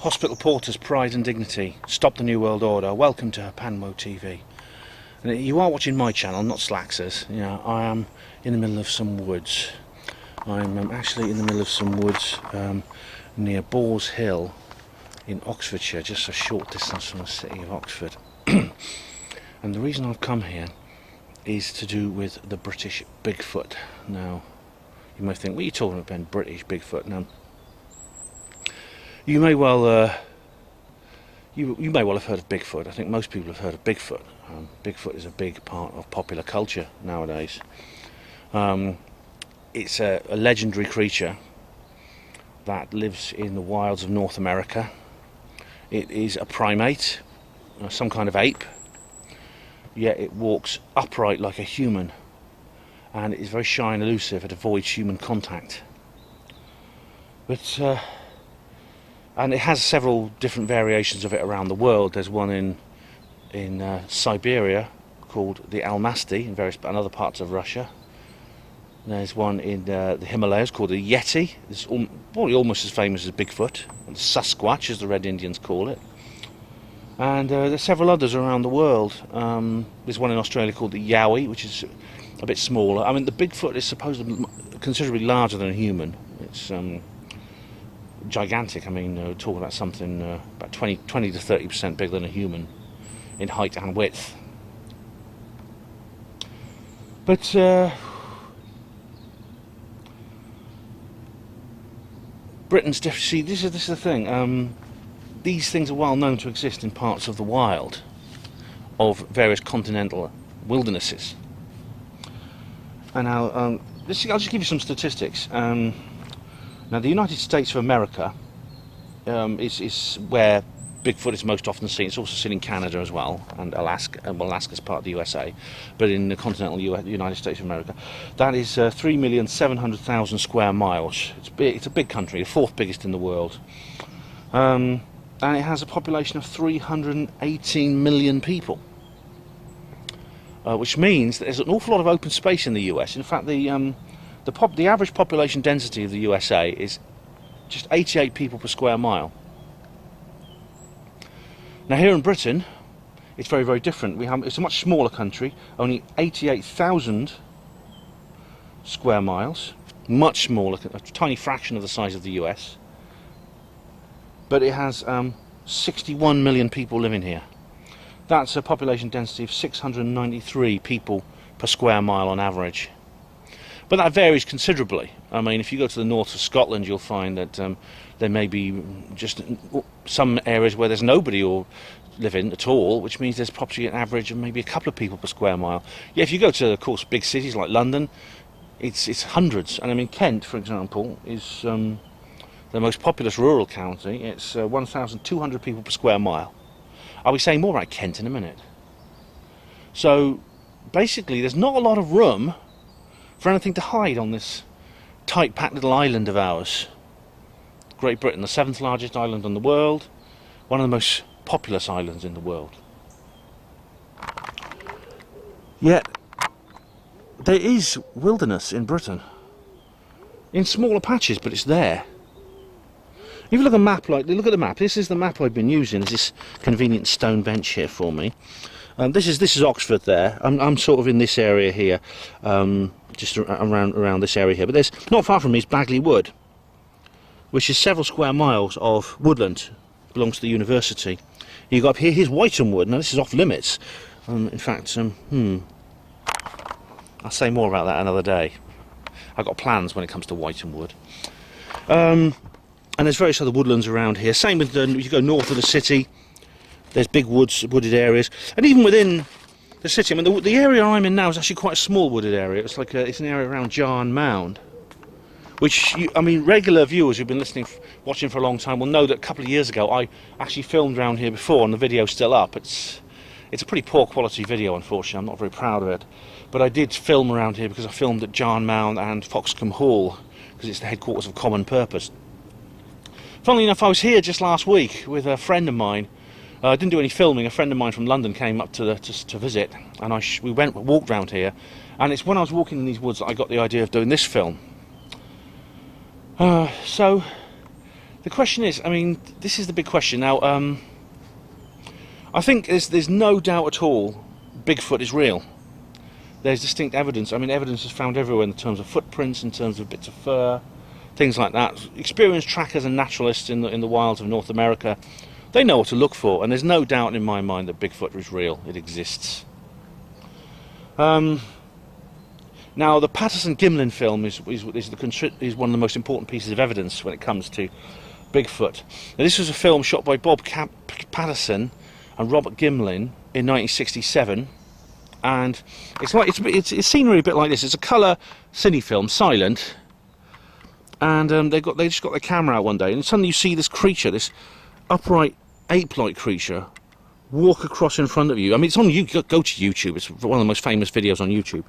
Hospital Porter's Pride and Dignity, Stop the New World Order, welcome to Panmo TV. And you are watching my channel, not Slax's. You know, I am in the middle of some woods. I'm actually in the middle of some woods near Boars Hill in Oxfordshire, just a short distance from the city of Oxford. And the reason I've come here is to do with the British Bigfoot. Now, you may think, what are you talking about, Ben? British Bigfoot? Now, you may well you may well have heard of Bigfoot. I think most people have heard of Bigfoot. Bigfoot is a big part of popular culture nowadays. It's a legendary creature that lives in the wilds of North America. It is a primate, some kind of ape, yet it walks upright like a human, and it is very shy and elusive. It avoids human contact. But and it has several different variations of it around the world. There's one in Siberia called the Almasty, in and other parts of Russia. There's one in the Himalayas called the Yeti. It's probably almost as famous as Bigfoot, and Sasquatch, as the Red Indians call it. And there's several others around the world. There's one in Australia called the Yowie, which is a bit smaller. I mean, the Bigfoot is supposedly considerably larger than a human. It's gigantic. I mean, we're talking about something about 20 to 30% bigger than a human in height and width. But Britain's different. See, this is the thing. These things are well known to exist in parts of the wild of various continental wildernesses. And now, I'll just give you some statistics. Now, the United States of America is where Bigfoot is most often seen. It's also seen in Canada as well, and Alaska. Well, Alaska's part of the USA, but in the continental United States of America, that is 3,700,000 square miles. It's big. It's a big country, the fourth biggest in the world, and it has a population of 318 million people, which means that there's an awful lot of open space in the US. In fact, the average population density of the USA is just 88 people per square mile. Now, here in Britain, it's very, very different. It's a much smaller country, only 88,000 square miles, much smaller, a tiny fraction of the size of the US. But it has 61 million people living here. That's a population density of 693 people per square mile on average. But that varies considerably. I mean, if you go to the north of Scotland, you'll find that there may be just some areas where there's nobody or living at all, which means there's probably an average of maybe a couple of people per square mile. Yeah, if you go to, of course, big cities like London, it's hundreds. And I mean, Kent, for example, is the most populous rural county. It's 1,200 people per square mile. I'll be saying more about Kent in a minute. So, basically, there's not a lot of room for anything to hide on this tight-packed little island of ours. Great Britain, the 7th largest island in the world, one of the most populous islands in the world. Yet, there is wilderness in Britain. In smaller patches, but it's there. If you look at a map, look at the map. This is the map I've been using. There's this convenient stone bench here for me. This is Oxford there. I'm sort of in this area here, just around this area here. But there's not far from me is Bagley Wood, which is several square miles of woodland. Belongs to the university. You go up here. Here's Whiteham Wood. Now this is off limits. In fact, I'll say more about that another day. I've got plans when it comes to Whiteham Wood. And there's various other woodlands around here. Same with you go north of the city. There's big wooded areas, and even within the city. I mean, the area I'm in now is actually quite a small wooded area. It's like it's an area around Jarn Mound, which I mean, regular viewers who've been watching for a long time will know that a couple of years ago I actually filmed around here before, and the video's still up. It's a pretty poor quality video, unfortunately. I'm not very proud of it, but I did film around here because I filmed at Jarn Mound and Foxcombe Hall because it's the headquarters of Common Purpose. Funnily enough, I was here just last week with a friend of mine. I didn't do any filming. A friend of mine from London came up to visit, and we walked round here, and it's when I was walking in these woods that I got the idea of doing this film. So the question is, I mean, this is the big question now. I think there's no doubt at all Bigfoot is real. There's distinct evidence. I mean, evidence is found everywhere in terms of footprints, in terms of bits of fur, things like that. Experienced trackers and naturalists in the wilds of North America, they know what to look for, and there's no doubt in my mind that Bigfoot is real. It exists. Now, the Patterson-Gimlin film is one of the most important pieces of evidence when it comes to Bigfoot. Now, this was a film shot by Bob Patterson and Robert Gimlin in 1967, and it's scenery a bit like this. It's a colour cine film, silent, and they just got their camera out one day, and suddenly you see this creature, this upright ape-like creature, walk across in front of you. I mean, it's on you. Go to YouTube. It's one of the most famous videos on YouTube,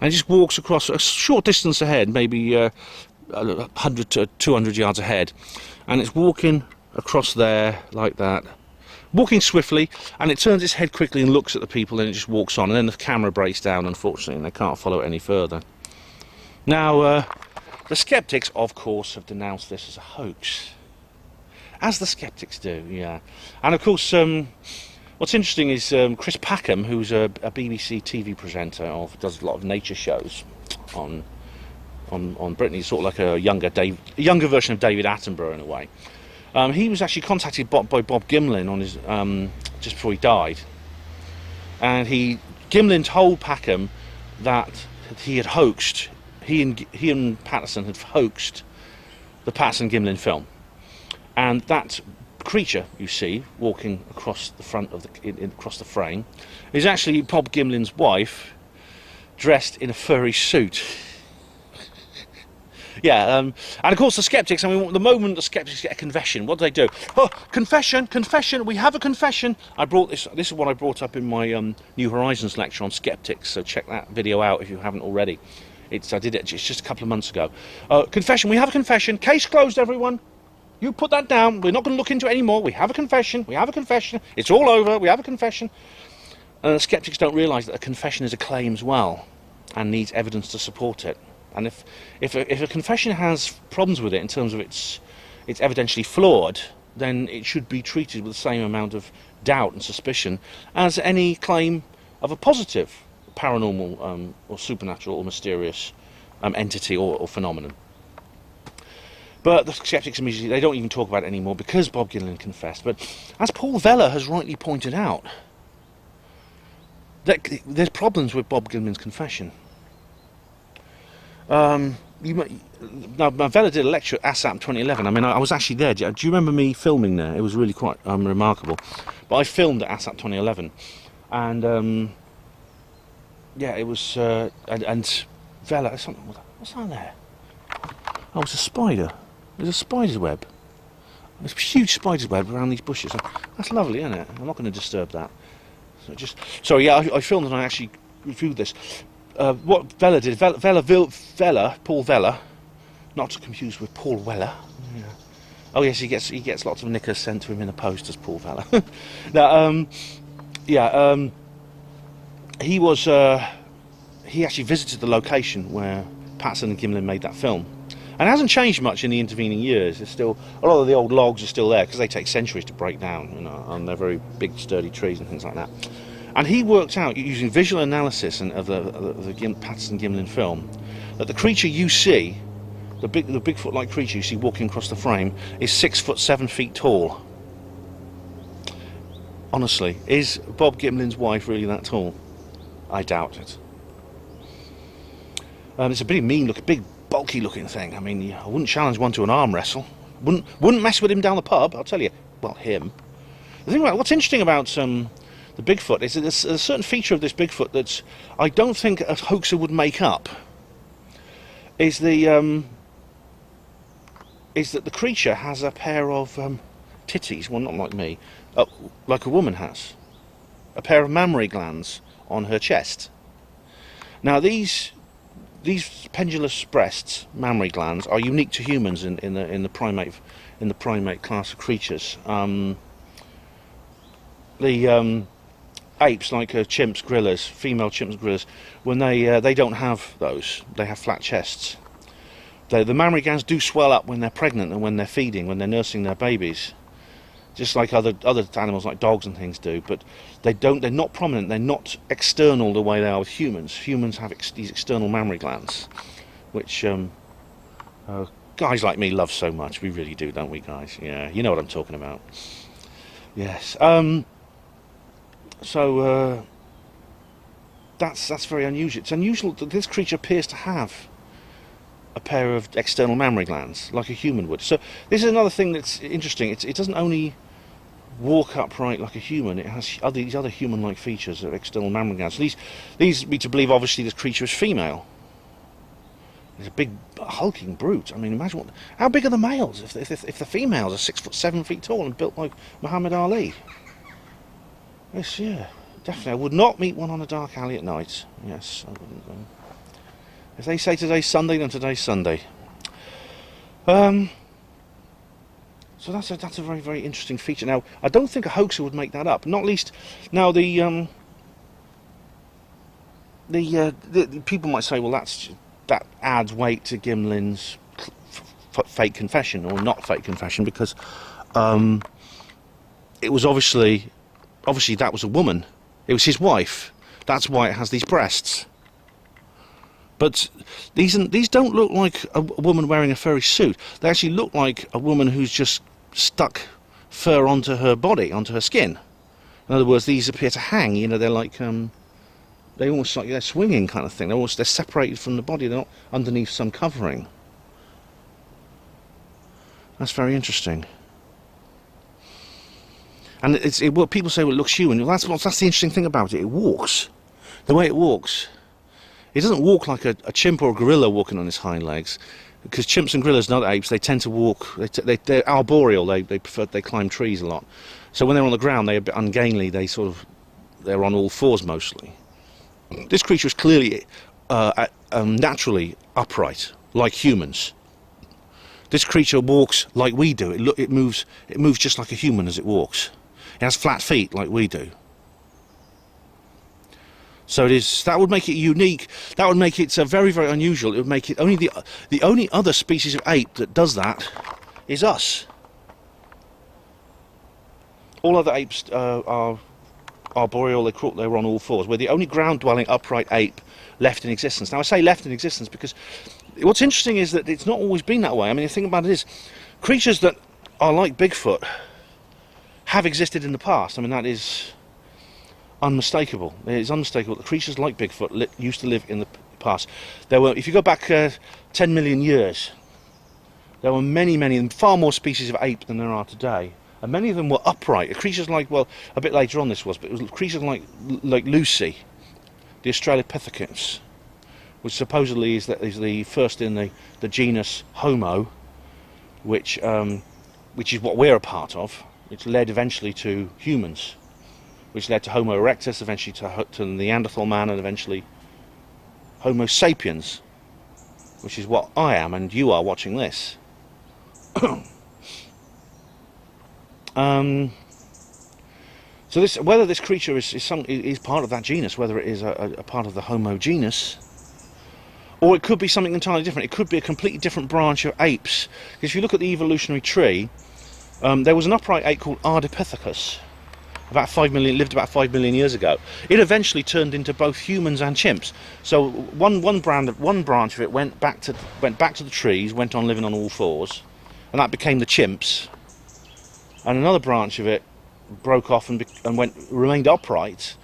and it just walks across a short distance ahead, maybe 100 to 200 yards ahead, and it's walking across there like that, walking swiftly, and it turns its head quickly and looks at the people, and it just walks on, and then the camera breaks down, unfortunately, and they can't follow it any further. Now, the skeptics, of course, have denounced this as a hoax, as the skeptics do, yeah. And of course, what's interesting is Chris Packham, who's a BBC TV presenter, does a lot of nature shows on Britain. He's sort of like a younger version of David Attenborough in a way. He was actually contacted by Bob Gimlin on his just before he died, and Gimlin told Packham that he had hoaxed. He and Patterson had hoaxed the Patterson-Gimlin film, and that creature you see walking across the front of across the frame is actually Bob Gimlin's wife, dressed in a furry suit. Yeah, and of course the skeptics, I mean, the moment the skeptics get a confession, what do? Oh, confession, we have a confession. This is what I brought up in my New Horizons lecture on skeptics, so check that video out if you haven't already. I did it just a couple of months ago. Confession, we have a confession, case closed, everyone. You put that down, we're not going to look into it anymore, we have a confession, it's all over, we have a confession. And the skeptics don't realise that a confession is a claim as well, and needs evidence to support it. And if a confession has problems with it in terms of it's evidentially flawed, then it should be treated with the same amount of doubt and suspicion as any claim of a positive paranormal or supernatural or mysterious entity or phenomenon. But the skeptics immediately, they don't even talk about it anymore because Bob Gimlin confessed. But as Paul Veller has rightly pointed out, there's problems with Bob Gimlin's confession. Now, Veller did a lecture at ASAP 2011. I mean, I was actually there. Do you remember me filming there? It was really quite remarkable. But I filmed at ASAP 2011, and yeah, it was. And Veller, what's that there? Oh, it's a spider. There's a spider's web. There's a huge spider's web around these bushes. That's lovely, isn't it? I'm not going to disturb that. So yeah, I filmed and I actually reviewed this. What Veller did, Paul Veller, not to confuse with Paul Weller. Yeah. Oh yes, he gets lots of knickers sent to him in the post as Paul Veller. Now, he actually visited the location where Patterson and Gimlin made that film, and it hasn't changed much in the intervening years. There's still a lot of the old logs are still there because they take centuries to break down, and they're very big, sturdy trees and things like that. And he worked out, using visual analysis of the Patterson-Gimlin film, that the creature you see, the Bigfoot-like creature you see walking across the frame, is 6 foot 7 feet tall. Honestly, is Bob Gimlin's wife really that tall? I doubt it. It's a pretty big, bulky-looking thing. I mean, I wouldn't challenge one to an arm wrestle. Wouldn't mess with him down the pub. I'll tell you. Well, him. The thing about what's interesting about the Bigfoot is that there's a certain feature of this Bigfoot that I don't think a hoaxer would make up. Is that the creature has a pair of titties? Well, not like me, like a woman has. A pair of mammary glands on her chest. Now these pendulous breasts, mammary glands, are unique to humans in the primate class of creatures. Apes, like chimps, gorillas, female chimps, gorillas, when they don't have those, they have flat chests. The mammary glands do swell up when they're pregnant and when they're feeding, when they're nursing their babies, just like other animals like dogs and things do. But they're not prominent. They're not external the way they are with humans. Humans have these external mammary glands, which guys like me love so much. We really do, don't we, guys? Yeah, you know what I'm talking about. Yes. So that's very unusual. It's unusual that this creature appears to have a pair of external mammary glands, like a human would. So this is another thing that's interesting. It doesn't only walk upright like a human, it has these other human-like features of external mammary glands. So these lead me to believe, obviously, this creature is female. It's a big, hulking brute. I mean, imagine how big are the males if the females are 6 foot 7 feet tall and built like Muhammad Ali? Yes, yeah, definitely. I would not meet one on a dark alley at night. Yes, I wouldn't. If they say today's Sunday, then today's Sunday. So that's a very, very interesting feature. Now, I don't think a hoaxer would make that up. Not least now the people might say, well, that adds weight to Gimlin's fake confession, or not fake confession, because it was obviously that was a woman. It was his wife. That's why it has these breasts. But these don't look like a woman wearing a furry suit. They actually look like a woman who's just stuck fur onto her body, onto her skin. In other words, these appear to hang. You know, they're like they almost like they're swinging kind of thing. They're separated from the body. They're not underneath some covering. That's very interesting. And well, people say, well, it looks human. Well, that's the interesting thing about it. It walks. The way it walks. It doesn't walk like a chimp or a gorilla walking on its hind legs, because chimps and gorillas and other apes, they tend to walk. They're arboreal. They climb trees a lot. So when they're on the ground, they're a bit ungainly. They're on all fours mostly. This creature is clearly naturally upright, like humans. This creature walks like we do. It moves just like a human as it walks. It has flat feet like we do. So that would make it unique. That would make it very, very unusual. It would make it the only other species of ape that does that is us. All other apes are arboreal. They're on all fours. We're the only ground-dwelling upright ape left in existence. Now I say left in existence because what's interesting is that it's not always been that way. I mean, the thing about it is, creatures that are like Bigfoot have existed in the past. I mean, that is unmistakable. It is unmistakable that creatures like Bigfoot used to live in the past. If you go back 10 million years, there were many, far more species of ape than there are today. And many of them were upright. Creatures like, well, a bit later on this was, but it was creatures like Lucy, the Australopithecus, which supposedly is the first in the genus Homo, which is what we're a part of, which led eventually to humans, which led to Homo erectus, eventually to Neanderthal man, and eventually Homo sapiens, which is what I am and you are watching this. So whether this creature is part of that genus, whether it is a part of the Homo genus, or it could be something entirely different. It could be a completely different branch of apes. Because if you look at the evolutionary tree, there was an upright ape called Ardipithecus, lived about 5 million years ago. It eventually turned into both humans and chimps. So one branch of it went back to the trees, went on living on all fours, and that became the chimps. And another branch of it broke off and remained upright.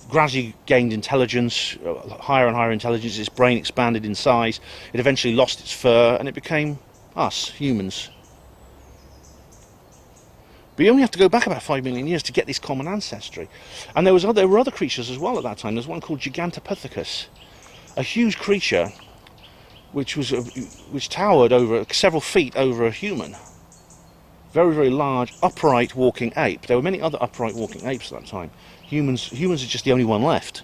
Gradually gained intelligence, higher and higher intelligence. Its brain expanded in size. It eventually lost its fur, and it became us, humans. But you only have to go back about 5 million years to get this common ancestry. And there were other creatures as well at that time. There's one called Gigantopithecus, a huge creature which towered over several feet over a human. Very, very large, upright walking ape. There were many other upright walking apes at that time. Humans are just the only one left.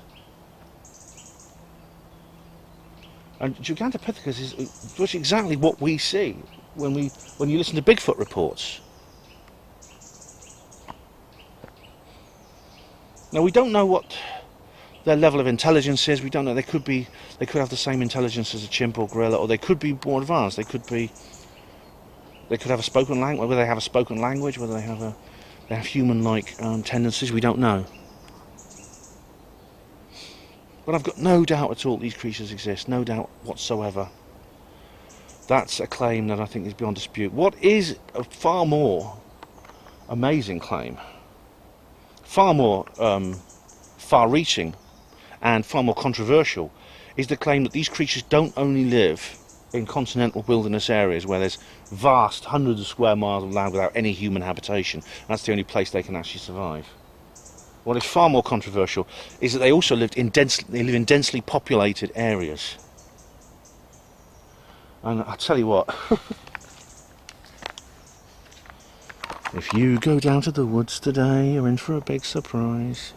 And Gigantopithecus is exactly what we see when you listen to Bigfoot reports. Now we don't know what their level of intelligence is. We don't know. They could have the same intelligence as a chimp or gorilla, or they could be more advanced. They could have a spoken language. Whether they have a spoken language, whether they have human-like tendencies, we don't know. But I've got no doubt at all these creatures exist. No doubt whatsoever. That's a claim that I think is beyond dispute. What is a far more amazing claim, far more far-reaching and far more controversial, is the claim that these creatures don't only live in continental wilderness areas where there's vast hundreds of square miles of land without any human habitation. That's the only place they can actually survive. What is far more controversial is that they also live in densely populated areas. And I tell you what, if you go down to the woods today, you're in for a big surprise.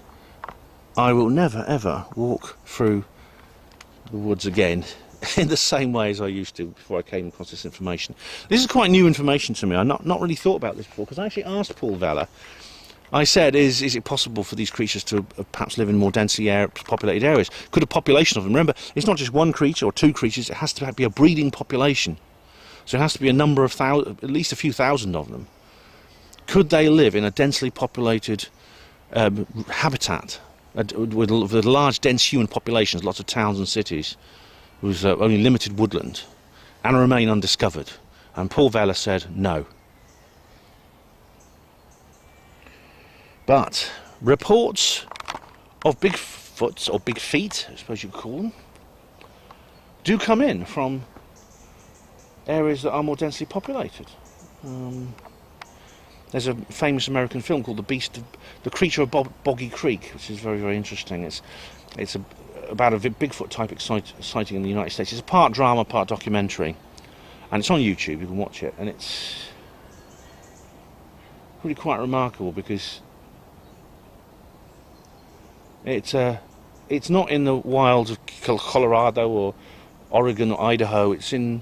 I will never ever walk through the woods again in the same way as I used to before I came across this information. This is quite new information to me. I've not really thought about this before, because I actually asked Paul Vella. I said, is it possible for these creatures to perhaps live in more densely populated areas? Could a population of them, remember, it's not just one creature or two creatures, it has to be a breeding population. So it has to be a number of at least a few thousand of them. Could they live in a densely populated habitat with large, dense human populations, lots of towns and cities, with only limited woodland, and remain undiscovered? And Paul Vella said no. But reports of Bigfoots, or big feet, I suppose you'd call them, do come in from areas that are more densely populated. There's a famous American film called The Creature of Boggy Creek, which is very, very interesting. It's about a Bigfoot type sighting in the United States. It's a part drama, part documentary, and it's on YouTube. You can watch it, and it's really quite remarkable, because it's not in the wilds of Colorado or Oregon or Idaho. It's in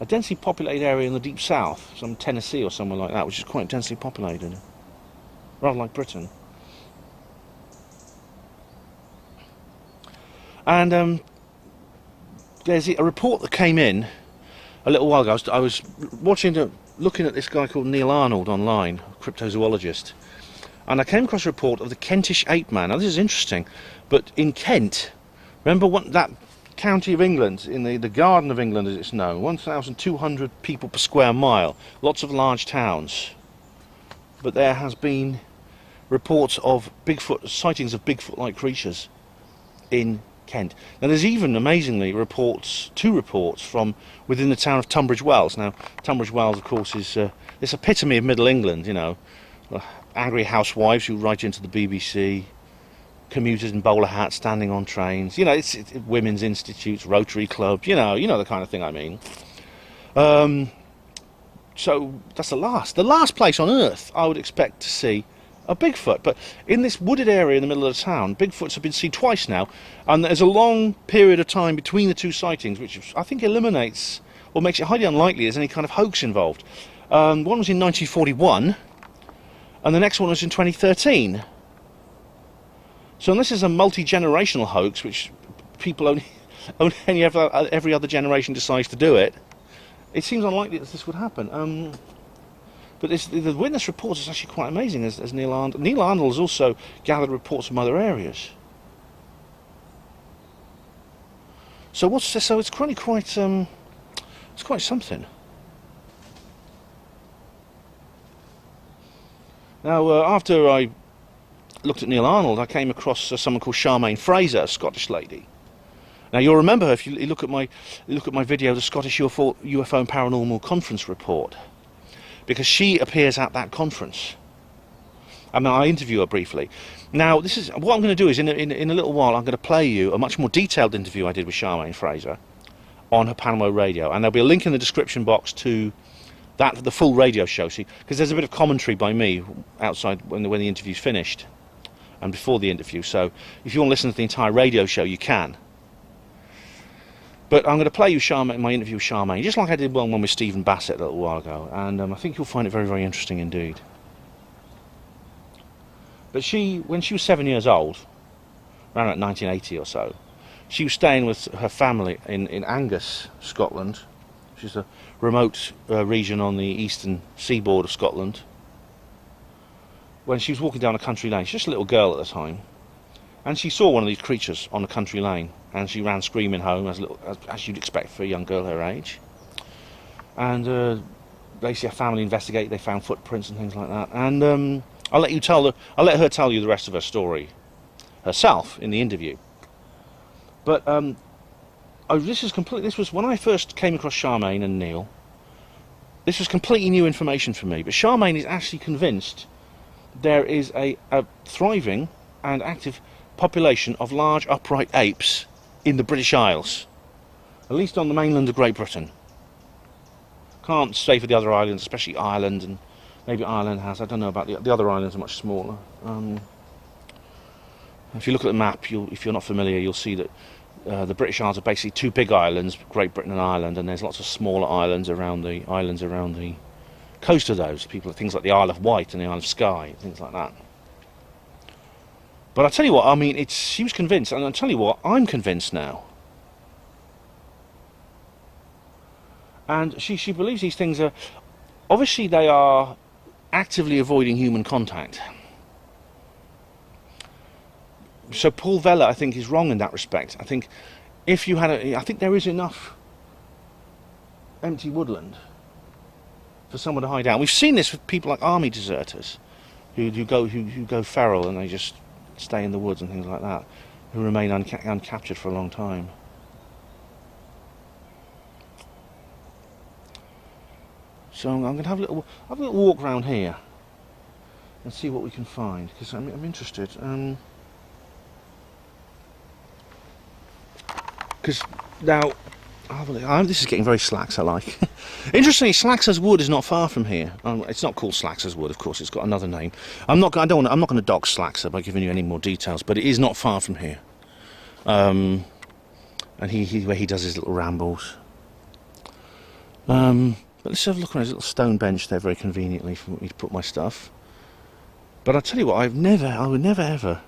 a densely populated area in the deep south, some Tennessee or somewhere like that, which is quite densely populated, rather like Britain. And there's a report that came in a little while ago. I was looking at this guy called Neil Arnold online, a cryptozoologist, and I came across a report of the Kentish ape man. Now this is interesting, but in Kent, remember that county of England, in the Garden of England as it's known, 1,200 people per square mile, lots of large towns, but there has been reports of sightings of Bigfoot-like creatures in Kent. Now there's even, amazingly, two reports from within the town of Tunbridge Wells. Now Tunbridge Wells, of course, is this epitome of Middle England, you know, angry housewives who write into the BBC, commuters in bowler hats standing on trains, you know, it's women's institutes, Rotary clubs, you know the kind of thing I mean. So that's the last place on earth I would expect to see a Bigfoot. But in this wooded area in the middle of the town, Bigfoots have been seen twice now, and there's a long period of time between the two sightings, which I think eliminates or makes it highly unlikely there's any kind of hoax involved. One was in 1941, and the next one was in 2013. So unless it's a multi-generational hoax, which people only every other generation decides to do it, it seems unlikely that this would happen. But the witness reports is actually quite amazing, as Neil Arnold. Neil Arnold has also gathered reports from other areas. So it's quite it's quite something. Now, after I looked at Neil Arnold, I came across someone called Charmaine Fraser, a Scottish lady. Now you'll remember her if you look at my video, the Scottish UFO and Paranormal Conference report, because she appears at that conference. I mean, I interview her briefly. Now, this is what I'm going to do is in a little while I'm going to play you a much more detailed interview I did with Charmaine Fraser on her Panama radio, and there'll be a link in the description box to the full radio show. See, because there's a bit of commentary by me outside when the interview's finished and before the interview. So if you want to listen to the entire radio show, you can. But I'm going to play you my interview with Charmaine, just like I did one with Stephen Bassett a little while ago, and I think you'll find it very, very interesting indeed. But when she was 7 years old, around about 1980 or so. She was staying with her family in Angus, Scotland, which is a remote region on the eastern seaboard of Scotland. When she was walking down a country lane, she's just a little girl at the time, and she saw one of these creatures on a country lane, and she ran screaming home, as you'd expect for a young girl her age. And basically, her family investigated. They found footprints and things like that. And I'll let her tell you the rest of her story herself in the interview. But this was when I first came across Charmaine and Neil. This was completely new information for me. But Charmaine is actually convinced there is a thriving and active population of large upright apes in the British Isles, at least on the mainland of Great Britain. Can't say for the other islands, especially Ireland, and maybe Ireland has. I don't know about the other islands are much smaller. If you look at the map, if you're not familiar, you'll see that the British Isles are basically two big islands, Great Britain and Ireland, and there's lots of smaller islands around the coast of those. Things like the Isle of Wight and the Isle of Skye, things like that. But I tell you what, I mean, she was convinced, and I tell you what, I'm convinced now. And she believes these things are, obviously they are actively avoiding human contact. So Paul Vella, I think, is wrong in that respect. I think if you had I think there is enough empty woodland for someone to hide out. We've seen this with people like army deserters who go feral and they just stay in the woods and things like that, who remain uncaptured for a long time. So I'm going to have a little walk around here and see what we can find, because I'm interested. Because now, this is getting very Slaxer-like. Interestingly, Slaxer's Wood is not far from here. It's not called Slaxer's Wood, of course. It's got another name. I'm not going to dox Slaxer by giving you any more details, but it is not far from here. And where he does his little rambles. But let's have a look at his little stone bench there, very conveniently for me to put my stuff. But I tell you what, I would never ever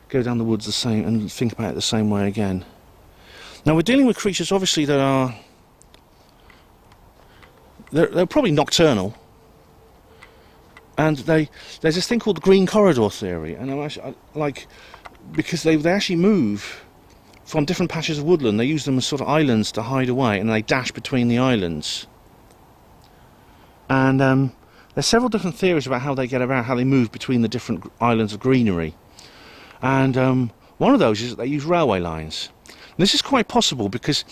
go down the woods the same and think about it the same way again. Now we're dealing with creatures, obviously, that are they're probably nocturnal, and there's this thing called the green corridor theory, and because they actually move from different patches of woodland. They use them as sort of islands to hide away, and they dash between the islands. And there's several different theories about how they get around, how they move between the different islands of greenery. And one of those is that they use railway lines. And this is quite possible because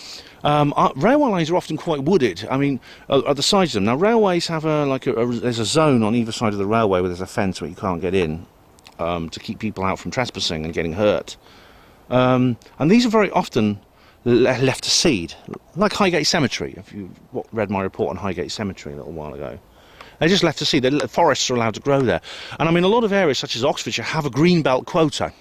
railway lines are often quite wooded. I mean, at the sides of them. Now, railways have there's a zone on either side of the railway where there's a fence where you can't get in to keep people out from trespassing and getting hurt. And these are very often left to seed, like Highgate Cemetery. If you read my report on Highgate Cemetery a little while ago, they're just left to seed. The forests are allowed to grow there, and I mean a lot of areas such as Oxfordshire have a green belt quota,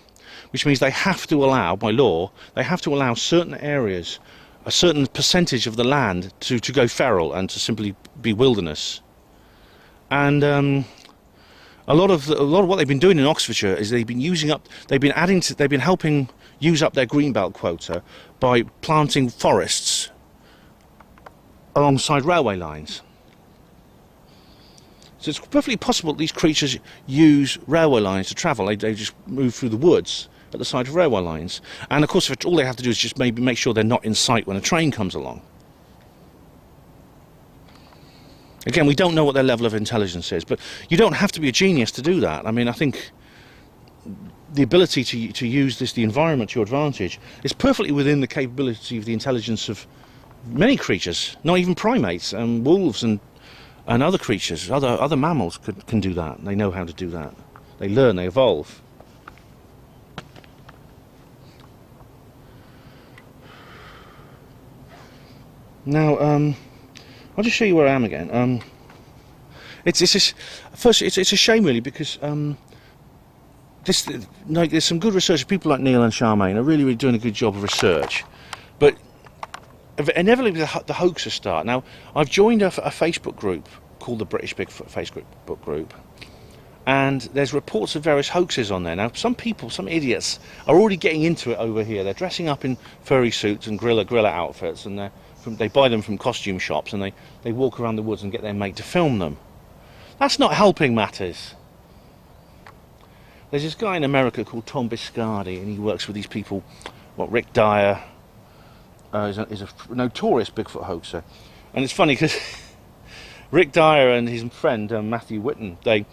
which means they have to allow, by law, they have to allow certain areas, a certain percentage of the land to go feral and to simply be wilderness. And a lot of what they've been doing in Oxfordshire is they've been helping use up their greenbelt quota by planting forests alongside railway lines. So it's perfectly possible that these creatures use railway lines to travel. They just move through the woods at the side of railway lines. And of course, all they have to do is just maybe make sure they're not in sight when a train comes along. Again, we don't know what their level of intelligence is, but you don't have to be a genius to do that. I mean, I think the ability to use the environment to your advantage is perfectly within the capability of the intelligence of many creatures, not even primates, wolves and other creatures, other mammals can do that. They know how to do that. They learn, they evolve. Now, I'll just show you where I am again. It's a shame really, because there's some good research. People like Neil and Charmaine are really doing a good job of research, but inevitably the hoaxes start. Now, I've joined a Facebook group called the British Bigfoot Facebook group, and there's reports of various hoaxes on there. Now, some people, some idiots, are already getting into it over here. They're dressing up in furry suits and gorilla outfits, and they buy them from costume shops, and they walk around the woods and get their mate to film them. That's not helping matters. There's this guy in America called Tom Biscardi, and he works with these people. Rick Dyer is a notorious Bigfoot hoaxer, and it's funny because Rick Dyer and his friend Matthew Whitten, they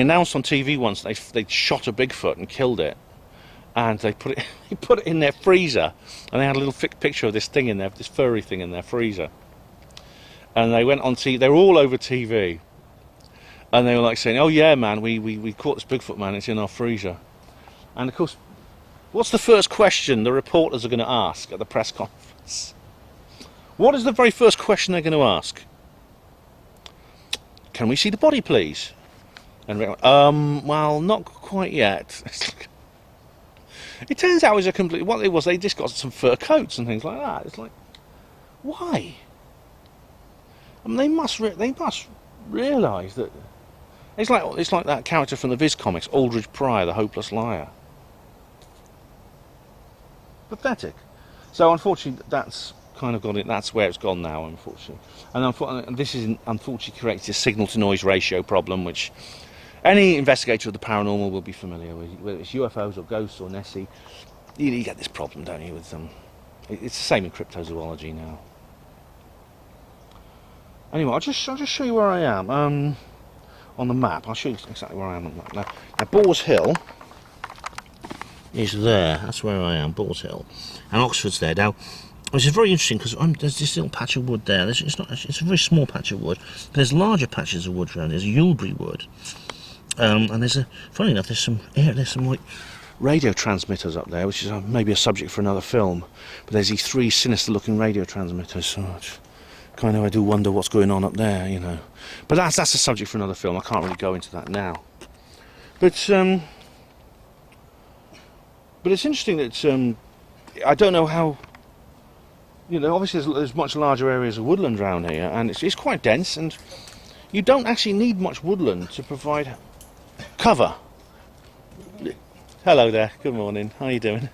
announced on TV once they shot a Bigfoot and killed it, and they put it in their freezer, and they had a little picture of this thing in there, this furry thing in their freezer, and they went on TV. They were all over TV, and they were like saying, "Oh yeah, man, we caught this Bigfoot, man. It's in our freezer." And of course, what's the first question the reporters are going to ask at the press conference? What is the very first question they're going to ask? Can we see the body, please? And Rick went, well, not quite yet. It turns out it was a complete... What it was, they just got some fur coats and things like that. It's like, why? I mean, they must realise that... It's like that character from the Viz comics, Aldridge Pryor, the hopeless liar. Pathetic. So, unfortunately, that's kind of got it. That's where it's gone now, unfortunately. And this is unfortunately creates a signal-to-noise ratio problem, which... Any investigator of the paranormal will be familiar with, whether it's UFOs or ghosts or Nessie. You get this problem, don't you? With it's the same in cryptozoology now. Anyway, I'll just show you where I am on the map. I'll show you exactly where I am on the map. Now Boars Hill is there. That's where I am, Boars Hill, and Oxford's there. Now, which is very interesting because there's this little patch of wood there. It's a very small patch of wood. There's larger patches of wood around. There's a Yulbury wood. And funny enough, there's some like radio transmitters up there, which is maybe a subject for another film. But there's these 3 sinister-looking radio transmitters. So I do wonder what's going on up there, you know. But that's a subject for another film. I can't really go into that now. But it's interesting that I don't know how. You know, obviously there's much larger areas of woodland around here, and it's quite dense, and you don't actually need much woodland to provide cover. Hello there, good morning, how are you doing?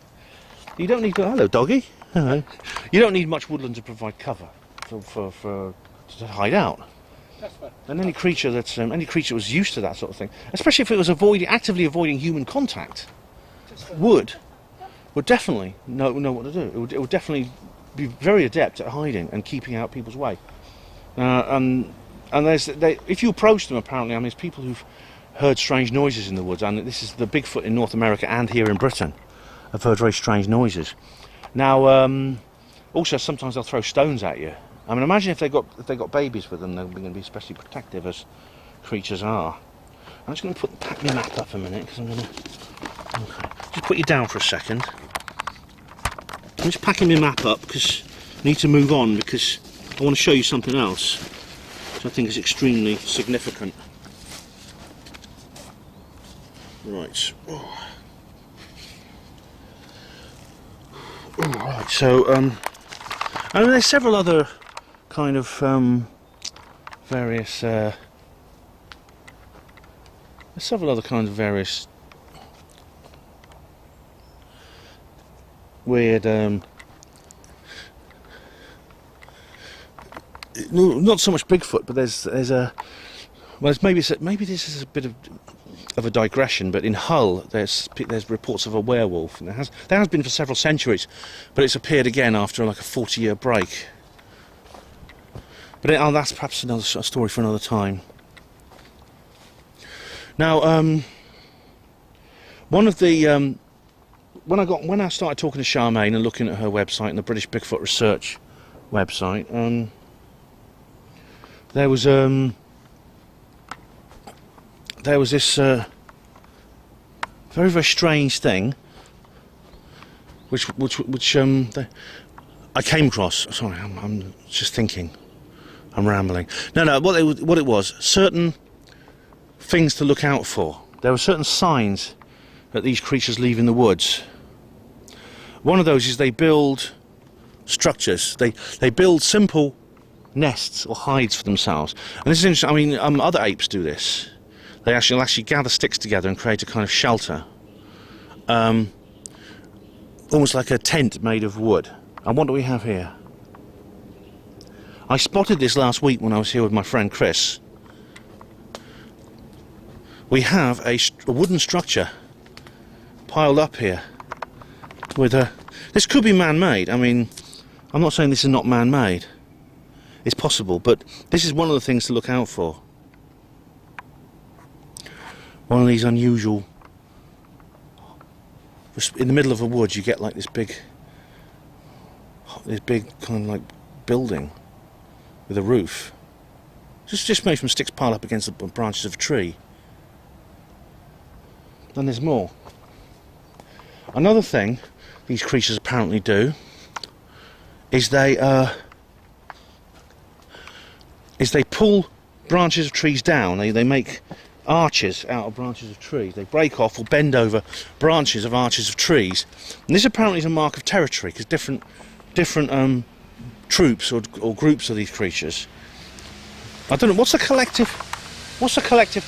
You don't need... Hello doggy, hello. You don't need much woodland to provide cover to hide out. And any creature that was used to that sort of thing, especially if it was actively avoiding human contact, would definitely know what to do. It would definitely be very adept at hiding and keeping out people's way. And if you approach them, apparently, I mean, there's people who've heard strange noises in the woods, and this is the Bigfoot in North America and here in Britain. I've heard very strange noises. Now, also sometimes they'll throw stones at you. I mean, imagine if they got babies with them, they're going to be especially protective, as creatures are. I'm just going to pack my map up a minute because I'm going to just put you down for a second. I'm just packing my map up because I need to move on because I want to show you something else which I think is extremely significant. Right. Right. So, I mean, there's several other kind of various. There's several other kinds of various weird. Not so much Bigfoot, but there's a. Well, maybe this is a bit of a digression, but in Hull there's reports of a werewolf, and there has been for several centuries, but it's appeared again after like a 40-year break. But that's perhaps a story for another time. Now, one of the when I started talking to Charmaine and looking at her website and the British Bigfoot Research website, there was this very, very strange thing which I came across. Sorry, I'm just thinking. I'm rambling. No. What it was, certain things to look out for. There were certain signs that these creatures leave in the woods. One of those is they build structures. They build simple nests or hides for themselves. And this is interesting. I mean, other apes do this. They'll actually gather sticks together and create a kind of shelter. Almost like a tent made of wood. And what do we have here? I spotted this last week when I was here with my friend Chris. We have a wooden structure piled up here with a... This could be man-made. I mean, I'm not saying this is not man-made. It's possible, but this is one of the things to look out for. One of these unusual... In the middle of a wood, you get like this big kind of like building with a roof. Just made from sticks piled up against the branches of a tree. Then there's more. Another thing these creatures apparently do is they pull branches of trees down. They make arches out of branches of trees. They break off or bend over branches of arches of trees, and this apparently is a mark of territory, because different troops or groups of these creatures. I don't know what's the collective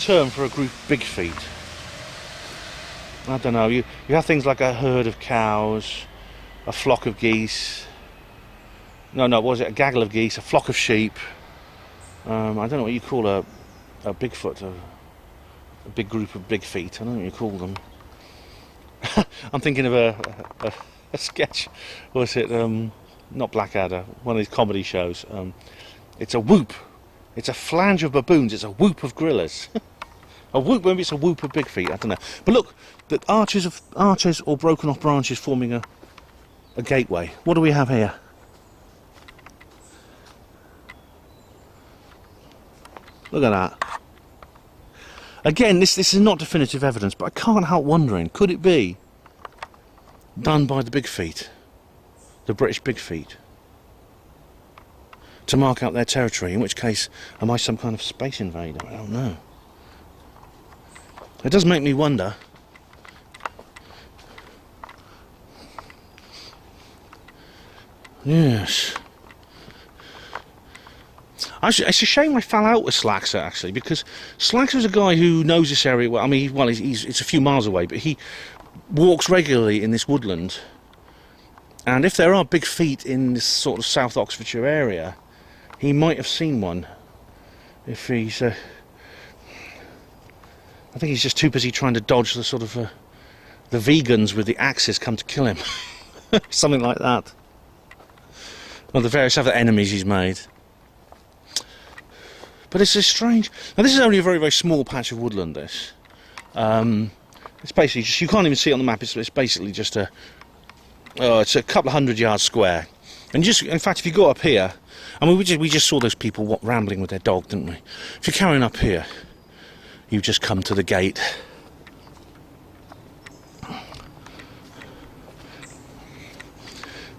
term for a group of big feet. I don't know. You have things like a herd of cows, a flock of geese. No, what was it? A gaggle of geese, a flock of sheep. I don't know what you call a Bigfoot. A big group of big feet. I don't know what you call them. I'm thinking of a sketch. Was it not Blackadder? One of these comedy shows. It's a whoop. It's a flange of baboons. It's a whoop of gorillas. A whoop. Maybe it's a whoop of big feet. I don't know. But look, the arches or broken off branches forming a gateway. What do we have here? Look at that. Again, this is not definitive evidence, but I can't help wondering, could it be done by the big feet, the British big feet, to mark out their territory? In which case, am I some kind of space invader? I don't know. It does make me wonder. Yes. Actually, it's a shame I fell out with Slaxer, actually, because Slaxer's a guy who knows this area well. I mean, it's a few miles away, but he walks regularly in this woodland. And if there are big feet in this sort of South Oxfordshire area, he might have seen one. If he's... I think he's just too busy trying to dodge the sort of... the vegans with the axes come to kill him. Something like that. Or the various other enemies he's made. But it's a strange... Now this is only a very, very small patch of woodland, this. It's basically just... You can't even see it on the map. It's basically just a... it's a couple of 100 yards square. And just... In fact, if you go up here... I mean, we just saw those people rambling with their dog, didn't we? If you're carrying up here, you just come to the gate.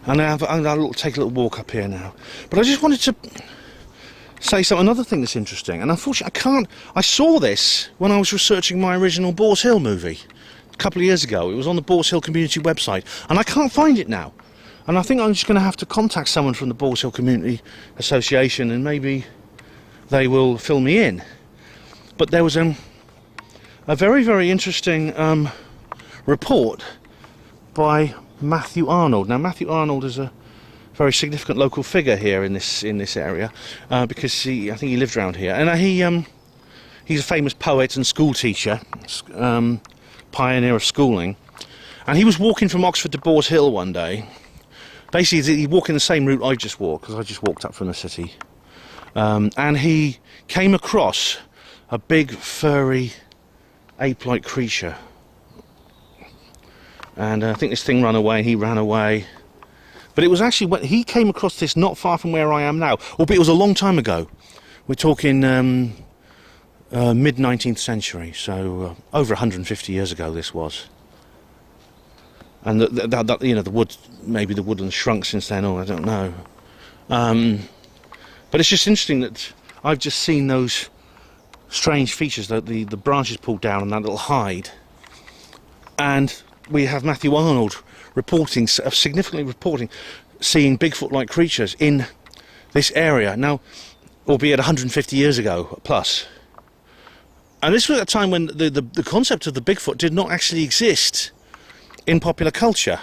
And I'll take a little walk up here now. But I just wanted to... say another thing that's interesting, and unfortunately I saw this when I was researching my original Boars Hill movie a couple of years ago. It was on the Boars Hill Community website, and I can't find it now. And I think I'm just going to have to contact someone from the Boars Hill Community Association, and maybe they will fill me in. But there was a very, very interesting report by Matthew Arnold. Now, Matthew Arnold is a very significant local figure here in this area, because I think he lived around here, and he's a famous poet and school teacher, pioneer of schooling, and he was walking from Oxford to Boars Hill one day. Basically, he walked in the same route I just walked, because I just walked up from the city, and he came across a big furry ape-like creature, and I think this thing ran away, and he ran away. But it was actually when he came across this not far from where I am now, albeit it was a long time ago. We're talking mid-19th century, so over 150 years ago this was. And you know, maybe the woodland shrunk since then, or I don't know. But it's just interesting that I've just seen those strange features, the branches pulled down and that little hide. And we have Matthew Arnold significantly reporting seeing Bigfoot-like creatures in this area. Now, albeit 150 years ago plus. And this was a time when the concept of the Bigfoot did not actually exist in popular culture.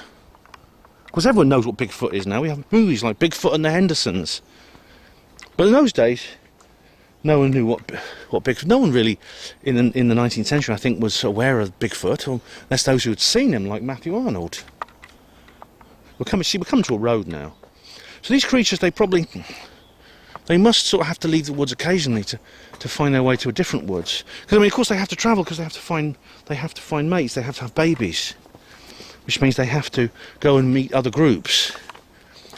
Because everyone knows what Bigfoot is now. We have movies like Bigfoot and the Hendersons. But in those days, no one knew what Bigfoot... No one really, in the 19th century, I think, was aware of Bigfoot, unless those who had seen him, like Matthew Arnold. We're coming to a road now. So these creatures, they must sort of have to leave the woods occasionally to find their way to a different woods. Because, I mean, of course they have to travel because they have to find mates, they have to have babies. Which means they have to go and meet other groups.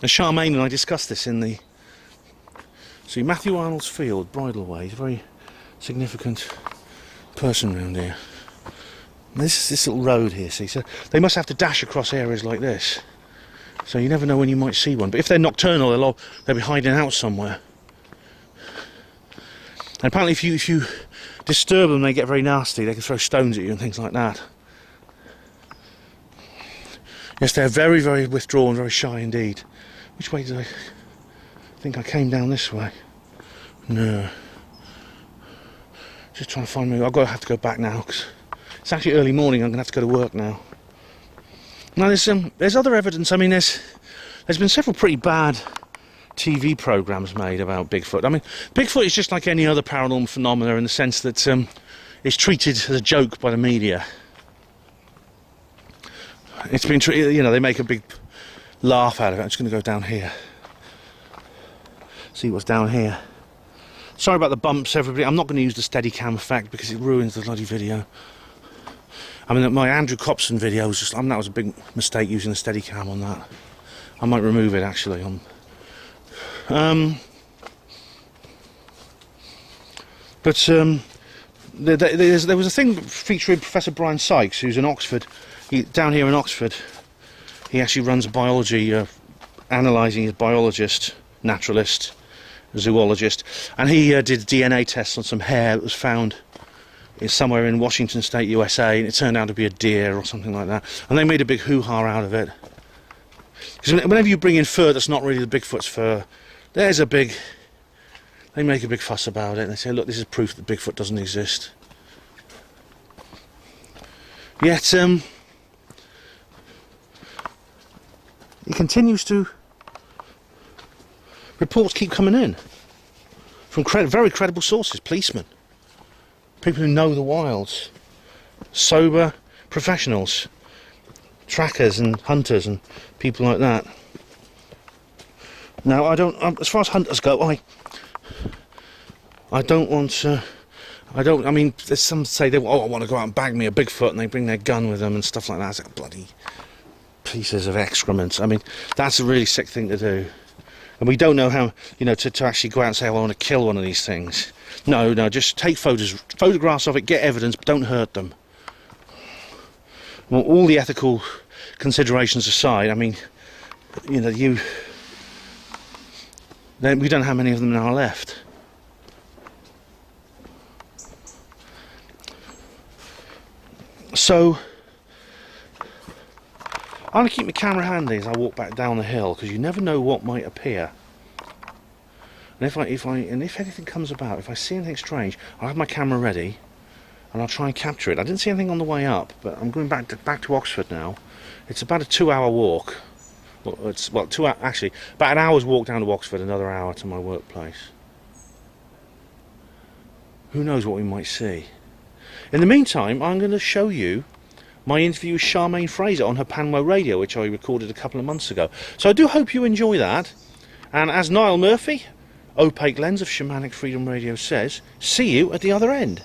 And Charmaine and I discussed this in the... See, Matthew Arnold's field, Bridleway, he's a very significant person around here. And this little road here, see, so they must have to dash across areas like this. So you never know when you might see one. But if they're nocturnal, they'll be hiding out somewhere. And apparently if you disturb them, they get very nasty. They can throw stones at you and things like that. Yes, they're very, very withdrawn, very shy indeed. Which way did I think I came down this way? No. Just trying to find me. Have to go back now because it's actually early morning. I'm going to have to go to work now. Now there's other evidence. I mean, there's been several pretty bad TV programs made about Bigfoot. I mean, Bigfoot is just like any other paranormal phenomena in the sense that it's treated as a joke by the media. It's been, they make a big laugh out of it. I'm just going to go down here. See what's down here. Sorry about the bumps, everybody. I'm not going to use the Steadicam effect because it ruins the bloody video. I mean, my Andrew Copson video was that was a big mistake using the Steadicam on that. I might remove it actually. There was a thing featuring Professor Brian Sykes, who's in Oxford. Down here in Oxford, he actually runs a biology, analysing. He's a biologist, naturalist, zoologist, and he did DNA tests on some hair that was found somewhere in Washington State, USA, and it turned out to be a deer or something like that. And they made a big hoo-ha out of it. Because whenever you bring in fur that's not really the Bigfoot's fur, they make a big fuss about it. And they say, look, this is proof that Bigfoot doesn't exist. Yet, it continues to... Reports keep coming in from very credible sources, policemen, people who know the wilds, sober professionals, trackers and hunters and people like that. Now, as far as hunters go, I don't want to... I mean, there's some say I want to go out and bag me a Bigfoot, and they bring their gun with them and stuff like that. It's like bloody pieces of excrement. I mean, that's a really sick thing to do. And we don't know how, to actually go out and say, I want to kill one of these things. No, just take photographs of it, get evidence, but don't hurt them. Well, all the ethical considerations aside, I mean, we don't know how many of them are left. So, I'm going to keep my camera handy as I walk back down the hill, because you never know what might appear. And if anything comes about, if I see anything strange, I'll have my camera ready, and I'll try and capture it. I didn't see anything on the way up, but I'm going back to Oxford now. It's about a 2-hour walk. Actually, about an hour's walk down to Oxford, another hour to my workplace. Who knows what we might see. In the meantime, I'm going to show you my interview with Charmaine Fraser on her Panwo radio, which I recorded a couple of months ago. So I do hope you enjoy that. And as Niall Murphy, Opaque Lens of Shamanic Freedom Radio, says, see you at the other end.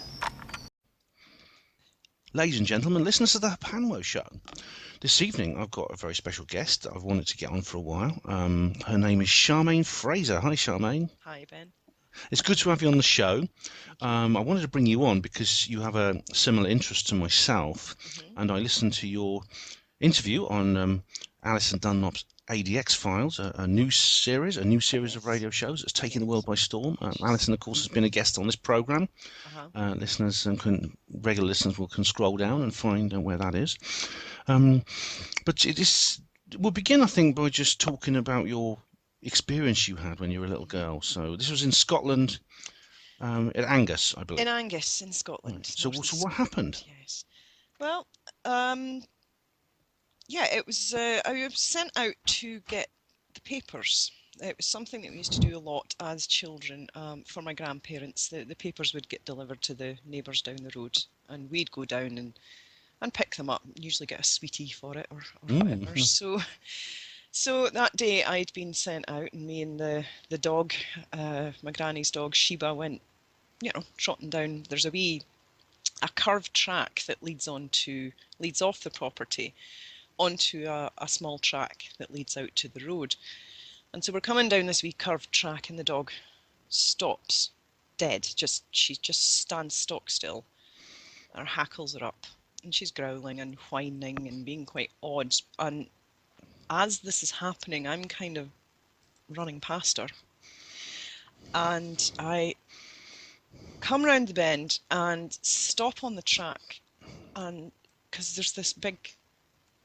Ladies and gentlemen, listeners to the Panwo show. This evening I've got a very special guest that I've wanted to get on for a while. Her name is Charmaine Fraser. Hi, Charmaine. Hi, Ben. It's good to have you on the show. I wanted to bring you on because you have a similar interest to myself, and I listened to your interview on Alison Dunlop's ADX Files, a new series of radio shows that's taking the world by storm. Alison, of course, has been a guest on this program. Listeners regular listeners can scroll down and find where that is. But we'll begin, I think, by just talking about your experience you had when you were a little girl. So this was in Scotland, In Angus, I In believe. Angus, in Right. Scotland, So, northern so what Scotland, happened? yes. Well, um, yeah, it was. I was sent out to get the papers. It was something that we used to do a lot as children for my grandparents. The papers would get delivered to the neighbours down the road, and we'd go down and pick them up. Usually get a sweetie for it or whatever. Mm. So that day I'd been sent out, and me and the dog, my granny's dog Sheba, went trotting down. There's a curved track that leads off the property onto a small track that leads out to the road. And so we're coming down this wee curved track, and the dog stops dead. She just stands stock still. Her hackles are up, and she's growling and whining and being quite odd. And as this is happening, I'm kind of running past her, and I come round the bend and stop on the track, and because there's this big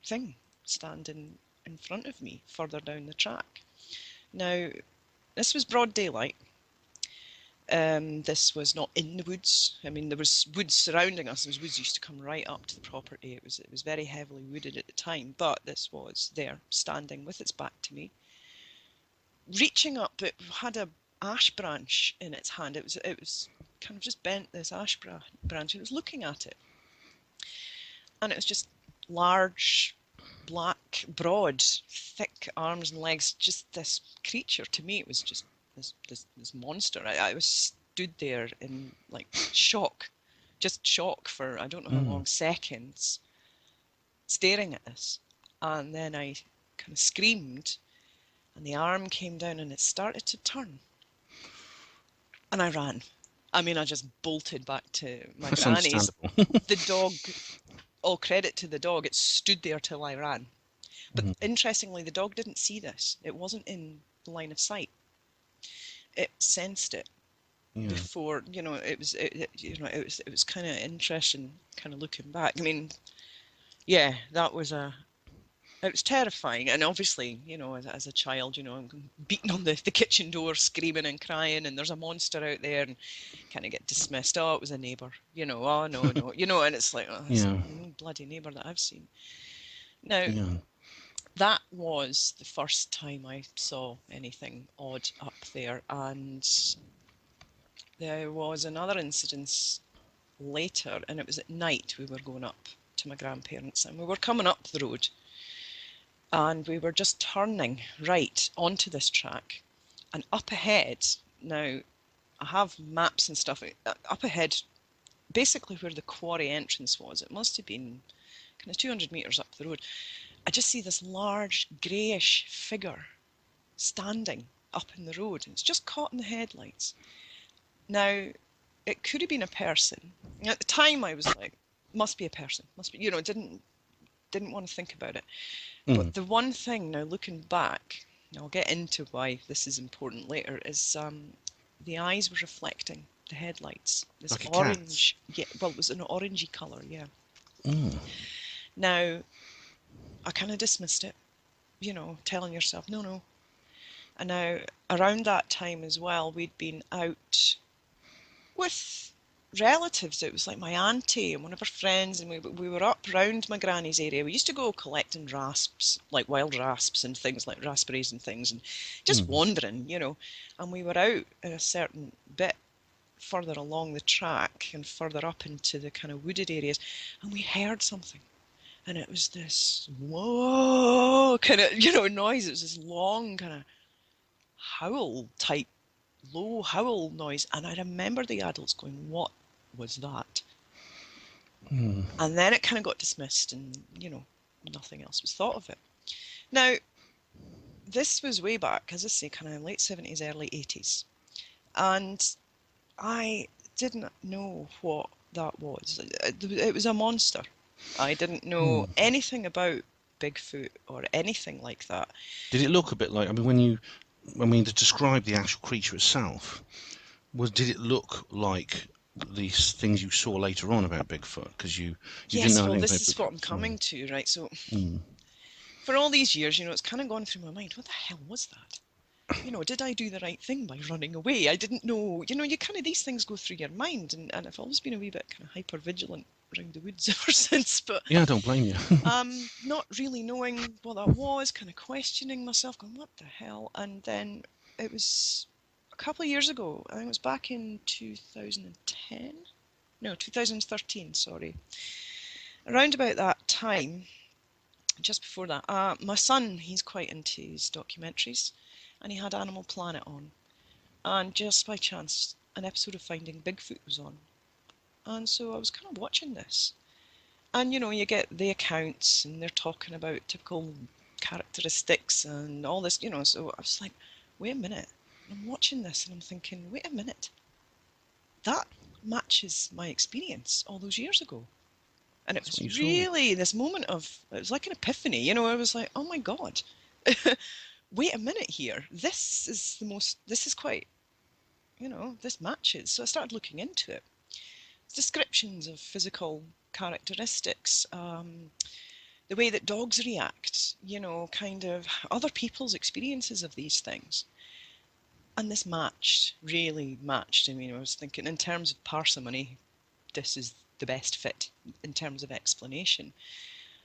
thing standing in front of me further down the track. Now, this was broad daylight. This was not in the woods. I mean, there was woods surrounding us. There was woods used to come right up to the property. It was very heavily wooded at the time, but this was there, standing with its back to me, reaching up. It had a ash branch in its hand. It was kind of just bent this ash branch. It was looking at it, and it was just large, black, broad, thick arms and legs. Just this creature. To me, it was just this monster. I was stood there in like shock, just shock for I don't know how Mm. long, seconds, staring at this, and then I kind of screamed, and the arm came down and it started to turn, and I ran. I mean, I just bolted back to my That's granny's. understandable. The dog, all credit to the dog, it stood there till I ran. But Mm. interestingly, the dog didn't see this. It wasn't in the line of sight. It sensed it Yeah. before, it was kind of interesting, kind of looking back. I mean, yeah, it was terrifying, and obviously, as a child, I'm beating on the kitchen door, screaming and crying, and there's a monster out there, and kind of get dismissed. Oh, it was a neighbour, oh no, no, and it's like, oh, it's Yeah. no bloody neighbour that I've seen. Now, Yeah. that was the first time I saw anything odd up there, and there was another incident later, and it was at night. We were going up to my grandparents, and we were coming up the road, and we were just turning right onto this track, and up ahead, now I have maps and stuff, up ahead, basically where the quarry entrance was, it must have been kind of 200 metres up the road. I just see this large greyish figure standing up in the road, and it's just caught in the headlights. Now, it could have been a person. At the time, I was like, must be a person. Must be, didn't want to think about it. Mm. But the one thing now, looking back, and I'll get into why this is important later, is the eyes were reflecting the headlights. This Like a cat. orange, yeah, well, it was an orangey colour, yeah. Mm. Now, I kind of dismissed it, telling yourself, no, no. And now, around that time as well, we'd been out with relatives. It was like my auntie and one of her friends, and we were up round my granny's area. We used to go collecting rasps, like wild rasps and things like raspberries and things, and just Mm. wandering, And we were out in a certain bit further along the track and further up into the kind of wooded areas, and we heard something. And it was this whoa kind of, noise. It was this long kind of howl type, low howl noise. And I remember the adults going, what was that? Mm. And then it kind of got dismissed, and, nothing else was thought of it. Now, this was way back, as I say, kind of late 70s, early 80s. And I didn't know what that was. It was a monster. I didn't know Mm. anything about Bigfoot or anything like that. Did it look a bit like? I mean, to describe the actual creature itself, did it look like these things you saw later on about Bigfoot? Because you didn't Yes, know well, anything this about is what Bigfoot I'm at the time. coming to, right? So, Mm. for all these years, it's kind of gone through my mind. What the hell was that? did I do the right thing by running away? I didn't know, you kind of, these things go through your mind, and I've always been a wee bit kind of hyper vigilant around the woods ever since, but Yeah, I don't blame you. not really knowing what that was, kind of questioning myself, going, what the hell? And then it was a couple of years ago, I think it was back in 2010, no, 2013, sorry. Around about that time, just before that, my son, he's quite into his documentaries, and he had Animal Planet on. And just by chance, an episode of Finding Bigfoot was on. And so I was kind of watching this. And you get the accounts, and they're talking about typical characteristics and all this, so I was like, wait a minute. And I'm watching this and I'm thinking, wait a minute. That matches my experience all those years ago. And it That's what you was saw. really this moment of, it was like an epiphany, I was like, oh my God, wait a minute here. This is quite, this matches. So I started looking into it. Descriptions of physical characteristics, the way that dogs react, kind of other people's experiences of these things. And this really matched. I mean, I was thinking in terms of parsimony, this is the best fit in terms of explanation.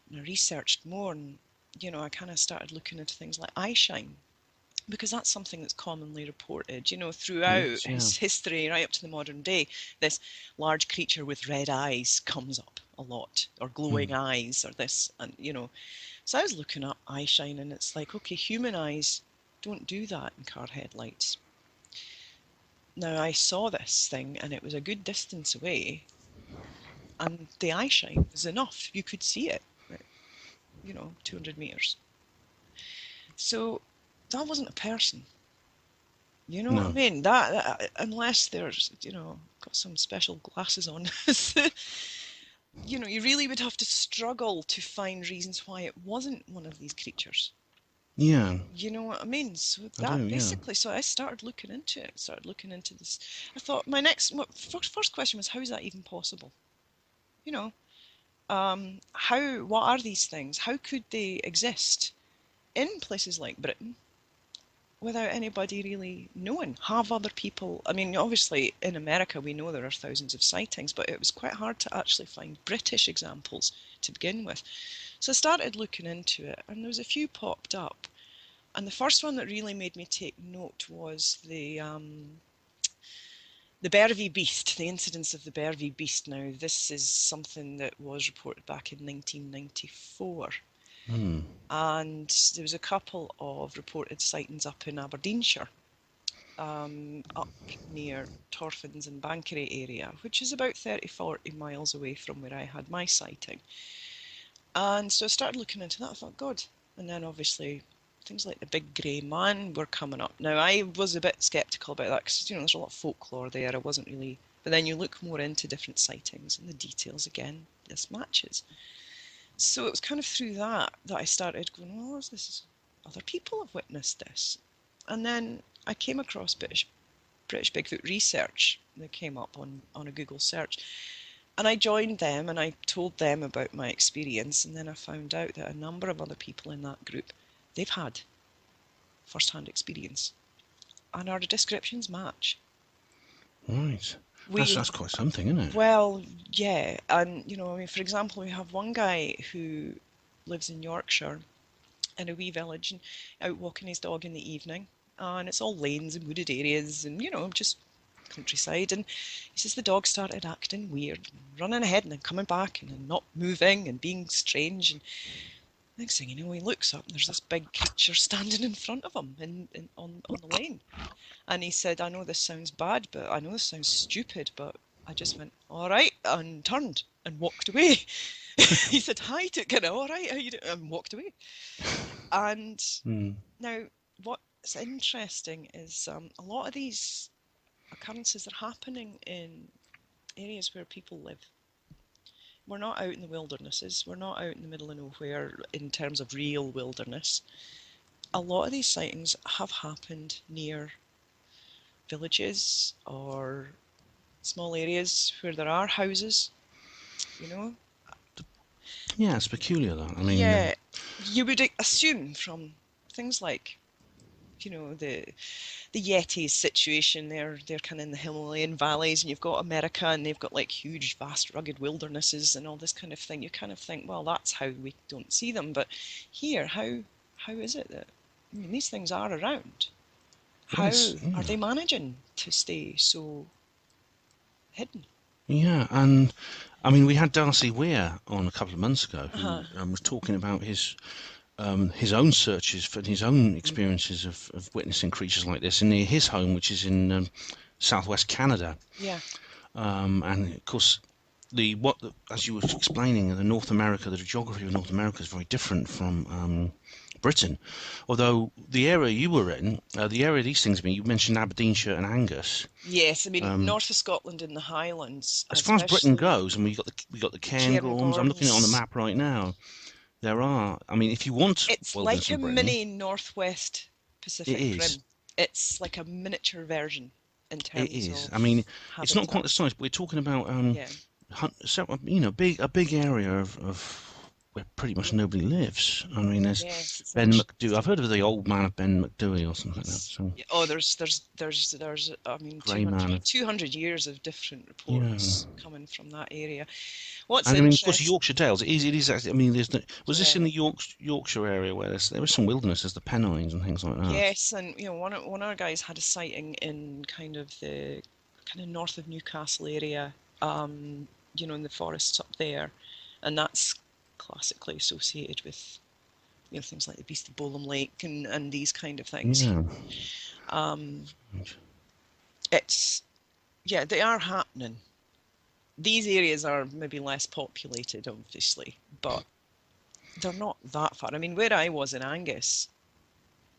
And I researched more, and I kind of started looking into things like eye shine, because that's something that's commonly reported, throughout Yes, yeah. history, right up to the modern day. This large creature with red eyes comes up a lot, or glowing eyes, or this, and So I was looking up eye shine, and it's like, okay, human eyes don't do that in car headlights. Now I saw this thing, and it was a good distance away, and the eye shine was enough. You could see it, 200 meters. So that wasn't a person. You know what I No. mean? That unless there's, got some special glasses on, you really would have to struggle to find reasons why it wasn't one of these creatures. Yeah, You know what I mean? So I do, that yeah. basically, so I started looking into it. Started looking into this. I thought my first question was, how is that even possible? You know, what are these things? How could they exist in places like Britain without anybody really knowing? Have other people, I mean, obviously in America we know there are thousands of sightings, but it was quite hard to actually find British examples to begin with. So I started looking into it, and there was a few popped up. And the first one that really made me take note was the Bervie beast, the incidence of the Bervie beast. Now, this is something that was reported back in 1994. Hmm. And there was a couple of reported sightings up in Aberdeenshire, up near Torfins and Bankery area, which is about 30-40 miles away from where I had my sighting. And so I started looking into that. I thought, God. And then obviously things like the big grey man were coming up. Now, I was a bit sceptical about that because, there's a lot of folklore there. I wasn't really. But then you look more into different sightings and the details again, this matches. So it was kind of through that I started going, oh, other people have witnessed this. And then I came across British Bigfoot research that came up on a Google search. And I joined them and I told them about my experience. And then I found out that a number of other people in that group, they've had first-hand experience. And our descriptions match. Right. We, That's quite something, isn't it? well, yeah. And, I mean, for example, we have one guy who lives in Yorkshire in a wee village and out walking his dog in the evening. And it's all lanes and wooded areas and, just countryside. And he says the dog started acting weird, running ahead and then coming back and then not moving and being strange. And next thing you know, he looks up and there's this big creature standing in front of him on the lane. And he said, I know this sounds bad, but I know this sounds stupid, but I just went, all right, and turned and walked away. He said hi to kind of, all right, how you doing? And walked away. And Hmm. now what's interesting is a lot of these occurrences are happening in areas where people live. We're not out in the wildernesses. We're not out in the middle of nowhere in terms of real wilderness. A lot of these sightings have happened near villages or small areas where there are houses, you know. Yeah, it's peculiar, that. I mean, Yeah, you would assume from things like the Yetis situation. They're kind of in the Himalayan valleys, and you've got America, and they've got like huge, vast, rugged wildernesses and all this kind of thing. You kind of think, well, that's how we don't see them. But here, how is it that, I mean, these things are around? Well, How it's, are yeah. they managing to stay so hidden? Yeah, and I mean, we had Darcy Weir on a couple of months ago Uh-huh. who was talking about his own searches for his own experiences of witnessing creatures like this in near his home, which is in southwest Canada. Yeah. And of course, as you were explaining, the geography of North America is very different from Britain. Although the area you were in, the area these things have been, you mentioned Aberdeenshire and Angus. Yes, I mean, Um, north of Scotland in the Highlands, as far as Britain especially goes, and we got the Cairngorms. I'm looking at it on the Cairngorms. map right now. There are. I mean, if you want It's wilderness like in a Britain, mini Northwest it Pacific is. Rim. It's like a miniature version in It terms is. of I mean, it's not quite the habitat. size, but we're talking about Yeah. a big area of where pretty much nobody lives. I mean, there's Yes, it's Ben interesting. McDowee. I've heard of the old man of Ben McDowee or something like that. Yes. So Yeah. Oh, there's I mean, grey man of 200 years of different yeah. reports coming from that area. What's And I mean, of course, interesting, Yorkshire Dales. It is actually. I mean, was this yeah. in the Yorkshire area where there was some wilderness, there's the Pennines and things like that. Yes, and one of our guys had a sighting in kind of north of Newcastle area, in the forests up there, and that's classically associated with things like the Beast of Bolam Lake and these kind of things. Yeah. Um, it's Yeah, they are happening. These areas are maybe less populated, obviously, but they're not that far. I mean, where I was in Angus,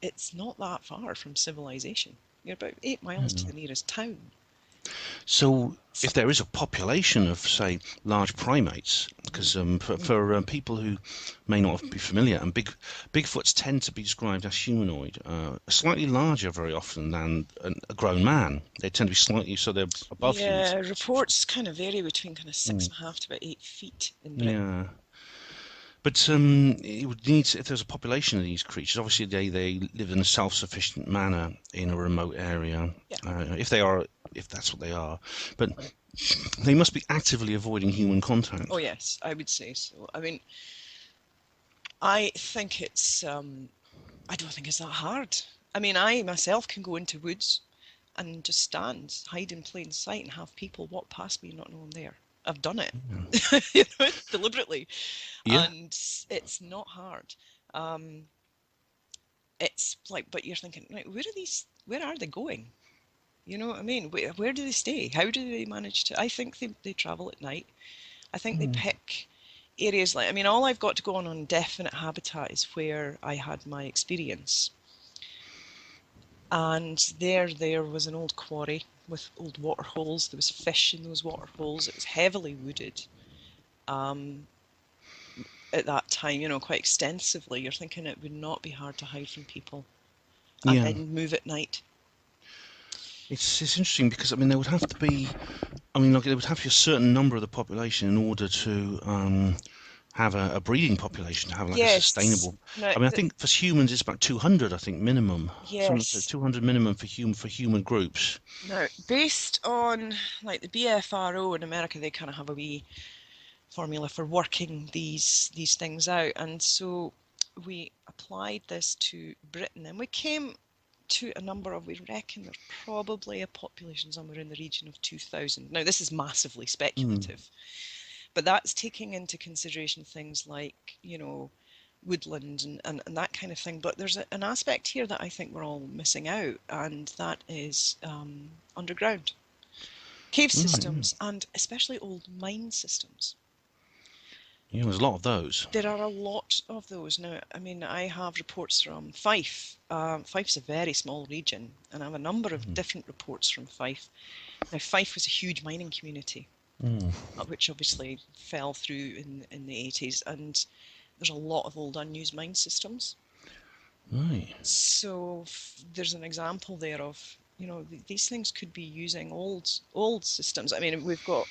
it's not that far from civilization. You're about 8 miles to Yeah. the nearest town. So, if there is a population of, say, large primates, because for people who may not be familiar, and Bigfoots tend to be described as humanoid, slightly larger very often than a grown man. They tend to be slightly, so they're above human Yeah, size. reports kind of vary between kind of six Mm, and a half to about 8 feet in Britain. yeah. But it would need, if there's a population of these creatures, obviously they live in a self-sufficient manner in a remote area, Yeah. if that's what they are. But they must be actively avoiding human Oh contact. yes, I would say so. I mean, I think I don't think it's that hard. I mean, I myself can go into woods and just stand, hide in plain sight, and have people walk past me and not know I'm there. I've done it, Yeah. deliberately, Yeah. and it's not hard. Um, it's like, but you're thinking, right, where are they going? You know what I mean? Where do they stay? How do they manage to? I think they travel at night. I think they Mm. pick areas like, I mean, all I've got to go on definite habitat is where I had my experience. And there was an old quarry with old water holes. There was fish in those water holes. It was heavily wooded um, at that time, quite extensively. You're thinking it would not be hard to hide from people and Yeah. then move at night. It's interesting because I mean there would have to be I mean like there would have to be a certain number of the population in order to have a breeding population to have like a Yes. sustainable. Now, I mean I think for humans it's about 200 I think minimum. Something like yes. 200 minimum for human groups. Now, based on like the BFRO in America, they kind of have a wee formula for working these things out, and so we applied this to Britain, and we came to a number of, we reckon there's probably a population somewhere in the region of 2,000. Now, this is massively Mm. speculative, but that's taking into consideration things like, woodland and that kind of thing. But there's an aspect here that I think we're all missing out, and that is underground cave Right, yeah. systems, and especially old mine systems. Yeah, there's a lot of those. There are a lot of those now. I mean, I have reports from Fife. Fife's a very small region, and I have a number of Mm. different reports from Fife. Now, Fife was a huge mining community, Mm. which obviously fell through in the 80s, and there's a lot of old unused mine systems. Right. So there's an example there of, these things could be using old systems. I mean, we've got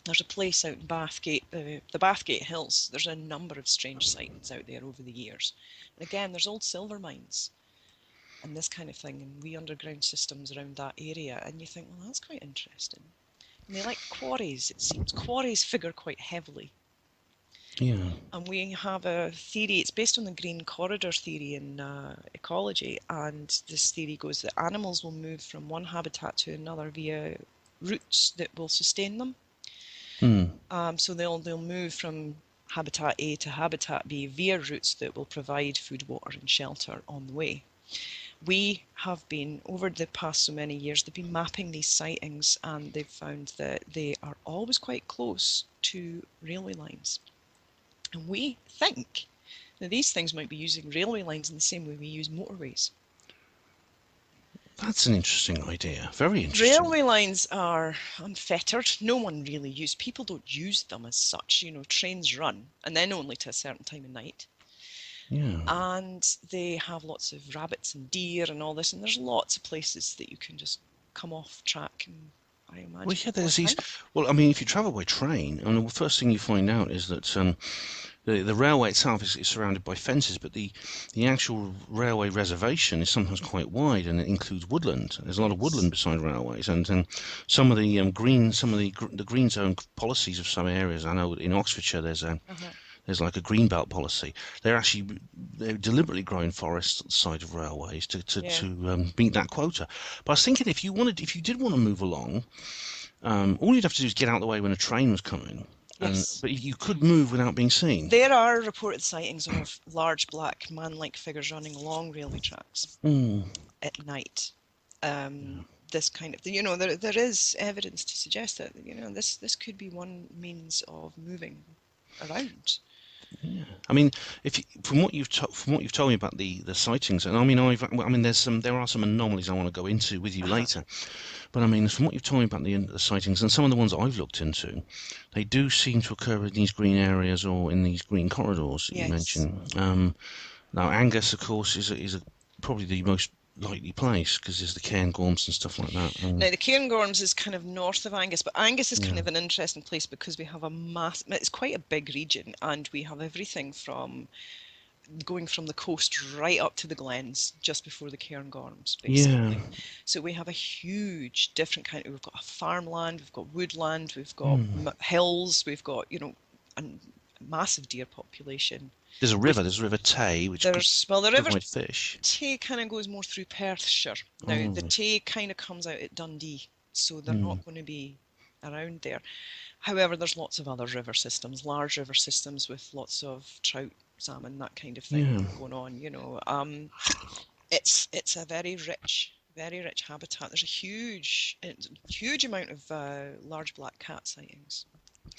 there's a place out in Bathgate, the Bathgate Hills. There's a number of strange sightings out there over the years. And again, there's old silver mines. and this kind of thing, and wee underground systems around that area. And you think, well, that's quite interesting. And they like quarries, it seems. Quarries figure quite heavily. Yeah. And we have a theory, it's based on the green corridor theory in ecology, and this theory goes that animals will move from one habitat to another via routes that will sustain them. So they'll move from habitat A to habitat B via routes that will provide food, water and shelter on the way. We have been, over the past so many years, they've been mapping these sightings, and they've found that they are always quite close to railway lines. And we think that these things might be using railway lines in the same way we use motorways. That's an interesting idea. Very interesting. Railway lines are unfettered. No one really uses. People don't use them as such. You know, trains run, and then only to a certain time of night. Yeah. And they have lots of rabbits and deer and all this, and there's lots of places that you can just come off track. And I imagine. Well, yeah, there's these. Well, I mean, if you travel by train, I mean, the first thing you find out is that the railway itself is surrounded by fences, but the actual railway reservation is sometimes quite wide, and it includes woodland. There's a lot of woodland beside railways, and some of the the green zone policies of some areas. I know in Oxfordshire there's like a green belt policy. They're deliberately growing forests at the side of railways to meet that quota. But I was thinking if you did want to move along, all you'd have to do is get out of the way when a train was coming. Yes. But you could move without being seen. There are reported sightings of large black man-like figures running along railway tracks at night. This kind of, there is evidence to suggest that, this could be one means of moving around. Yeah, I mean, from what you've told me about the sightings, and I mean, there are some anomalies I want to go into with you later, but I mean, from what you've told me about the sightings and some of the ones that I've looked into, they do seem to occur in these green areas or in these green corridors that you mentioned. Now, Angus, of course, is probably the most likely place because there's the Cairngorms and stuff like that. Now, the Cairngorms is kind of north of Angus, but Angus is kind of an interesting place because we have it's quite a big region, and we have everything from going from the coast right up to the glens just before the Cairngorms, basically. Yeah. So we have a huge different kind of, we've got farmland, we've got woodland, we've got hills, we've got, a massive deer population. There's a river Tay, which the river fish. Tay kind of goes more through Perthshire. Now, the Tay kind of comes out at Dundee, so they're not going to be around there. However, there's lots of other river systems, large river systems with lots of trout, salmon, that kind of thing going on. It's a very rich habitat. There's a huge amount of large black cat sightings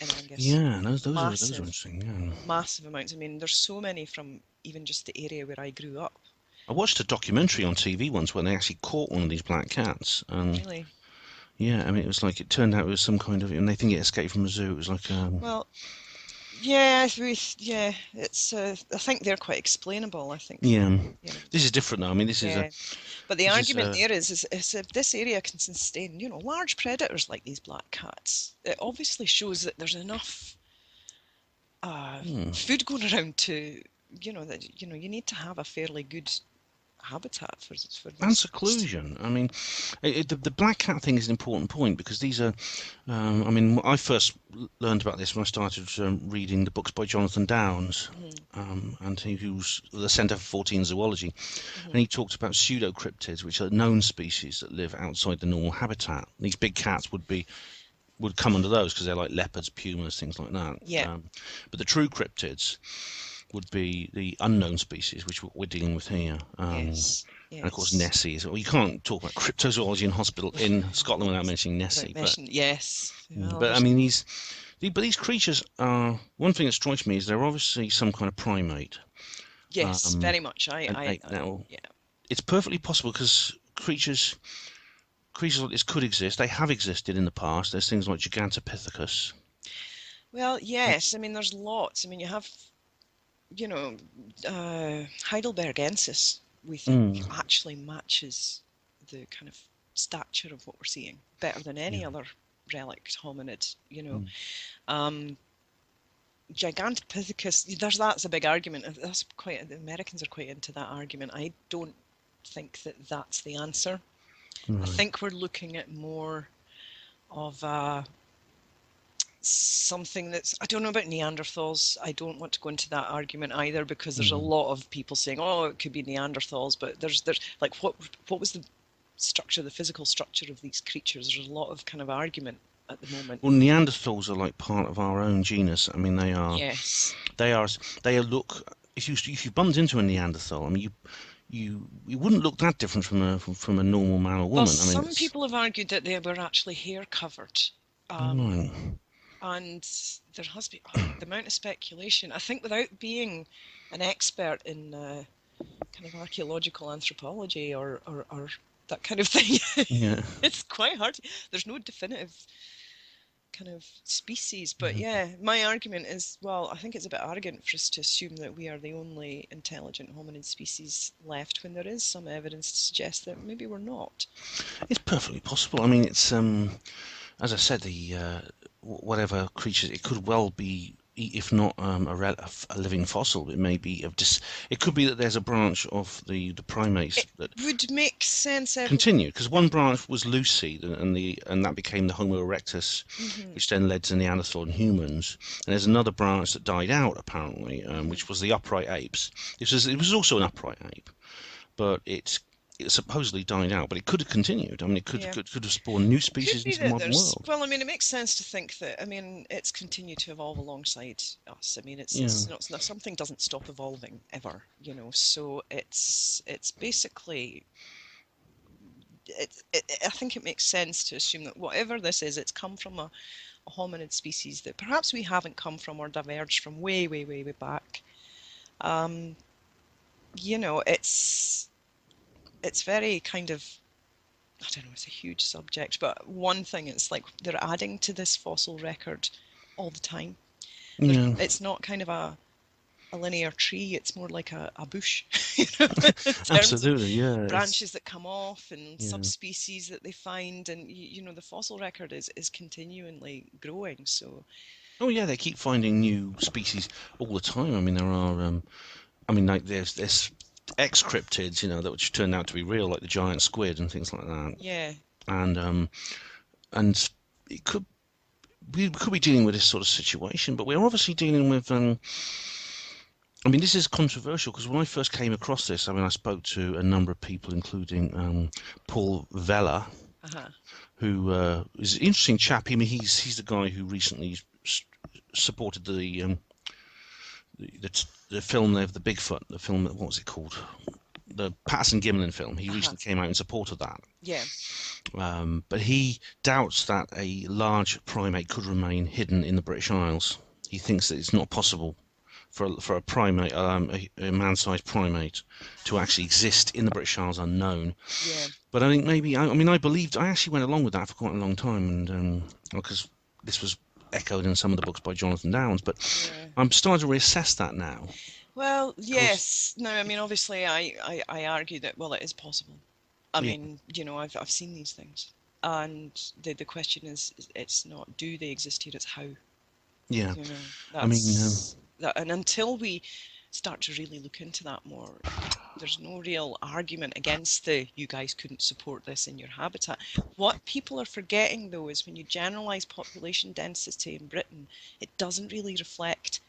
in Angus. Yeah, those are interesting. Yeah, massive amounts. I mean, there's so many from even just the area where I grew up. I watched a documentary on TV once where they actually caught one of these black cats. Really? Yeah, I mean, it turned out it was some kind of, and they think it escaped from a zoo. It was like well, yeah, it's. I think they're quite explainable. I think. Yeah. This is different though. I mean, this is But the argument there is if this area can sustain, large predators like these black cats, it obviously shows that there's enough food going around to, that you need to have a fairly good habitat for and seclusion. I mean, the black cat thing is an important point because these are. I mean, I first learned about this when I started reading the books by Jonathan Downes, and who's the Centre for Fortean Zoology, and he talked about pseudocryptids, which are known species that live outside the normal habitat. These big cats would come under those because they're like leopards, pumas, things like that. Yeah. But the true cryptids would be the unknown species, which we're dealing with here. Yes. And of course, Nessie. Well, you can't talk about cryptozoology in Scotland without mentioning Nessie. Yes. Well, but I mean, these creatures are. One thing that strikes me is they're obviously some kind of primate. Yes, very much. Now, it's perfectly possible because creatures like this could exist. They have existed in the past. There's things like Gigantopithecus. Well, yes. I mean, there's lots. I mean, you have. Heidelbergensis, we think, actually matches the kind of stature of what we're seeing better than any other relict hominid. Gigantopithecus, that's a big argument. The Americans are quite into that argument. I don't think that that's the answer. I Right. think we're looking at more of something that's, I don't know about Neanderthals. I don't want to go into that argument either, because there's a lot of people saying, oh, it could be Neanderthals, but there's like, what was the structure, the physical structure of these creatures? There's a lot of kind of argument at the moment. Well, Neanderthals are like part of our own genus. I mean, Yes. they look. If you bumped into a Neanderthal, I mean, you wouldn't look that different from a normal man or Well, woman. I mean, some it's people have argued that they were actually hair covered. right. And there has been the amount of speculation. I think without being an expert in kind of archaeological anthropology or that kind of thing, Yeah. it's quite hard. There's no definitive kind of species. But Yeah. yeah, my argument is, well, I think it's a bit arrogant for us to assume that we are the only intelligent hominid species left when there is some evidence to suggest that maybe we're not. It's perfectly possible. I mean, it's as I said, the whatever creatures, it could well be, if not a living fossil, it may be of just. It could be that there's a branch of the primates It that would make sense. continue, because one branch was Lucy, and that became the Homo erectus, which then led to Neanderthal and humans. And there's another branch that died out apparently, which was the upright apes. It was also an upright ape, but it supposedly died out, but it could have continued. I mean, it could Yeah. could have spawned new Could species be into the that modern there's, world. well, I mean, it makes sense to think that, I mean, it's continued to evolve alongside us. I mean, Yeah. it's not, something doesn't stop evolving ever, you know. So it's basically, I think it makes sense to assume that whatever this is, it's come from a hominid species that perhaps we haven't come from or diverged from way, way, way, way back. You know, it's very kind of, I don't know, it's a huge subject, but one thing, it's like they're adding to this fossil record all the time. Yeah. It's not kind of a linear tree, it's more like a bush, you know, in terms Absolutely. of Yeah. branches that come off and Yeah. subspecies that they find. And, you know, the fossil record is continually growing. So, Oh yeah, they keep finding new species all the time. I mean, there are. I mean, like there's X cryptids, that which turn out to be real, like the giant squid and things like that. yeah. And it could we could be dealing with this sort of situation, but we're obviously dealing with. I mean, this is controversial because when I first came across this, I mean, I spoke to a number of people, including Paul Vella, who is an interesting chap. I mean, he's the guy who recently supported the film of the Bigfoot, the film, what was it called? The Patterson Gimlin film. He recently came out in support of that. Yeah. But he doubts that a large primate could remain hidden in the British Isles. He thinks that it's not possible for a primate, a man-sized primate, to actually exist in the British Isles unknown. Yeah. But I think maybe, I mean, I actually went along with that for quite a long time, and because this was echoed in some of the books by Jonathan Downes, but Yeah. I'm starting to reassess that now. Well, yes. No, I mean, obviously, I argue that, well, it is possible. I Yeah. mean, you know, I've seen these things, and the question is, it's not do they exist here, it's how. Yeah. You know, I mean, that's that, and until we start to really look into that more, there's no real argument against the you guys couldn't support this in your habitat. What people are forgetting, though, is when you generalize population density in Britain, it doesn't really reflect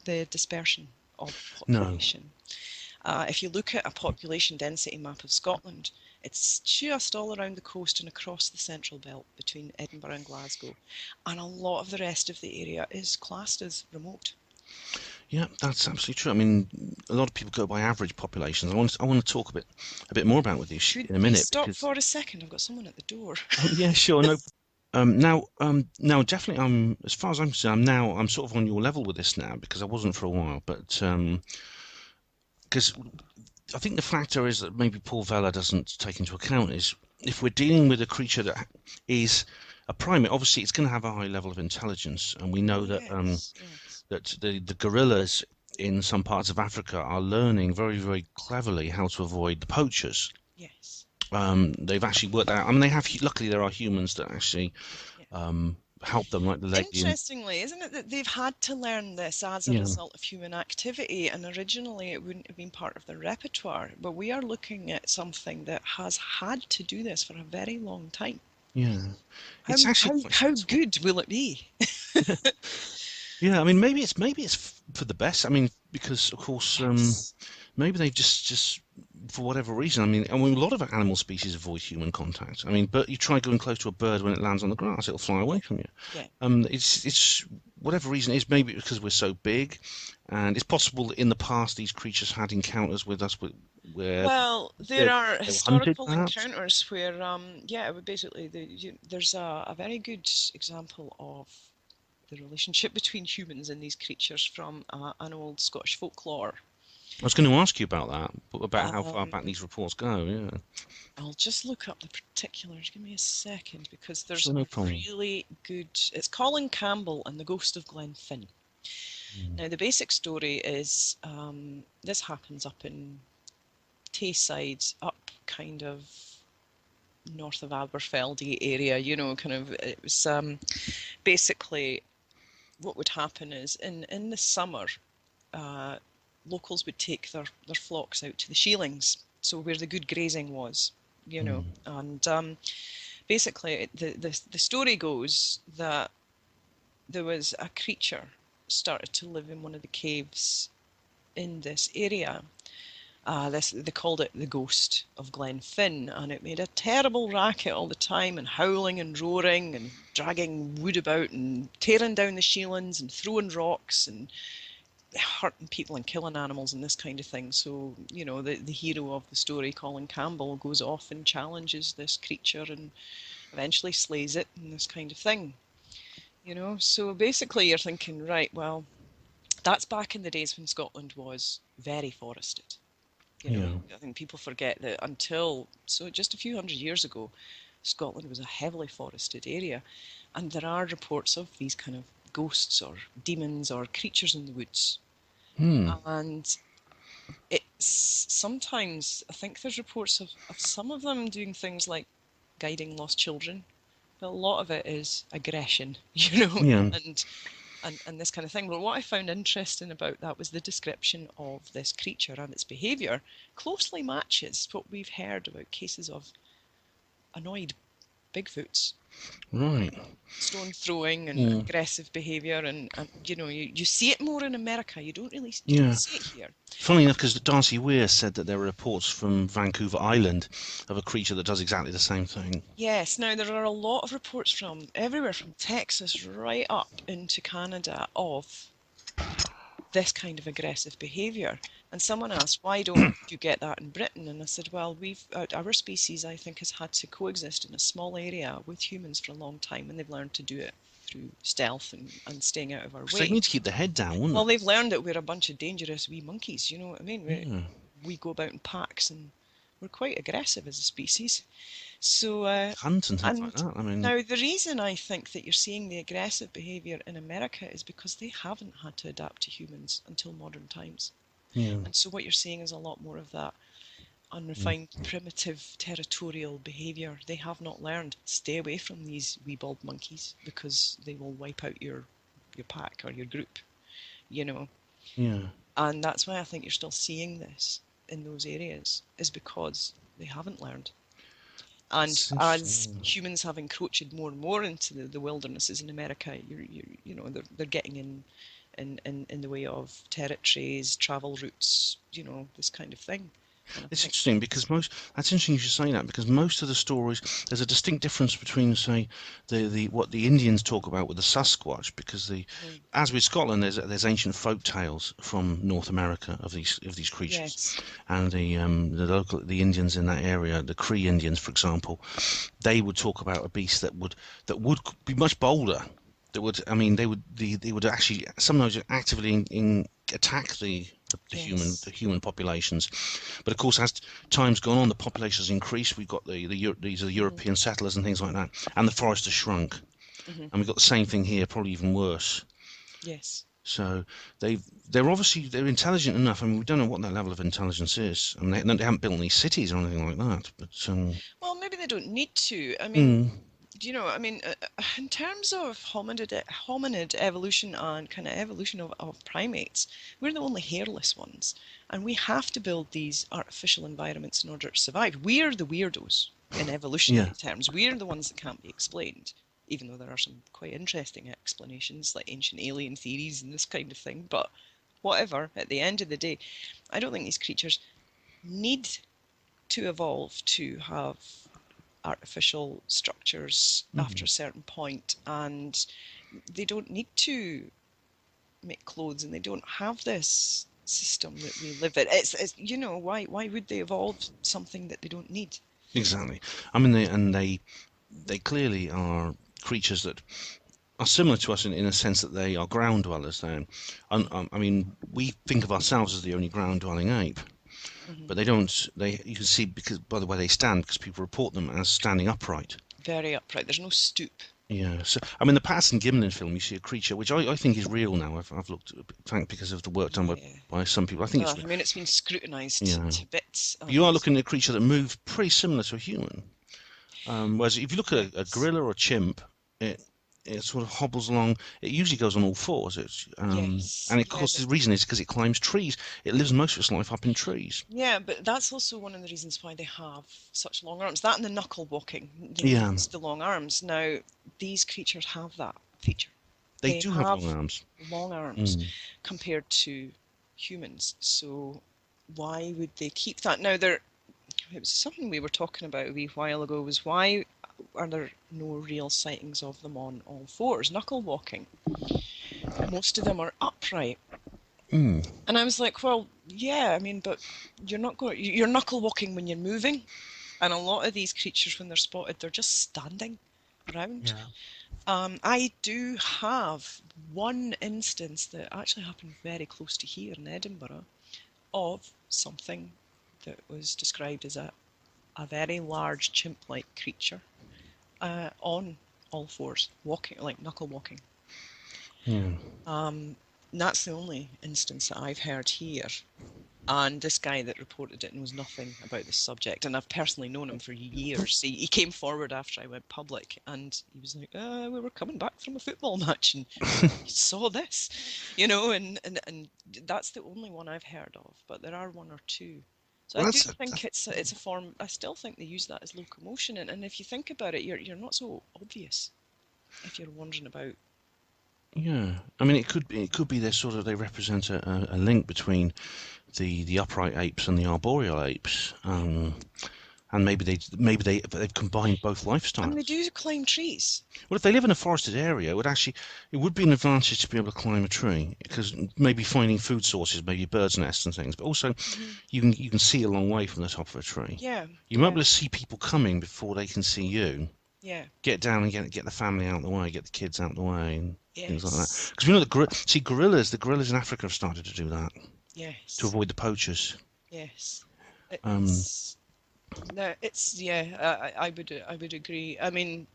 the dispersion of population. If you look at a population density map of Scotland, it's just all around the coast and across the central belt between Edinburgh and Glasgow, and a lot of the rest of the area is classed as remote. Yeah, that's absolutely true. I mean, a lot of people go by average populations. I want to talk a bit more about with you in a minute. Stop because, for a second. I've got someone at the door. yeah, sure. No. Now, definitely, as far as I'm concerned, I'm sort of on your level with this now because I wasn't for a while. But because I think the factor is that maybe Paul Vella doesn't take into account is if we're dealing with a creature that is a primate, obviously it's going to have a high level of intelligence, and we know that Yes. that the gorillas in some parts of Africa are learning very, very cleverly how to avoid the poachers. Yes. They've actually worked out. I mean, luckily there are humans that actually help them, like the lady in. Interestingly, isn't it that they've had to learn this as a Yeah, result of human activity, and originally it wouldn't have been part of their repertoire, but we are looking at something that has had to do this for a very long time. yeah. How It's actually how quite how sensible. good will it be? Yeah, I mean, maybe it's for the best. I mean, because of course, Yes. maybe they just for whatever reason. I mean, a lot of animal species avoid human contact. I mean, but you try going close to a bird when it lands on the grass, it'll fly away Yeah. from you. Yeah. It's whatever reason it is. Maybe because we're so big, and it's possible that in the past these creatures had encounters with us where Well, they, there are they were hunted, historical perhaps. encounters where, yeah, it would basically there's a very good example of the relationship between humans and these creatures from an old Scottish folklore. I was going to ask you about that, about how far back Um, these reports go. Yeah, I'll just look up the particulars. Give me a second because there's sure, no a problem. really good. It's Colin Campbell and the Ghost of Glenfin. Mm. Now, the basic story is this happens up in Tayside, up kind of north of Aberfeldy area, kind of. It was basically what would happen is in the summer, uh, locals would take their flocks out to the sheilings, so where the good grazing was, Mm. and basically the story goes that there was a creature started to live in one of the caves in this area. This they called it the Ghost of Glenfin, and it made a terrible racket all the time, and howling and roaring and dragging wood about and tearing down the sheilings and throwing rocks and hurting people and killing animals and this kind of thing. So, the hero of the story, Colin Campbell, goes off and challenges this creature and eventually slays it and this kind of thing. So basically you're thinking, right, well, that's back in the days when Scotland was very forested. Yeah. I think people forget that until so just a few hundred years ago, Scotland was a heavily forested area, and there are reports of these kind of ghosts or demons or creatures in the woods. Hmm. And it's sometimes, I think there's reports of some of them doing things like guiding lost children, but a lot of it is aggression, Yeah. and and this kind of thing. But what I found interesting about that was the description of this creature and its behaviour closely matches what we've heard about cases of annoyed Bigfoots, Right. stone throwing and Yeah. aggressive behaviour, and you see it more in America. You don't Yeah. see it here. Funny enough, because Darcy Weir said that there are reports from Vancouver Island of a creature that does exactly the same thing. Yes, now there are a lot of reports from everywhere from Texas right up into Canada of this kind of aggressive behaviour. And someone asked, why don't you get that in Britain? And I said, well, our species, I think, has had to coexist in a small area with humans for a long time, and they've learned to do it through stealth and staying out of our Because they way. need to keep their head down, wouldn't Well, they've learned that we're a bunch of dangerous wee monkeys, you know what I mean? they? Yeah. We go about in packs and we're quite aggressive as a species. So, Hunt and things like and that. I mean, now the reason I think that you're seeing the aggressive behaviour in America is because they haven't had to adapt to humans until modern times. yeah. And so what you're seeing is a lot more of that Yeah. unrefined, primitive, territorial behaviour. They have not learned. Stay away from these wee bald monkeys because they will wipe out your pack or your group, you know. Yeah. And that's why I think you're still seeing this in those areas, is because they haven't learned. And It's as interesting. humans have encroached more and more into the wildernesses in America, they're getting in the way of territories, travel routes, this kind of thing. And I It's think, interesting because that's interesting you should say that because most of the stories there's a distinct difference between say the what the Indians talk about with the Sasquatch because mm, as with Scotland there's ancient folk tales from North America of these creatures yes, and the Indians in that area, the Cree Indians for example, they would talk about a beast that would be much bolder. That would, I mean, they would actually sometimes actively attack yes, the human populations, but of course as time's gone on, the populations increased. We've got these are the hmm European settlers and things like that, and the forest has shrunk, hmm and we've got the same thing here, probably even worse. yes. So they're intelligent enough. I mean, we don't know what that level of intelligence is. I mean, they haven't built any cities or anything like that, but Well, maybe they don't need to. I mean, mm, you know, I mean, in terms of hominid evolution and kind of evolution of primates, we're the only hairless ones, and we have to build these artificial environments in order to survive. We're the weirdos in Yeah, evolutionary terms. We're the ones that can't be explained, even though there are some quite interesting explanations, like ancient alien theories and this kind of thing. But whatever, at the end of the day, I don't think these creatures need to evolve to have artificial structures after a certain point, and they don't need to make clothes, and they don't have this system that we live in. It's you know, why would they evolve something that they don't need? exactly. I mean, they clearly are creatures that are similar to us in a sense that they are ground dwellers. Then, I mean, we think of ourselves as the only ground dwelling ape, Hmm. but they don't. They you can see because by the way they stand, because people report them as standing upright. Very upright. There's no stoop. Yeah, so I mean, the Patterson Gimlin film, you see a creature which I think is real now. I've looked, thank because of the work done Yeah. by some people. I think it's I mean, it's been scrutinised yeah. to bits, You are and looking at a creature that moves pretty similar to a human. Whereas if you look at a yes, gorilla or a chimp, it it sort of hobbles along. It usually goes on all fours. yes, And of yeah, course the reason is because it climbs trees. It lives most of its life up in trees. yeah, but that's also one of the reasons why they have such long arms. That and the knuckle walking, Yeah, hence the long arms. Now, these creatures have that feature. they They do have have long arms. long arms Mm. compared to humans. So why would they keep that? Now, there, it was something we were talking about a wee while ago, was why are there no real sightings of them on all fours, knuckle walking? Most of them are upright. Mm. And I was like, well, yeah, I mean, but you're knuckle walking when you're moving. And a lot of these creatures, when they're spotted, they're just standing around. Yeah. I do have one instance that actually happened very close to here in Edinburgh of something that was described as a very large chimp-like creature on all fours, walking, like knuckle walking. Yeah. That's the only instance that I've heard here. And this guy that reported it knows nothing about this subject, and I've personally known him for years. He came forward after I went public, and he was like, "We were coming back from a football match, and we saw this, you know." And that's the only one I've heard of, but there are one or two. So I Well, do think it's a form. I still think they use that as locomotion, and if you think about it, you're not so obvious if you're wandering about. yeah. I mean, it could be they sort of they represent a link between the upright apes and the arboreal apes. And they've combined both And they lifestyles. do climb trees. Well, if they live in a forested area, it would be an advantage to be able to climb a tree because maybe finding food sources, maybe birds' nests and things. But also, Hmm. you can see a long way from the top of a tree. Yeah, You might be yeah, able to see people coming before they can see you. yeah. Get down and get the family out of the way, get the kids out of the way, and things like that. Yes, Because we know the gorillas in Africa have started to do that to yes, avoid the poachers. yes. Um, It's no, it's yeah. I would agree. I mean,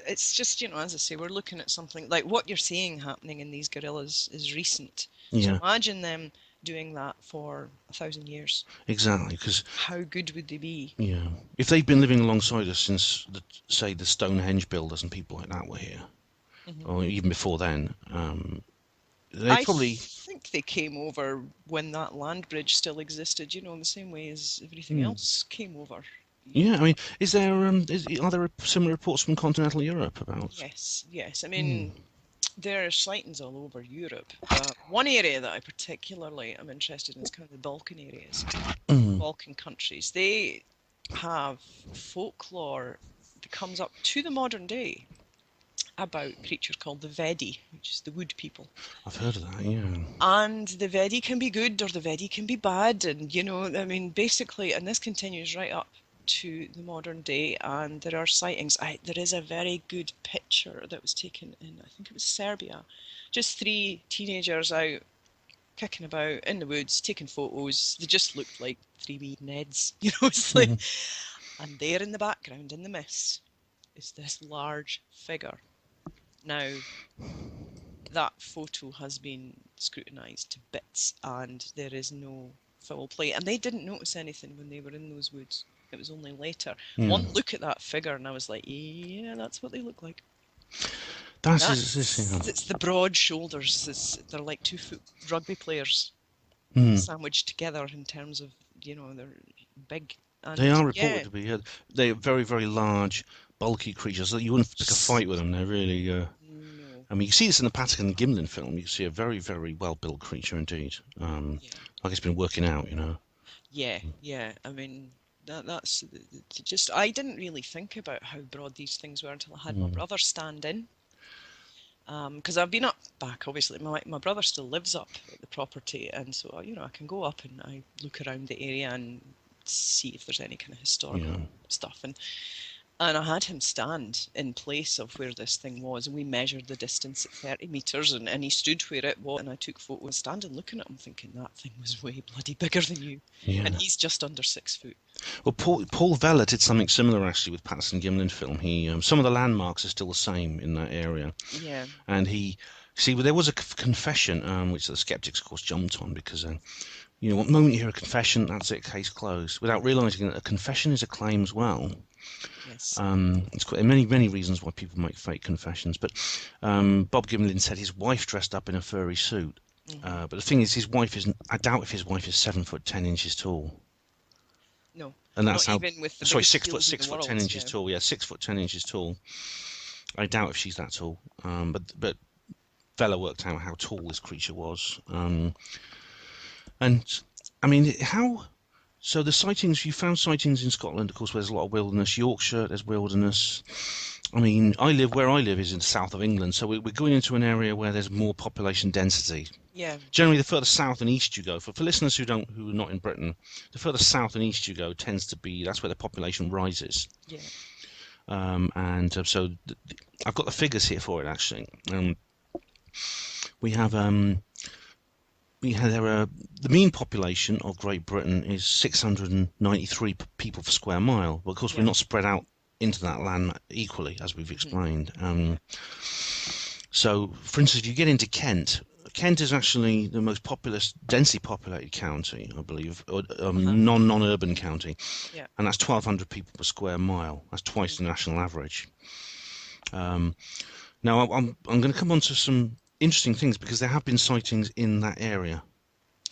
it's just, as I say, we're looking at something like what you're seeing happening in these gorillas is recent. So yeah, imagine them doing that for 1,000 years. exactly. Because How good would they be? yeah, if they've been living alongside us since say the Stonehenge builders and people like that were here, Hmm. or even before then, they I probably think they came over when that land bridge still existed, in the same way as everything hmm. else came over. Yeah. I mean, are there similar reports from continental Europe about? Yes, yes. I Hmm. mean, there are sightings all over Europe. One area that I particularly am interested in is kind of the Balkan areas, Hmm. Balkan countries. They have folklore that comes up to the modern day about creatures called the Vedi, which is the wood people. I've heard of that. Yeah. And the Vedi can be good or the Vedi can be bad. And, I mean, basically, and this continues right up to the modern day. And there are sightings. There is a very good picture that was taken in, I think it was Serbia. Just three teenagers out kicking about in the woods, taking photos. They just looked like three wee Neds. It's like, Hmm. and there in the background, in the mist, is this large figure. Now, that photo has been scrutinised to bits and there is no foul play. And they didn't notice anything when they were in those woods. It was only later. One Mm. look at that figure and I was like, yeah, that's what they look like. That's It's the broad shoulders. They're like 2 foot rugby players mm. sandwiched together in terms of, they're big. They And are yeah, reported to be. They're very, very large, bulky creatures. So you wouldn't pick a fight with them. They're really. no, I mean, you see this in the Patrick and Gimlin film. You see a very, very well-built creature indeed. yeah, Like it's been working out, yeah. I mean, that's just, I didn't really think about how broad these things were until I had my Mm. brother stand in. Because I've been up back, obviously. My brother still lives up at the property, and so I can go up and I look around the area and see if there's any kind of Yeah. historical stuff. And I had him stand in place of where this thing was, and we measured the distance at 30 metres, and he stood where it was, and I took photos, standing looking at him, thinking that thing was way bloody bigger than you, and Yeah. he's just under 6 foot. Well, Paul Vella did something similar actually with Patterson Gimlin film. He some of the landmarks are still the same in that area, Yeah. and well, there was a confession which the skeptics of course jumped on because what moment you hear a confession, that's it, case closed, without realising that a confession is a claim as well. Yes. It's quite many reasons why people make fake confessions, but Bob Gimlin said his wife dressed up in a furry suit. Mm-hmm. But the thing is, his wife isn't. I doubt if his wife is 7 foot 10 inches tall. No, And that's not how. even with the Sorry, biggest six foot heels in the 10 world. inches Yeah. tall. Yeah, 6 foot 10 inches tall. I doubt if she's that tall. But Vella worked out how tall this creature was. And I mean, how? So the sightings, you found sightings in Scotland, of course, where there's a lot of wilderness. Yorkshire, there's wilderness. I mean, where I live is in the south of England, so we're going into an area where there's more population density. Yeah. Generally, the further south and east you go, for listeners who are not in Britain, the further south and east you go tends to be that's where the population rises. Yeah. So I've got the figures here for it actually. We have the mean population of Great Britain is 693 people per square mile. But of course, we're Yeah. not spread out into that land equally, as we've explained. So, for instance, if you get into Kent, Kent is actually the most populous, densely populated county, I believe, non-urban county, Yeah. and that's 1,200 people per square mile. That's twice the national average. Now, I'm going to come on to some interesting things because there have been sightings in that area.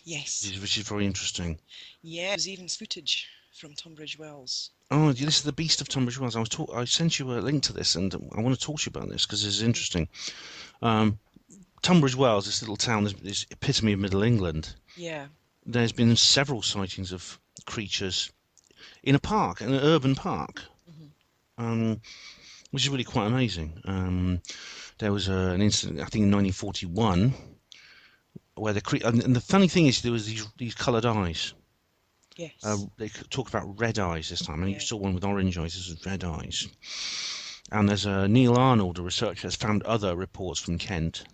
Yes. Which is very interesting. Yeah, there's even footage from Tunbridge Wells. Oh, this is the Beast of Tunbridge Wells. I sent you a link to this, and I want to talk to you about this because this is interesting. Tunbridge Wells, this little town, this epitome of Middle England. Yeah. There's been several sightings of creatures in a park, in an urban park, which is really quite amazing. There was an incident, I think, in 1941, where and the funny thing is there was these coloured eyes. Yes. They talked about red eyes this time. I think you saw one with orange eyes. This was red eyes. And there's Neil Arnold, a researcher, has found other reports from Kent,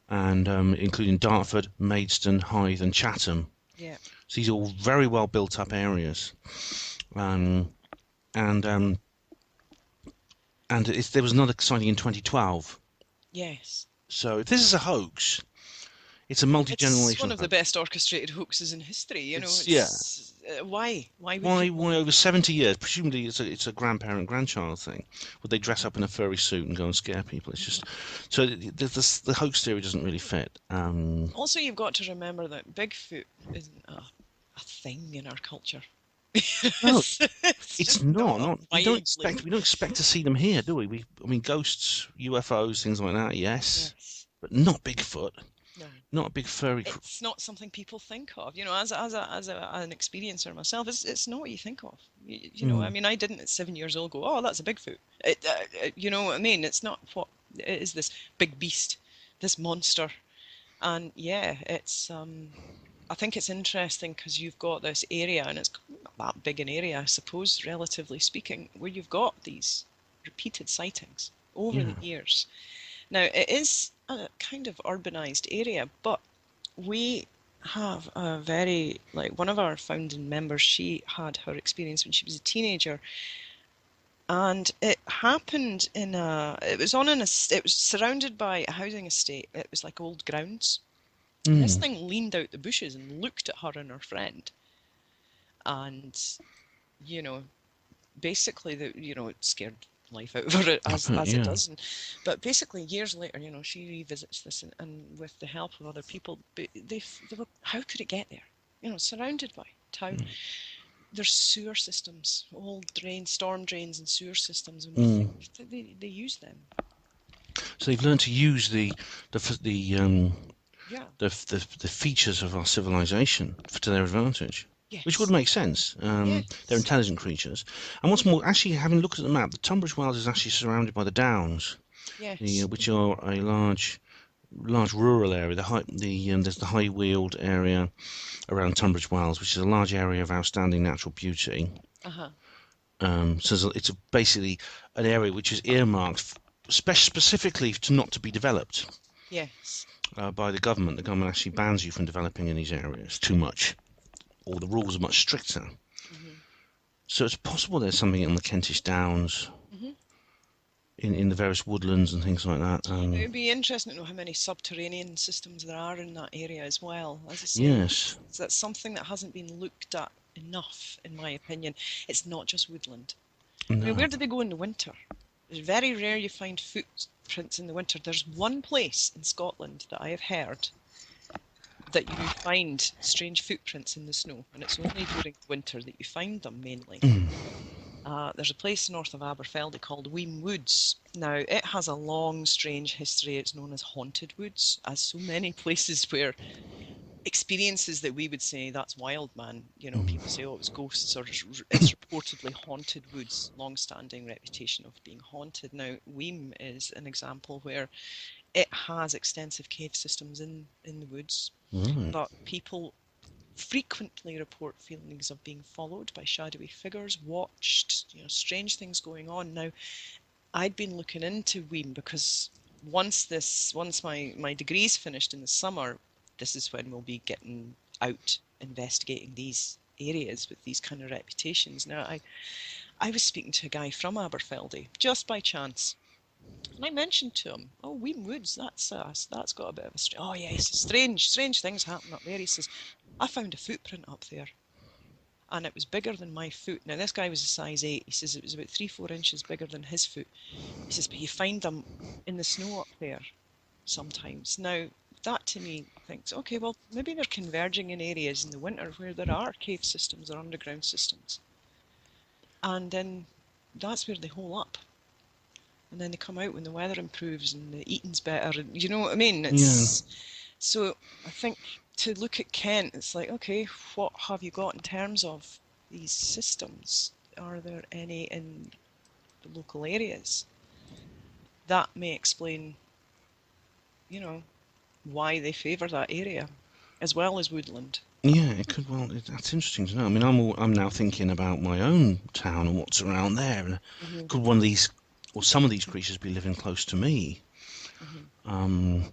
and including Dartford, Maidstone, Hythe, and Chatham. Yeah. So these are all very well built up areas. There was another sighting in 2012. Yes. So if this is a hoax, it's a multi-generational. It's one of the best orchestrated hoaxes in history. Why? Why over 70 years? Presumably, it's a grandparent-grandchild thing. Would they dress up in a furry suit and go and scare people? It's just so the hoax theory doesn't really fit. Also, you've got to remember that Bigfoot isn't a thing in our culture. No, it's it's not. We don't widely. expect to see them here, do we? I mean, ghosts, UFOs, things like that. Yes. But not Bigfoot. No. Not a big furry. It's not something people think of. As an experiencer myself, it's not what you think of. I mean, I didn't at 7 years old go, oh, that's a Bigfoot. You know what I mean? It's not what it is. This big beast, this monster, and it's. I think it's interesting because you've got this area, and it's not that big an area, I suppose, relatively speaking, where you've got these repeated sightings over the years. Now, it is a kind of urbanised area, but we have a very, one of our founding members, she had her experience when she was a teenager, and it happened it was surrounded by a housing estate. It was like old grounds. And this thing leaned out the bushes and looked at her and her friend. And you know, basically it scared life out of it as it Yeah. does. But basically years later, she revisits this, and with the help of other people, they were, how could it get there? Surrounded by town. There's sewer systems, old storm drains and sewer systems, and we think that they use them. So they've learned to use Yeah. the features of our civilization to their advantage, which would Yes. make sense. They're Yes. intelligent creatures. And what's more, actually, having looked at the map, the Tunbridge Wells is actually surrounded by the Downs, Yes. which are a large rural area. There's the high weald area around Tunbridge Wells, which is a large area of outstanding natural beauty. Uh-huh. So it's basically an area which is earmarked specifically not to be developed Yes. by the government. The government actually bans you from developing in these areas too much, or the rules are much stricter. Hmm. So it's possible there's something on the Kentish Downs, Hmm. in the various woodlands and things like that. It would be interesting to know how many subterranean systems there are in that area as well. As I say, Yes. that's something that hasn't been looked at enough, in my opinion. It's not just woodland. I mean, No. where do they go in the winter? It's very rare you find footprints in the winter. There's one place in Scotland that I have heard that you find strange footprints in the snow, and it's only during winter that you find them mainly. There's a place north of Aberfeldy called Weem Woods. Now, it has a long, strange history. It's known as Haunted Woods, as so many places where experiences that we would say, that's wild, man. People say, oh, it was ghosts, or it's reportedly haunted woods, long-standing reputation of being haunted. Now, Weem is an example where it has extensive cave systems in the woods, Right. but people frequently report feelings of being followed by shadowy figures, watched, strange things going on. Now, I'd been looking into Weem because once my degree's finished in the summer, this is when we'll be getting out investigating these areas with these kind of reputations. Now, I was speaking to a guy from Aberfeldy just by chance. And I mentioned to him, oh, Weem Woods, that's got a bit of a oh yeah, he says, strange things happen up there. He says, I found a footprint up there, and it was bigger than my foot. Now this guy was a size 8. He says it was about 3-4 inches bigger than his foot. He says, but you find them in the snow up there sometimes. Now that to me thinks, okay, well maybe they're converging in areas in the winter where there are cave systems or underground systems, and then that's where they hole up. And then they come out when the weather improves and the eating's better. And you know what I mean? Yeah. So I think to look at Kent, it's like, okay, what have you got in terms of these systems? Are there any in the local areas? That may explain, why they favour that area, as well as woodland. Yeah, it could. Well, that's interesting to know. I mean, I'm now thinking about my own town and what's around there. And Hmm. could one of these, or some of these creatures, be living close to me? Hmm.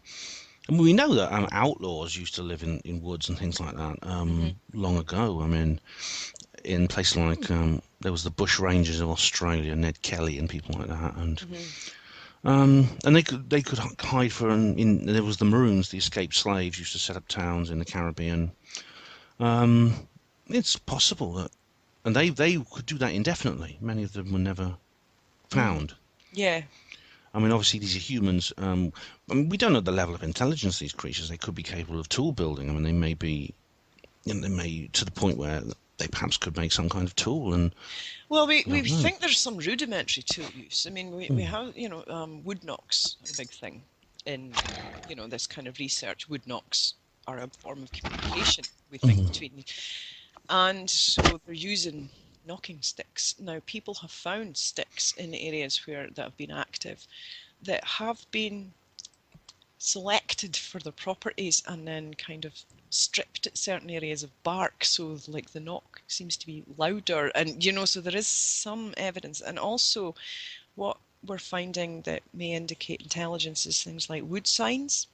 And we know that outlaws used to live in woods and things like that Hmm. long ago. I mean, in places like there was the Bush Rangers of Australia, Ned Kelly, and people like that, Hmm. and they could hide for. There was the Maroons, the escaped slaves, used to set up towns in the Caribbean. It's possible that, and they could do that indefinitely. Many of them were never Hmm. found. Yeah. I mean, obviously these are humans. I mean, we don't know the level of intelligence of these creatures. They could be capable of tool building. I mean, they may be, they may to the point where they perhaps could make some kind of tool. And Well, I we don't know. think there's some rudimentary tool use. I mean, we have, wood knocks are a big thing in, this kind of research. Wood knocks are a form of communication, we think, between, and so they're using knocking sticks. Now, people have found sticks in areas where that have been active that have been selected for their properties and then kind of stripped at certain areas of bark, so like the knock seems to be louder, and so there is some evidence. And also what we're finding that may indicate intelligence is things like wood signs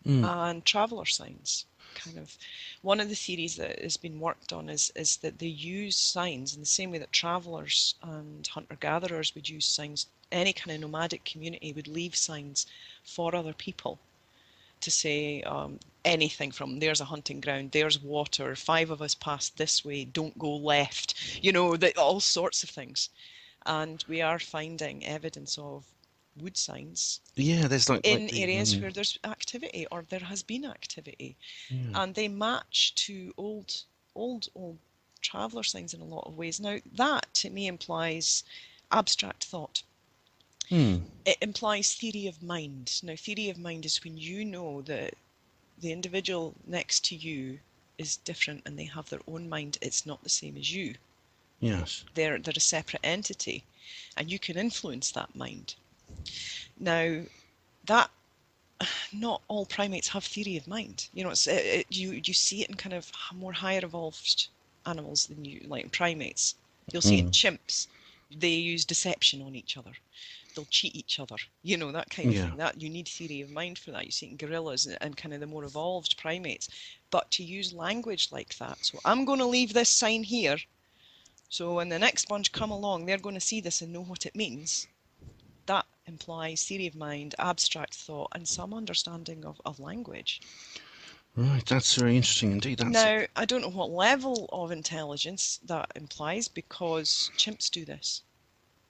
Mm. and traveller signs. Kind of one of the theories that has been worked on is that they use signs in the same way that travellers and hunter-gatherers would use signs. Any kind of nomadic community would leave signs for other people, to say anything from there's a hunting ground, there's water, 5 of us passed this way, don't go left, all sorts of things. And we are finding evidence of wood signs Yeah, there's like in the areas where there's activity or there has been activity. yeah. And they match to old traveller signs in a lot of ways. Now, that to me implies abstract thought. Hmm. It implies theory of mind. Now, theory of mind is when you know that the individual next to you is different and they have their own mind. It's not the same as you. Yes. They're a separate entity, and you can influence that mind. Now, that not all primates have theory of mind. You see it in kind of more higher evolved animals than you like primates. You'll see it in Hmm. chimps. They use deception on each other. They'll cheat each other. That kind of Yeah. thing. That you need theory of mind for that. You see it in gorillas and kind of the more evolved primates. But to use language like that, so I'm going to leave this sign here. So when the next bunch come along, they're going to see this and know what it means. That implies theory of mind, abstract thought, and some understanding of language. Right, that's very interesting indeed. Now, I don't know what level of intelligence that implies because chimps do this.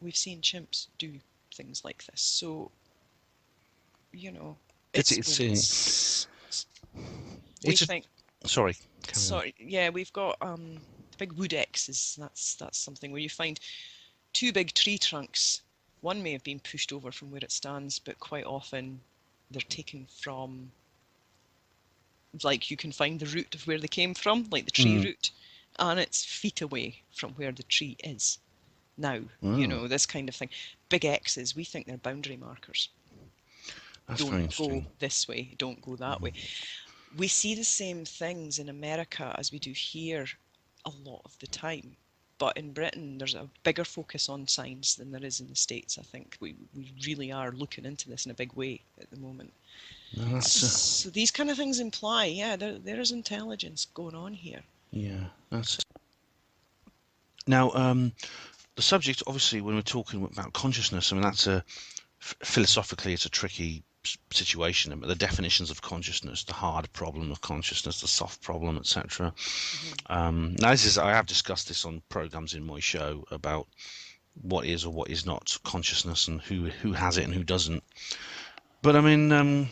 We've seen chimps do things like this. So, it's we it's a think, sorry. Carry on. sorry, yeah, we've got big wood X's. That's something where you find 2 big tree trunks. One may have been pushed over from where it stands, but quite often they're taken from, like you can find the root of where they came from, like the tree root, and it's feet away from where the tree is. Now, this kind of thing. Big X's, we think they're boundary markers. That's very Don't interesting. go this way, don't go that way. We see the same things in America as we do here a lot of the time. But in Britain, there's a bigger focus on signs than there is in the States. I think we really are looking into this in a big way at the moment. No, So these kind of things imply, yeah, there is intelligence going on here. yeah, that's now the subject. Obviously, when we're talking about consciousness, I mean that's philosophically it's a tricky situation. I mean, the definitions of consciousness, the hard problem of consciousness, the soft problem, etc. Now, I have discussed this on programs in my show about what is or what is not consciousness and who has it and who doesn't. But I mean,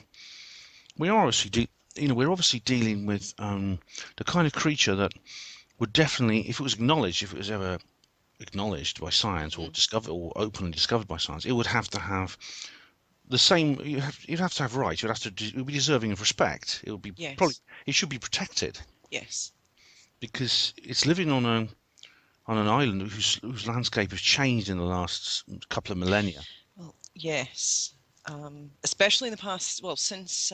we are obviously we're obviously dealing with the kind of creature that would definitely, if it was acknowledged, if it was ever acknowledged by science or discovered or openly discovered by science, it would have to have the same. You'd have to have rights. It would be deserving of respect. It would be probably. Yes. It should be protected Yes. because it's living on an island whose landscape has changed in the last couple of millennia. Well, yes. Especially in the past, well, since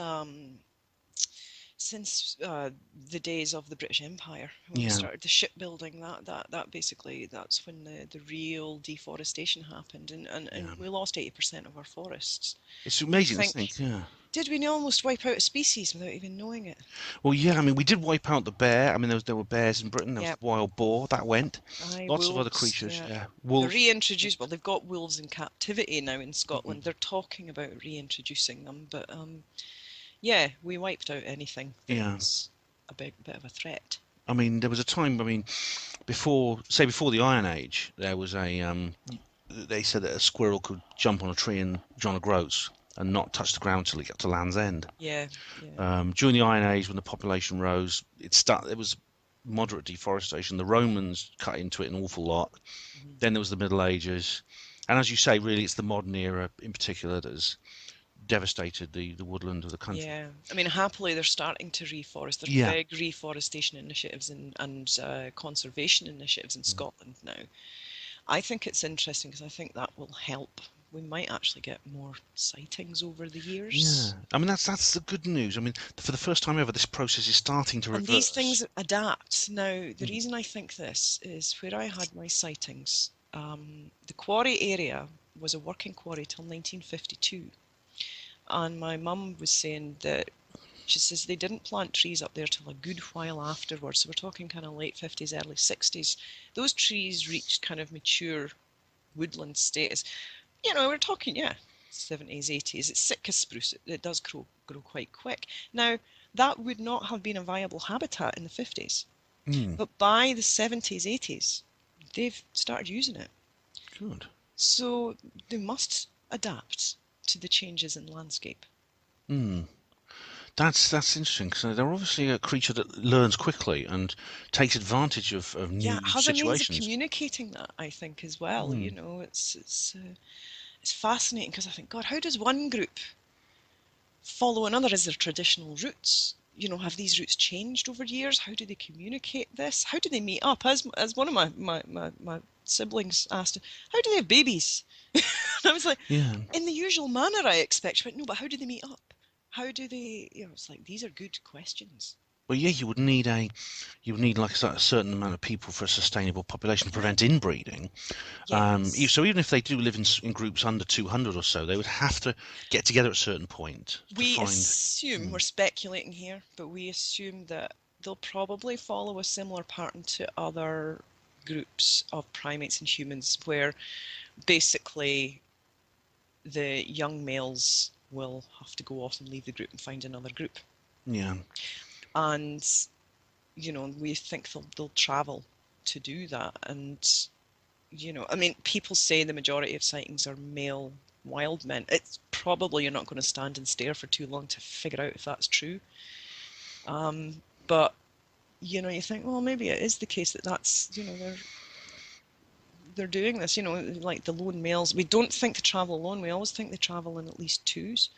the days of the British Empire, when we started the shipbuilding, that basically that's when the real deforestation happened, and we lost 80% of our forests. It's amazing to think, yeah. Did we almost wipe out a species without even knowing it? Well, yeah, I mean, we did wipe out the bear. I mean, there were bears in Britain. There was Yep. the wild boar that went. Lots of Wolves, other creatures. yeah. Yeah, They're wolves. reintroduced. Well, they've got wolves in captivity now in Scotland. They're talking about reintroducing them, but yeah, we wiped out anything that was a bit of a threat. I mean, there was a time. I mean, before the Iron Age, there was a. They said that a squirrel could jump on a tree in John O'Groats and not touch the ground till it got to Land's End. Yeah. During the Iron Age, when the population rose, there was moderate deforestation. The Romans cut into it an awful lot. Then there was the Middle Ages, and as you say, really, it's the modern era in particular that has devastated the woodland of the country. Yeah, I mean, happily they're starting to reforest. There's big reforestation initiatives and conservation initiatives in Scotland now. I think it's interesting because I think that will help. We might actually get more sightings over the years. Yeah, I mean that's the good news. I mean, for the first time ever, this process is starting to reverse. And these things adapt. Now, the reason I think this is where I had my sightings. The quarry area was a working quarry till 1952. And my mum was saying that, she says they didn't plant trees up there till a good while afterwards. So we're talking kind of late 50s, early 60s. Those trees reached kind of mature woodland status. We're talking, 70s, 80s. It's Sitka spruce. It does grow quite quick. Now, that would not have been a viable habitat in the 50s. Mm, But by the 70s, 80s, they've started using it. good. So they must adapt to the changes in landscape. Mm. That's interesting because they're obviously a creature that learns quickly and takes advantage of Yeah, it new has a means of situations. communicating that, I think, as well. Mm. It's fascinating because I think, God, how does one group follow another? Is there traditional routes? Have these routes changed over years? How do they communicate this? How do they meet up? As one of my siblings asked, how do they have babies? And I was like, Yeah. in the usual manner I expect, but no, but how do they meet up? How do they, it's like, these are good questions. Well, yeah, you would need like a certain amount of people for a sustainable population to prevent inbreeding. Yes. So even if they do live in groups under 200 or so, they would have to get together at a certain point to We find. assume, Mm, we're speculating here, but we assume that they'll probably follow a similar pattern to other groups of primates and humans, where basically the young males will have to go off and leave the group and find another group. yeah, And, we think they'll travel to do that. And, I mean, people say the majority of sightings are male wild men. It's probably you're not going to stand and stare for too long to figure out if that's true. But you think, well, maybe it is the case that's they're doing this. Like the lone males. We don't think they travel alone. We always think they travel in at least twos.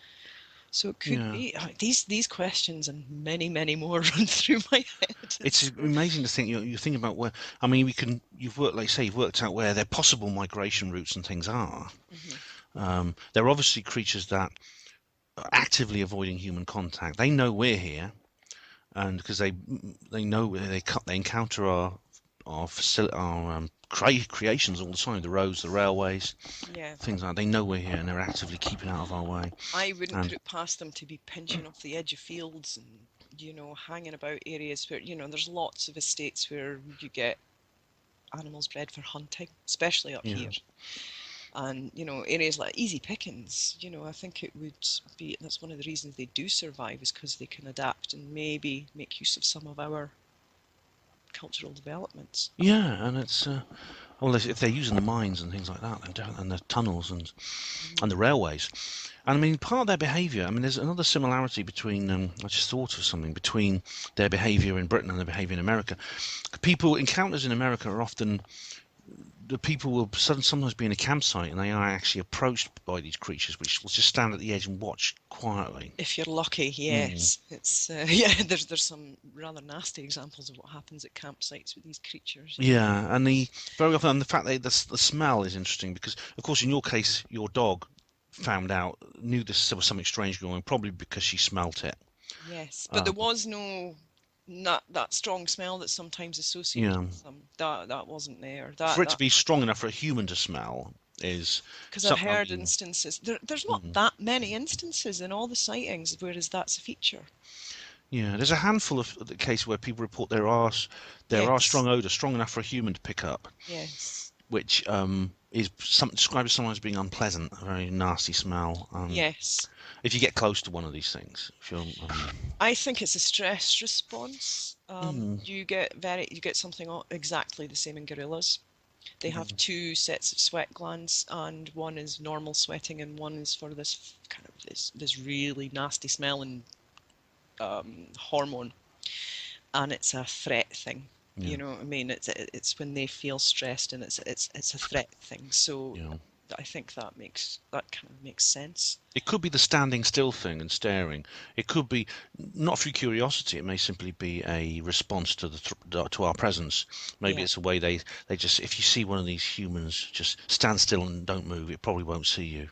So it could yeah. be these questions and many many more run through my head. It's amazing to think you think about where. I mean, you've worked, like you say, you've worked out where their possible migration routes and things are. Mhm. They're obviously creatures that are actively avoiding human contact. They know we're here, and because they know they encounter our creations all the time, the roads, the railways, Yeah, things like that. They know we're here and they're actively keeping out of our way. I wouldn't put And it past them to be pinching off the edge of fields and hanging about areas where there's lots of estates where you get animals bred for hunting, especially up yeah, here. And areas like easy pickings, I think it would be, that's one of the reasons they do survive, is because they can adapt and maybe make use of some of our cultural developments. yeah, and it's well, if they're using the mines and things like that, and the tunnels and the railways, and I mean part of their behaviour. I mean, there's another similarity between. I just thought of something between their behaviour in Britain and their behaviour in America. People encounters in America are often the people will sometimes be in a campsite and they are actually approached by these creatures, which will just stand at the edge and watch quietly. If you're lucky, Mm. yes. It's yeah. There's some rather nasty examples of what happens at campsites with these creatures. Yeah. Yeah, and the very often and the fact that the smell is interesting because, of course, in your case, your dog knew there was something strange going on, probably because she smelt it. Yes, but there Um, was no not that strong smell that's sometimes associated yeah, with them. That wasn't there. for it to That be strong enough for a human to smell is because I've something. I heard mean, instances. There's not mm, that many instances in all the sightings, whereas that's a feature. yeah, there's a handful of the cases where people report there are Yes, strong odours, strong enough for a human to pick up, yes, which is described as sometimes being unpleasant, a very nasty smell. yes. If you get close to one of these things, if you're, I think it's a stress response. mm, You get something exactly the same in gorillas. They have two sets of sweat glands, and one is normal sweating, and one is for this kind of this really nasty smelling hormone, and it's a threat thing. yeah, You know what I mean? It's when they feel stressed, and it's a threat thing. So yeah. I think that kind of makes sense. It could be the standing still thing and staring. It could be not through curiosity. It may simply be a response to to our presence. Maybe Yeah. it's a way they just if you see one of these humans just stand still and don't move, it probably won't see you.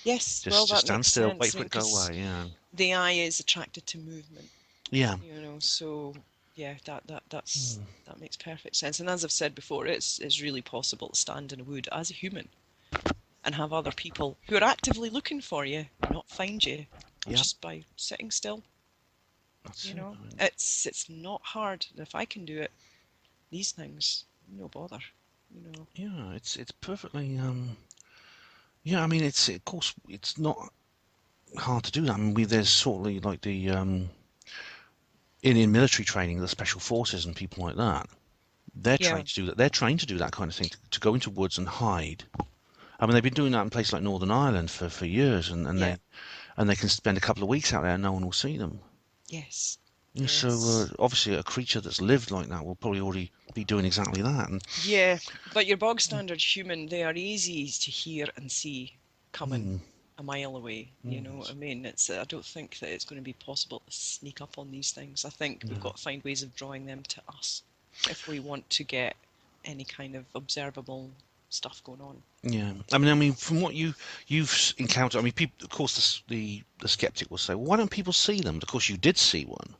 Yes. Well, Just that stand makes still, wait sense for it to go because away. Yeah, the eye is attracted to movement. yeah, So yeah, that makes perfect sense. And as I've said before, it's really possible to stand in a wood as a human and have other people who are actively looking for you not find you yeah. just by sitting still. That's You it. know, I mean, it's not hard. If I can do it, these things, no bother. You know. yeah, it's perfectly Yeah, I mean, of course, it's not hard to do that. I mean, there's sort of like the in military training, the special forces and people like that. They're Yeah, trained to do that. They're trained to do that kind of thing, to go into woods and hide. I mean, they've been doing that in places like Northern Ireland for years, yeah, and they can spend a couple of weeks out there and no one will see them. yes, Yeah, so yes. obviously, a creature that's lived like that will probably already be doing exactly that. And Yeah, but your bog standard human, they are easy to hear and see coming mm, a mile away. You know what I yes, mean? I don't think that it's going to be possible to sneak up on these things. I think we've no. got to find ways of drawing them to us if we want to get any kind of observable stuff going on. Yeah, I mean, from what you've encountered, I mean, people, of course, the skeptic will say, well, why don't people see them? Of course, you did see one,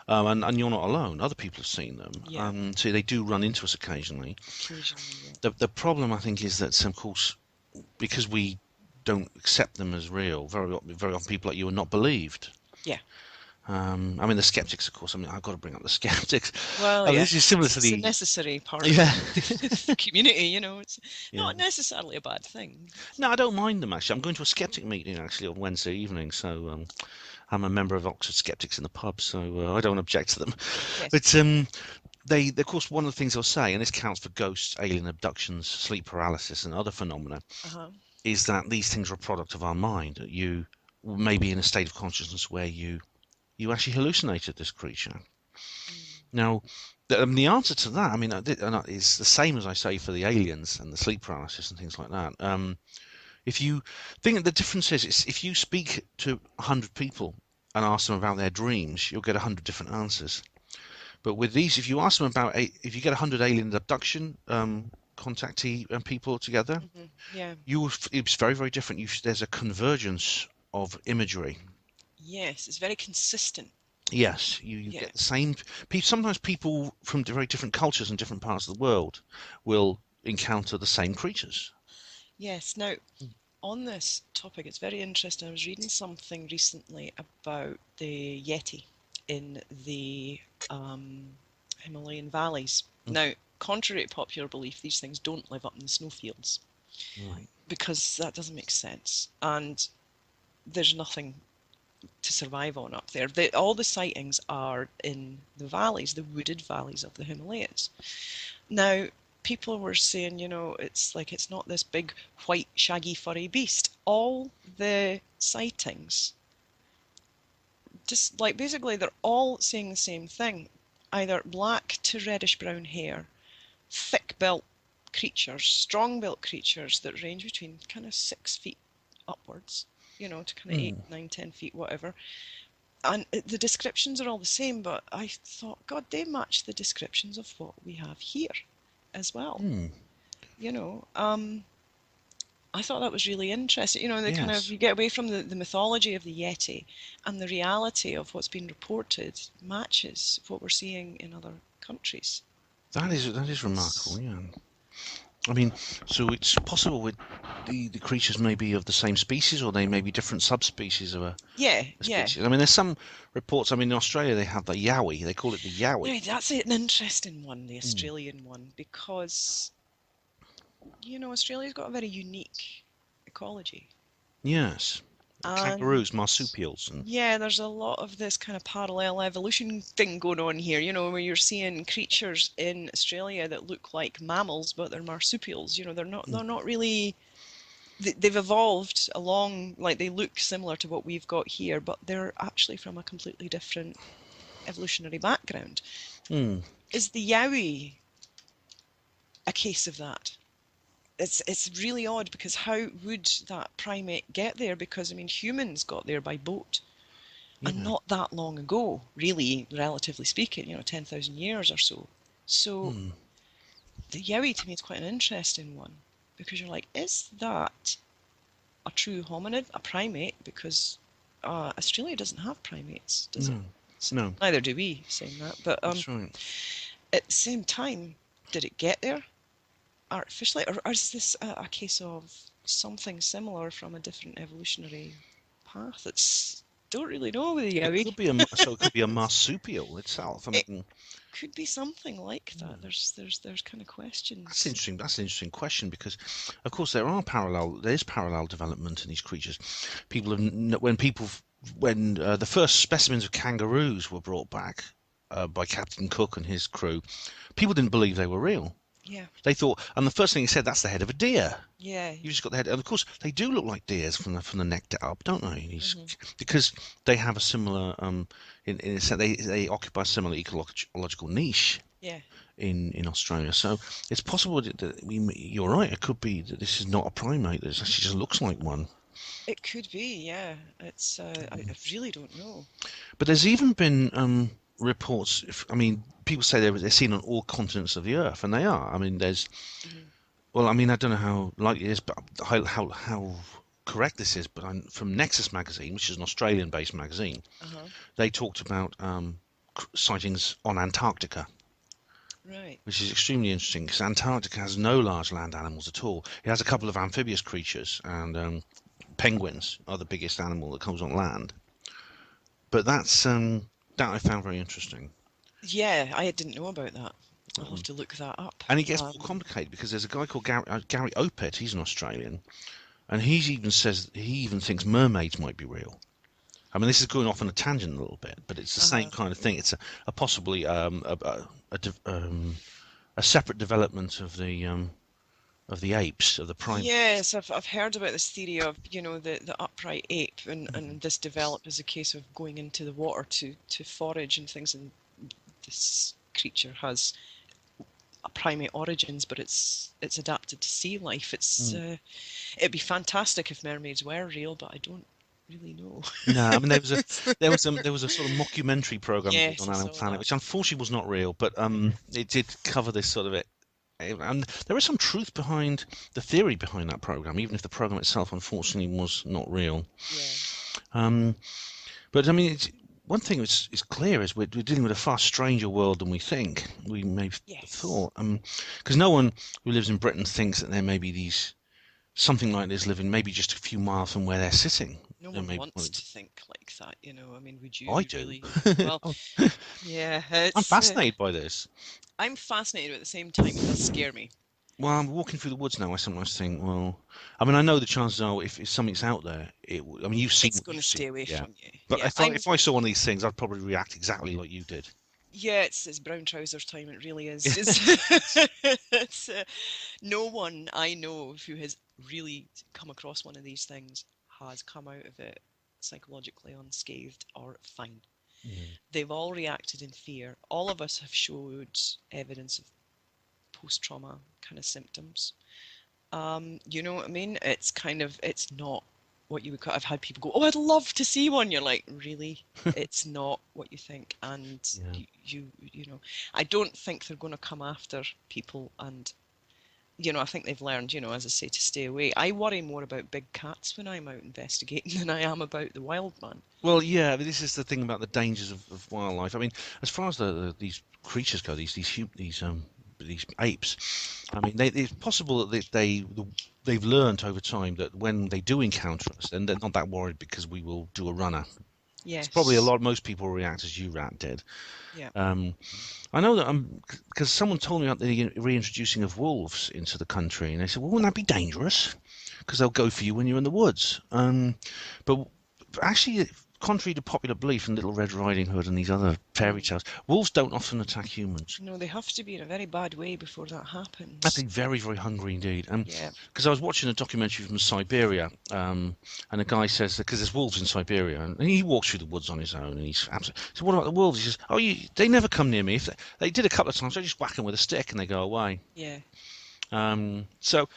Mhm. and you're not alone. Other people have seen them. Yeah, So they do run into us occasionally. occasionally, yeah. The problem, I think, is that, of course, because we don't accept them as real, very often people like you are not believed. Yeah. I mean, the skeptics, of course. I mean, I've got to bring up the skeptics. Well, I mean, yeah, this is similar to it's a the necessary part of yeah, the community, you know. It's yeah. not necessarily a bad thing. No, I don't mind them actually. I'm going to a skeptic meeting actually on Wednesday evening, so I'm a member of Oxford Skeptics in the pub, so I don't object to them. Yes. But of course, one of the things they'll say, and this counts for ghosts, alien abductions, sleep paralysis, and other phenomena, Uh-huh. is that these things are a product of our mind. You may be in a state of consciousness where you actually hallucinated this creature. Mm. Now, the answer to that, I mean, is the same as I say for the aliens and the sleep paralysis and things like that. If you think the difference is if you speak to 100 people and ask them about their dreams, you'll get 100 different answers. But with these, if you ask them about if you get 100 alien abduction contactee people together, Hmm. Yeah. it's very, very different. There's a convergence of imagery. Yes, it's very consistent. Yes, you Yeah. get the same. Sometimes people from very different cultures and different parts of the world will encounter the same creatures. Yes. Now, on this topic, it's very interesting. I was reading something recently about the Yeti in the um, Himalayan valleys. Mm, Now, contrary to popular belief, these things don't live up in the snowfields right. because that doesn't make sense. And there's nothing to survive on up there. All the sightings are in the valleys, the wooded valleys of the Himalayas. Now, people were saying, it's not this big white shaggy furry beast. All the sightings, just like basically they're all saying the same thing, either black to reddish brown hair, thick built creatures, strong built creatures that range between kind of 6 feet upwards, to kind of eight, Mm, 9, 10 feet, whatever. And the descriptions are all the same, but I thought, God, they match the descriptions of what we have here as well. mm, You know, I thought that was really interesting. The kind of yes. you get away from the mythology of the Yeti, and the reality of what's been reported matches what we're seeing in other countries. That is remarkable. It's, Yeah. I mean, so it's possible with the creatures may be of the same species, or they may be different subspecies of yeah, a yeah. species. I mean, there's some reports. I mean, in Australia they have the yowie. They call it the yowie. Now that's an interesting one, the Mm. Australian one, because Australia's got a very unique ecology. Yes. And Kangaroos, marsupials, and yeah, there's a lot of this kind of parallel evolution thing going on here, where you're seeing creatures in Australia that look like mammals, but they're marsupials. mm, They're not really, they've evolved along, like they look similar to what we've got here, but they're actually from a completely different evolutionary background. mm, Is the Yowie a case of that? It's really odd because how would that primate get there? Because I mean, humans got there by boat, and yeah. not that long ago, really, relatively speaking, 10,000 years or so. So Mm, the Yowie to me is quite an interesting one because you're like, is that a true hominid, a primate? Because Australia doesn't have primates, does it? no, no, Neither do we, saying that. But that's right. at the same time, did it get there artificially, or is this a case of something similar from a different evolutionary path that's don't really know with the It yowie. could be so it could be a marsupial itself. I It mean, could be something like that. There's kind of that's questions. interesting. That's an interesting question because, of course, there is parallel development in these creatures. People have when the first specimens of kangaroos were brought back by Captain Cook and his crew, people didn't believe they were real. Yeah, They thought, and the first thing he said, that's the head of a deer. yeah. You just got the head, and of course they do look like deers from the neck up, don't they? Hmm. Because they have a similar in a sense they occupy a similar ecological niche Yeah, in Australia. So it's possible you're right. It could be that this is not a primate. It actually just looks like one. it could be. Yeah, it's. I really don't know. But there's even been reports. I mean, people say they're seen on all continents of the earth, and they are. I mean, there's. Hmm. Well, I mean, I don't know how likely it is, but how correct this is. But from Nexus magazine, which is an Australian-based magazine, Uh-huh. they talked about sightings on Antarctica, Right. which is extremely interesting because Antarctica has no large land animals at all. It has a couple of amphibious creatures, and penguins are the biggest animal that comes on land. But that I found very interesting. Yeah, I didn't know about that. I'll have Um, to look that up. and it gets more complicated because there's a guy called Gary Opet. He's an Australian, and he even thinks mermaids might be real. I mean, this is going off on a tangent a little bit, but it's the same Uh-huh. kind of thing. It's a possibly a separate development of the apes, of the primates. Yes, I've heard about this theory of, the upright ape, and this developed as a case of going into the water to forage and things, and this creature has a primate origins, but it's adapted to sea life. Mm. It'd be fantastic if mermaids were real, but I don't really know. No, I mean there was a sort of mockumentary program Yes, on I Animal saw Planet, that. which unfortunately was not real, but it did cover this sort of it. And there is some truth behind the theory behind that program, even if the program itself unfortunately was not real. Yeah. Um, but I mean, one thing that's is clear is we're dealing with a far stranger world than we think. We may have Yes. thought, because no one who lives in Britain thinks that there may be these something like this living maybe just a few miles from where they're sitting. No There one may be, wants to think like that. I mean, would I you do. really? Well, yeah, I'm it's. fascinated by this. I'm fascinated, but at the same time, it does scare me. Well, I'm walking through the woods now. I sometimes think, well, I mean, I know the chances are if something's out there, I mean, you've seen It's what going to you've stay seen, away yeah. from you. But Yeah, I'm. if I saw one of these things, I'd probably react exactly like you did. Yeah, it's brown trousers time. It really is. It's no one I know who has really come across one of these things has come out of it psychologically unscathed or fine. Mm. They've all reacted in fear. All of us have showed evidence of post-trauma kind of symptoms. You know what I mean? It's not what you would call. I've had people go, "Oh, I'd love to see one." You're like, really? It's not what you think, and Yeah. I don't think they're going to come after people, and I think they've learned, as I say, to stay away. I worry more about big cats when I'm out investigating than I am about the wild man. Well, yeah, I mean, this is the thing about the dangers of wildlife. I mean, as far as these creatures go, these apes. I mean, it's possible that they've learned over time that when they do encounter us, then they're not that worried because we will do a runner. It's probably Yes. most people react as you rat did. Yeah. Um, I know that because someone told me about the reintroducing of wolves into the country, and they said, "Well, wouldn't that be dangerous? Because they'll go for you when you're in the woods." But actually, contrary to popular belief in Little Red Riding Hood and these other fairy Mm. tales, wolves don't often attack humans. No, they have to be in a very bad way before that Have happens. to be very, very hungry indeed. Yeah. Because I was watching a documentary from Siberia, and a guy says because there's wolves in Siberia, and he walks through the woods on his own, and he's absolutely. So what about the wolves? He says, "Oh, they never come near me. If they did a couple of times, I just whack them with a stick and they go away." Yeah. So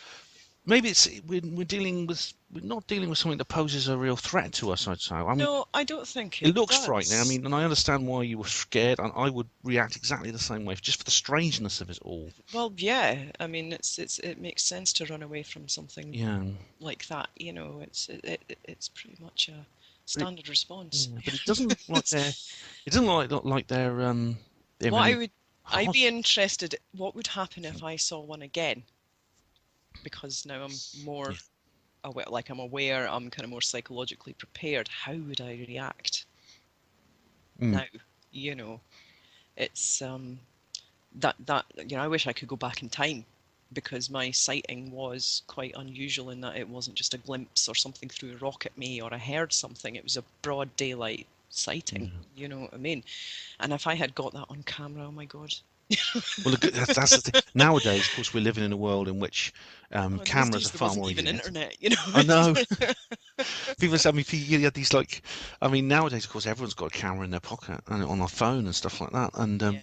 maybe we're not dealing with something that poses a real threat to us. I'd say. I mean, No, I don't think it it looks frightening. I does. mean, and I understand why you were scared, and I would react exactly the same way, just for the strangeness of it all. Well, yeah. I mean, it makes sense to run away from something Yeah. like that. It's pretty much a But it, standard response. yeah, but it doesn't look like it doesn't look like they're What I any would, I'd be hostile. interested. What would happen if I saw one again? Because now I'm more Yeah. like I'm aware, I'm kind of more psychologically prepared. How would I react Mm. now? You know, it's that I wish I could go back in time because my sighting was quite unusual in that it wasn't just a glimpse or something threw a rock at me or I heard something. It was a broad daylight sighting. Yeah. You know what I mean? And if I had got that on camera, oh my God. Well, look, that's the thing. Nowadays, of course, we're living in a world in which Oh, those cameras are days there far wasn't more even easy to get. internet, you know. I know. People say, I mean, you had these like, I mean, nowadays, of course, everyone's got a camera in their pocket and on their phone and stuff like that. And Yeah.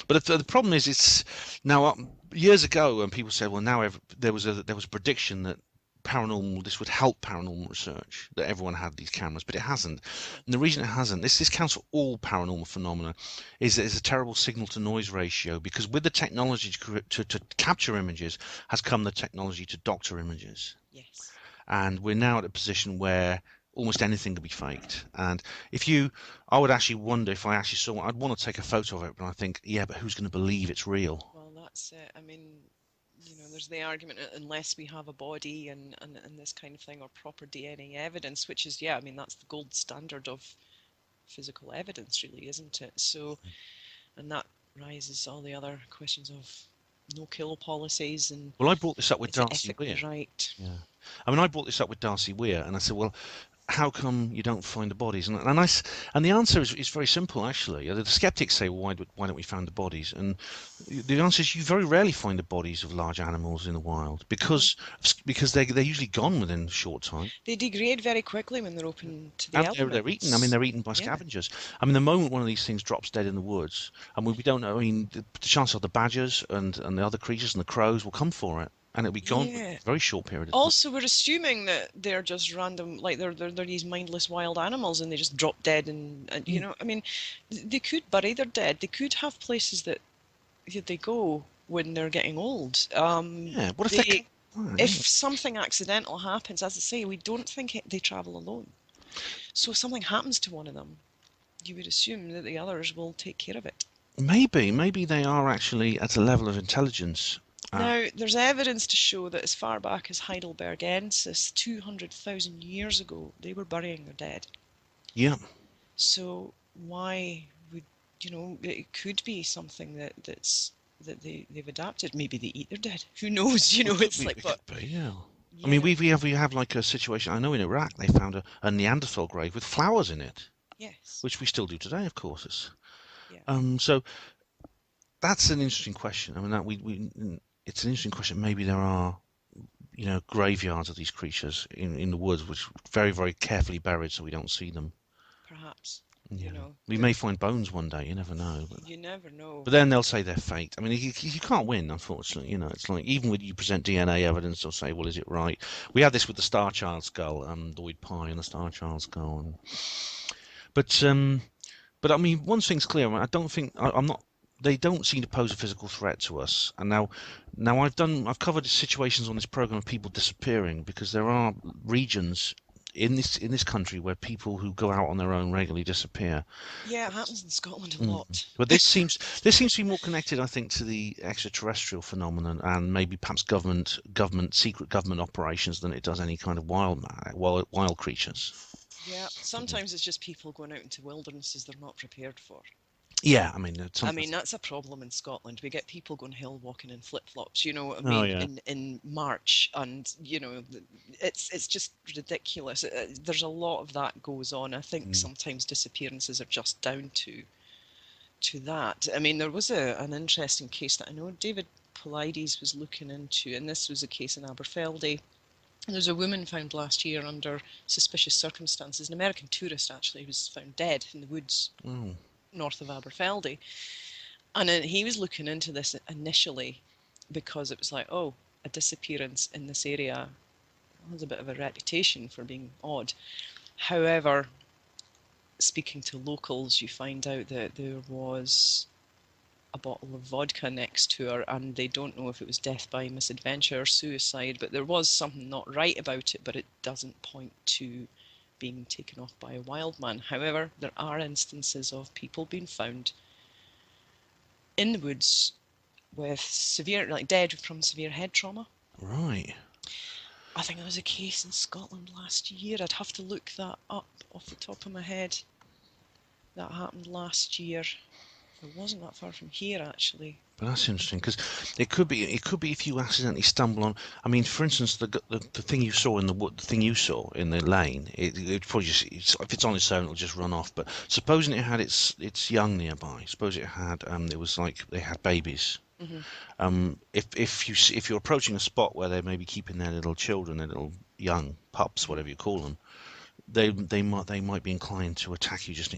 but the problem is, it's now years ago when people said, well, now there was a prediction that this would help paranormal research, that everyone had these cameras, but it hasn't. No. And the reason it hasn't, this counts for all paranormal phenomena, is that it's a terrible signal to noise ratio, because with the technology to capture images has come the technology to doctor images, Yes. and we're now at a position where almost anything can be faked. And I would actually wonder if I actually saw one, I'd want to take a photo of it, but I think, yeah, but who's going to believe it's real? Well, that's it. I mean, there's the argument that unless we have a body and this kind of thing or proper DNA evidence, which is, yeah, I mean, that's the gold standard of physical evidence, really, isn't it? So, and that raises all the other questions of no kill policies and Well, I brought this up with is it Darcy ethically Weir. right? Yeah. I mean, I brought this up with Darcy Weir, and I said, well, how come you don't find the bodies? And the answer is very simple, actually. The skeptics say, well, why don't we find the bodies? And the answer is you very rarely find the bodies of large animals in the wild No. because they're usually gone within a short time. They degrade very quickly when they're open to the And they're eaten. I mean, elements. they're eaten by Yeah. scavengers. I mean, the moment one of these things drops dead in the woods, and we don't know. I mean, the chance of the badgers and the other creatures and the crows will come for it, and it'll be gone in Yeah. a very short period of time. Also, we're assuming that they're just random, like they're these mindless wild animals, and they just drop dead. And Mm. I mean, they could bury their dead. They could have places that they go when they're getting old. Yeah. What if they're? They, Oh, if yeah. something accidental happens, as I say, we don't think they travel alone. So if something happens to one of them, you would assume that the others will take care of it. Maybe they are actually at a level of intelligence. Now, there's evidence to show that as far back as Heidelbergensis, 200,000 years ago, they were burying their dead. Yeah. So why would it could be something that they've adapted. Maybe they eat their dead. Who knows? Well, It's like, it but could be, yeah. I mean, yeah, we have like a situation. I know in Iraq they found a Neanderthal grave with flowers in it, yes, which we still do today, of course. yeah, So that's an interesting question. I mean, it's an interesting question. Maybe there are, graveyards of these creatures in the woods, which are very, very carefully buried so we don't see them. perhaps. Yeah. We But may find bones one day. You never know. you never know. But then they'll say they're faked. I mean, you can't win, unfortunately. It's like even when you present DNA evidence, they'll say, "Well, is it right?" We had this with the Star Child skull, Lloyd Pye and the Star Child skull. But I mean, one thing's clear. I don't think I'm not. They don't seem to pose a physical threat to us. And now I've covered situations on this program of people disappearing because there are regions in this country where people who go out on their own regularly disappear. Yeah, it happens in Scotland a Mm. lot. But this seems to be more connected, I think, to the extraterrestrial phenomenon and maybe perhaps secret government operations than it does any kind of wild creatures. Yeah, sometimes it's just people going out into wildernesses they're not prepared for. Yeah, I mean, I mean, sometimes. that's a problem in Scotland. We get people going hill walking in flip-flops, you know what I Oh mean, yeah. in March, and it's just ridiculous. There's a lot of that goes on. I think Mm. sometimes disappearances are just down to that. I mean, there was an interesting case that I know David Paulides was looking into, and this was a case in Aberfeldy. And there's a woman found last year under suspicious circumstances, an American tourist actually, who was found dead in the woods Oh. north of Aberfeldy. And then he was looking into this initially because it was like, oh, a disappearance in this area has a bit of a reputation for being odd. However, speaking to locals, you find out that there was a bottle of vodka next to her, and they don't know if it was death by misadventure or suicide, but there was something not right about it, but it doesn't point to being taken off by a wild man. However, there are instances of people being found in the woods with severe, like dead from severe head trauma. Right. I think there was a case in Scotland last year. I'd have to look that up off the top of my head. That happened last year. It wasn't that far from here, actually. But that's interesting because it could be if you accidentally stumble on. I mean, for instance, the thing you saw in the wood, the thing you saw in the lane, it probably just if it's on its own, it'll just run off. But supposing it had its young nearby, suppose it had it was like they had babies. Hmm. If you're approaching a spot where they may be keeping their little children, their little young pups, Hmm. whatever you call them, they might be inclined to attack you just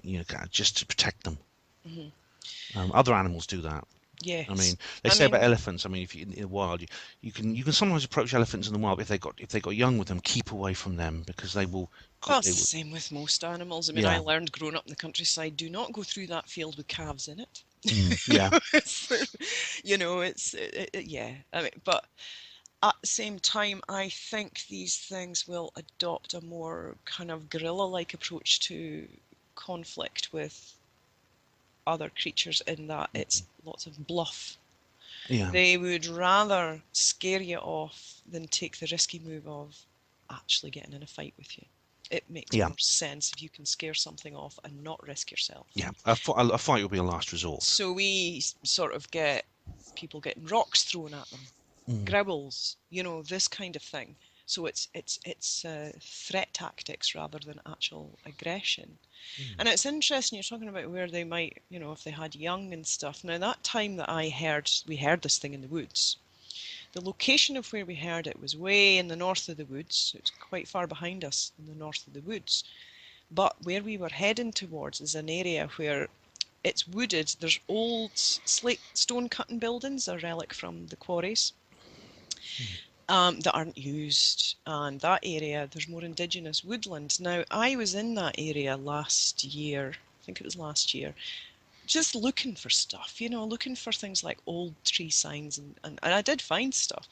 to protect them. Hmm. Other animals do that. I Yes. mean, they I say about mean, elephants. I mean, if you in the wild, you can sometimes approach elephants in the wild. If they got young with them, keep away from them because they will well, it's they the will. same with most animals. I mean, I Yeah, learned growing up in the countryside, do not go through that field with calves in it. yeah, Yeah. I mean, but at the same time, I think these things will adopt a more kind of guerrilla-like approach to conflict with other creatures in that it's lots of bluff. yeah, They would rather scare you off than take the risky move of actually getting in a fight with you. It makes yeah, more sense if you can scare something off and not risk yourself. yeah. A fight will be a last resort. So we sort of get people getting rocks thrown at them, Mm, growls, this kind of thing. So it's threat tactics rather than actual aggression. mm, And it's interesting you're talking about where they might, if they had young and stuff. Now that time that we heard this thing in the woods. The location of where we heard it was way in the north of the woods. So it's quite far behind us in the north of the woods. But where we were heading towards is an area where it's wooded. There's old slate stone cutting buildings, a relic from the quarries, mm. that aren't used. And that area, there's more indigenous woodland. Now, I was in that area last year, I think it was last year, just looking for stuff, looking for things like old tree signs. And I did find stuff.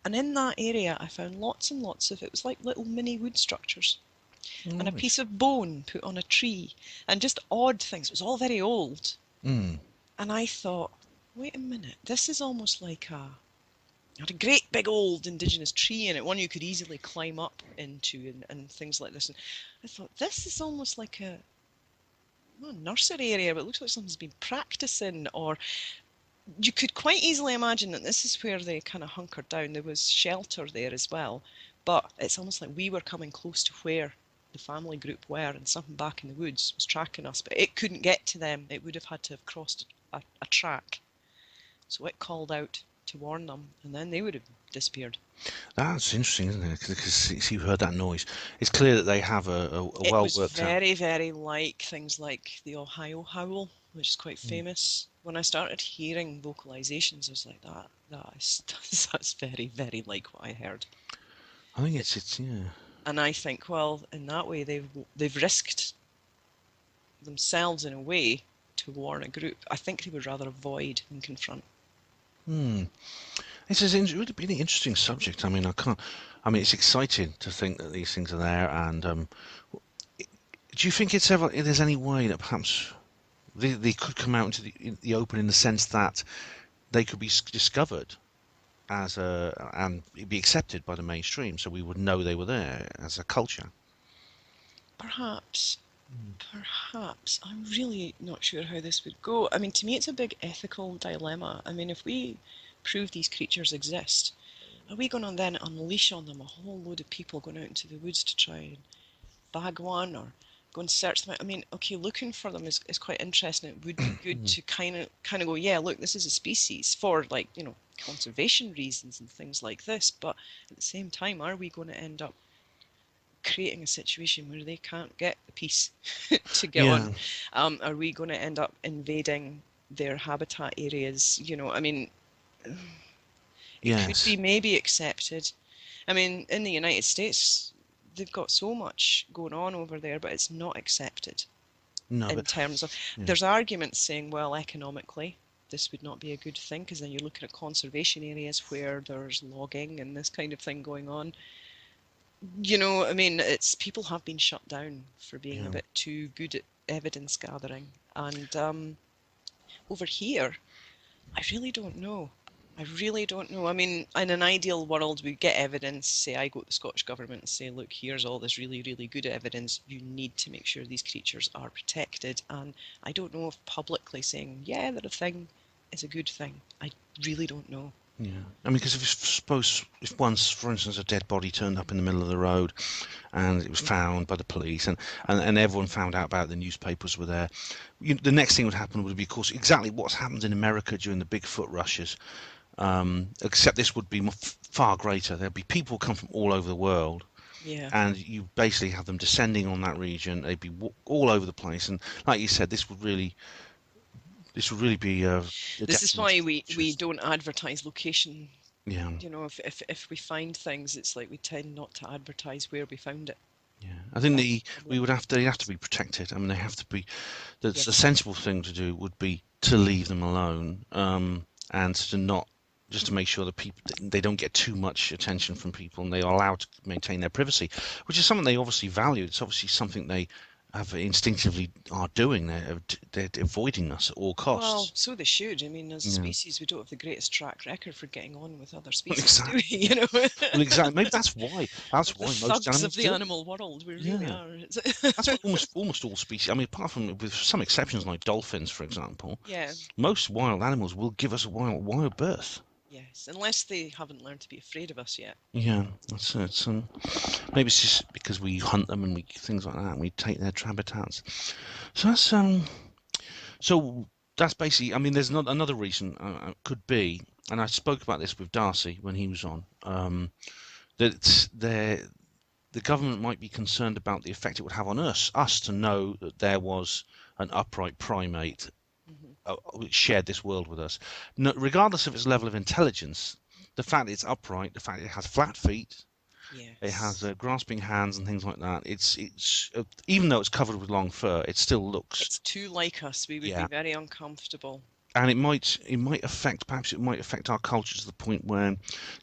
And in that area, I found lots and lots of, it was like little mini wood structures and a piece Nice. of bone put on a tree and just odd things. It was all very old. Mm, And I thought, wait a minute, this is almost like had a great big old indigenous tree in it, one you could easily climb up into and things like this. And I thought, this is almost like a nursery area, but it looks like something's been practicing, or you could quite easily imagine that this is where they kind of hunkered down. There was shelter there as well, but it's almost like we were coming close to where the family group were, and something back in the woods was tracking us, but it couldn't get to them. It would have had to have crossed a track. So it called out to warn them, and then they would have disappeared. that's interesting, isn't it? Because you heard that noise. It's clear that they have a It well was worked out. very, very like things like the Ohio howl, which is quite Mm. famous. When I started hearing vocalizations, I was like, that's very, very like what I heard. I think It, it's yeah. and I think, well, in that way, they've risked themselves in a way to warn a group. I think they would rather avoid than confront. Hmm. It's a really interesting subject. I mean, I can't. I mean, it's exciting to think that these things are there. And do you think there's any way that perhaps they could come out into the open in the sense that they could be discovered and be accepted by the mainstream, so we would know they were there as a culture? Perhaps, perhaps. I'm really not sure how this would go. I mean, to me, it's a big ethical dilemma. I mean, if we prove these creatures exist, are we going to then unleash on them a whole load of people going out into the woods to try and bag one or go and search them out? I mean, okay, looking for them is quite interesting. It would be good to kind of go, yeah, look, this is a species for like, conservation reasons and things like this. But at the same time, are we going to end up creating a situation where they can't get the piece to get on? Yeah. Are we going to end up invading their habitat areas? I mean, it could be Yes. maybe accepted. I mean, in the United States, they've got so much going on over there, but it's not accepted No, in but terms of. yeah. There's arguments saying, well, economically, this would not be a good thing because then you're looking at conservation areas where there's logging and this kind of thing going on. I mean, it's people have been shut down for being a Yeah. bit too good at evidence gathering. And over here, I really don't know. I really don't know. I mean, in an ideal world, we get evidence. Say, I go to the Scottish Government and say, look, here's all this really, really good evidence. You need to make sure these creatures are protected. And I don't know if publicly saying, yeah, they're a thing, is a good thing. I really don't know. Yeah, I mean, because if once, for instance, a dead body turned up in the middle of the road, and it was found by the police, and everyone found out about it, the newspapers were there, the next thing would happen would be, of course, exactly what's happened in America during the Bigfoot rushes. Except this would be far greater. There'd be people come from all over the world, Yeah. and you basically have them descending on that region. They'd be all over the place, and like you said, this would really be a This is detriment to why we creatures. don't advertise location. Yeah, You know, if we find things, it's like we tend not to advertise where we found it. yeah. I think That's the we problem. would have to they have to be protected. I mean, they have to be. The Yeah. sensible thing to do would be to leave them alone, and to not just to make sure that people they don't get too much attention from people and they are allowed to maintain their privacy, which is something they obviously value. It's obviously something they have instinctively are doing. They're avoiding us at all Well, costs. so they should. I mean, as a Yeah, species, we don't have the greatest track record for getting on with other species, do we? exactly. You know, Well, exactly. Maybe that's why. That's we're the why most thugs of animals the do. animal world. We really Yeah. are. That's why almost all species. I mean, apart from with some exceptions like dolphins, for example, Yeah. most wild animals will give us a wild birth. Yes. Unless they haven't learned to be afraid of us yet. Yeah, that's it. Maybe it's just because we hunt them and we things like that, and we take their habitats. So so that's basically. I mean, there's not another reason could be, and I spoke about this with Darcy when he was on. That the government might be concerned about the effect it would have on us to know that there was an upright primate Hmm. which shared this world with us. No, regardless of its level of intelligence, the fact it's upright, the fact it has flat feet, it has Yes. grasping hands and things like that. It's even though it's covered with long fur, it still looks It's too like us. We would be yeah. very uncomfortable. And it might affect perhaps it might affect our culture to the point where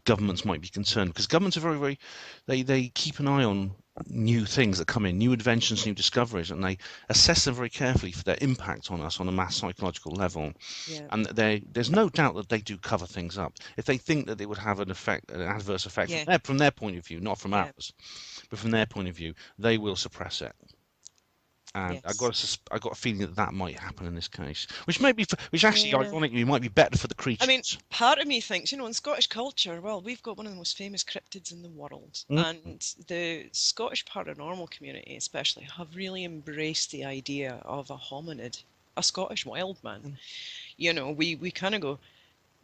governments might be concerned because governments are very they keep an eye on new things that come in, new inventions, new discoveries, and they assess them very carefully for their impact on us on a mass psychological level. Yeah. And there's no doubt that they do cover things up if they think that it would have an adverse effect Yeah. from their point of view, not from Yeah. ours, but from their point of view, they will suppress it. And Yes. I got a feeling that that might happen in this case, which may be, which actually, Yeah. ironically, might be better for the I mean, creatures. part of me thinks, you know, in Scottish culture, well, we've got one of the most famous cryptids in the world, Mm, and the Scottish paranormal community, especially, have really embraced the idea of a hominid, a Scottish wild man. mm. You know, we kind of go,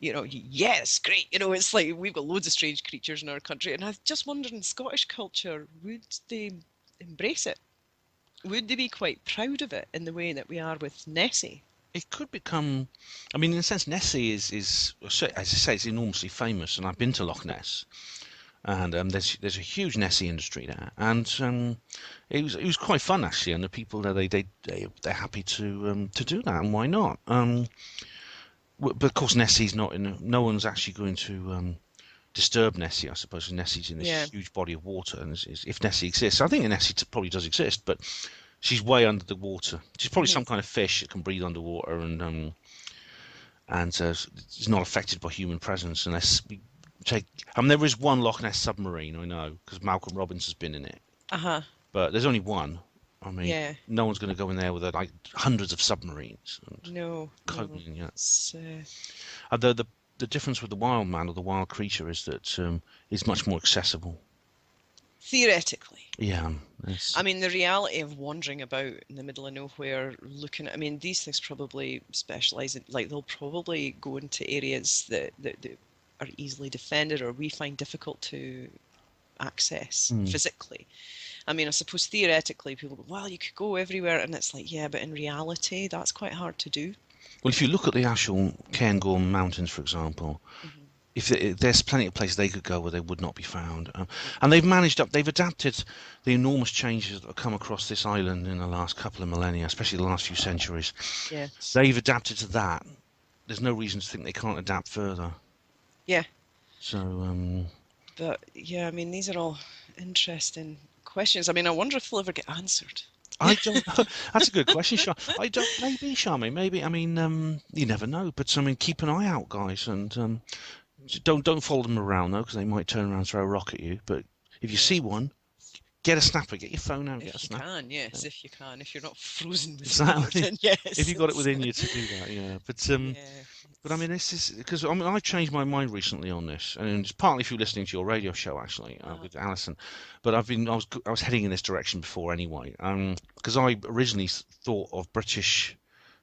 you know, yes, great. You know, it's like we've got loads of strange creatures in our country, and I just wonder in Scottish culture, would they embrace it? Would they be quite proud of it in the way that we are with Nessie? It could become, I mean, in a sense, Nessie is as I say, it's enormously famous, and I've been to Loch Ness, and there's a huge Nessie industry there, and it was quite fun actually, and the people there they're happy to do that, and why not? But of course Nessie's not in. No one's actually going to disturb Nessie, I suppose. Nessie's in Yeah. this huge body of water, and if Nessie exists, I think Nessie probably does exist, but she's way under the water. She's probably Hmm. some kind of fish that can breathe underwater and is not affected by human presence unless we take. I mean, there is one Loch Ness submarine I know because Malcolm Robbins has been in it, Uh-huh. but there's only one. I mean, Yeah. no one's going to go in there with like hundreds of submarines and No, no. coating. Yeah, It's the difference with the wild man or the wild creature is that it's much more accessible. theoretically. Yeah, it's, I mean, the reality of wandering about in the middle of nowhere, looking at, I mean, these things probably specialize in, like, they'll probably go into areas that are easily defended or we find difficult to access mm. physically. I mean, I suppose theoretically people go, well, you could go everywhere, and it's like, yeah, but in reality, that's quite hard to do. Well, if you look at the actual Cairngorm Mountains, for example, Hmm. if there's plenty of places they could go where they would not be found, Yeah. and they've adapted the enormous changes that have come across this island in the last couple of millennia, especially the last few centuries. Yes. They've adapted to that. There's no reason to think they can't adapt further. Yeah. So, But yeah, I mean, these are all interesting questions. I mean, I wonder if they'll ever get answered. I don't know. That's a good question, Sean. I don't. Maybe, Charmy. Maybe. I mean, you never know. But I mean, keep an eye out, guys, and don't follow them around though, because they might turn around and throw a rock at you. But if you Yeah. see one, get a snapper. Get your phone out. Get a If you snapper. can, yes, if you can. If you're not frozen with fear, Exactly. then If yes. you got it within you to do that, yeah. Yeah. But I mean, this is because I mean I've changed my mind recently on this, and it's partly through listening to your radio show actually Uh, with Alison. But I was heading in this direction before anyway, because I originally thought of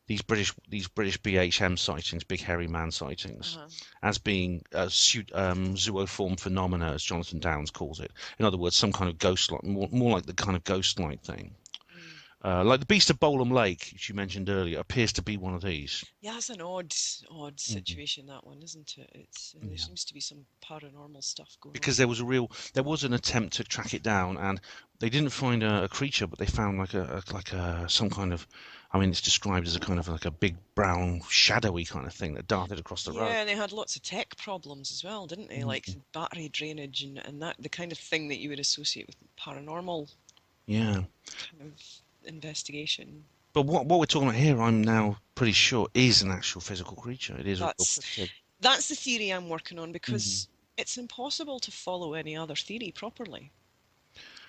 these British BHM sightings, big hairy man sightings, uh-huh. as being zooform phenomena, as Jonathan Downes calls it. In other words, some kind of ghost like more like the kind of ghost-like thing. Mm. Like the Beast of Bolam Lake, which you mentioned earlier, appears to be one of these. Yeah, it's an odd Hmm. situation, that one, isn't it? It's there Yeah. seems to be some paranormal stuff going on. Because there was an attempt to track it down, and they didn't find a creature, but they found some kind of, I mean, it's described as a kind of like a big brown shadowy kind of thing that darted across the road. Yeah, and they had lots of tech problems as well, didn't they? Like Mm. battery drainage and that the kind of thing that you would associate with paranormal Yeah. kind of investigation. But what we're talking about here, I'm now pretty sure, is an actual physical creature. It is a real That's cryptid. that's the theory I'm working on Mm. because it's impossible to follow any other theory properly.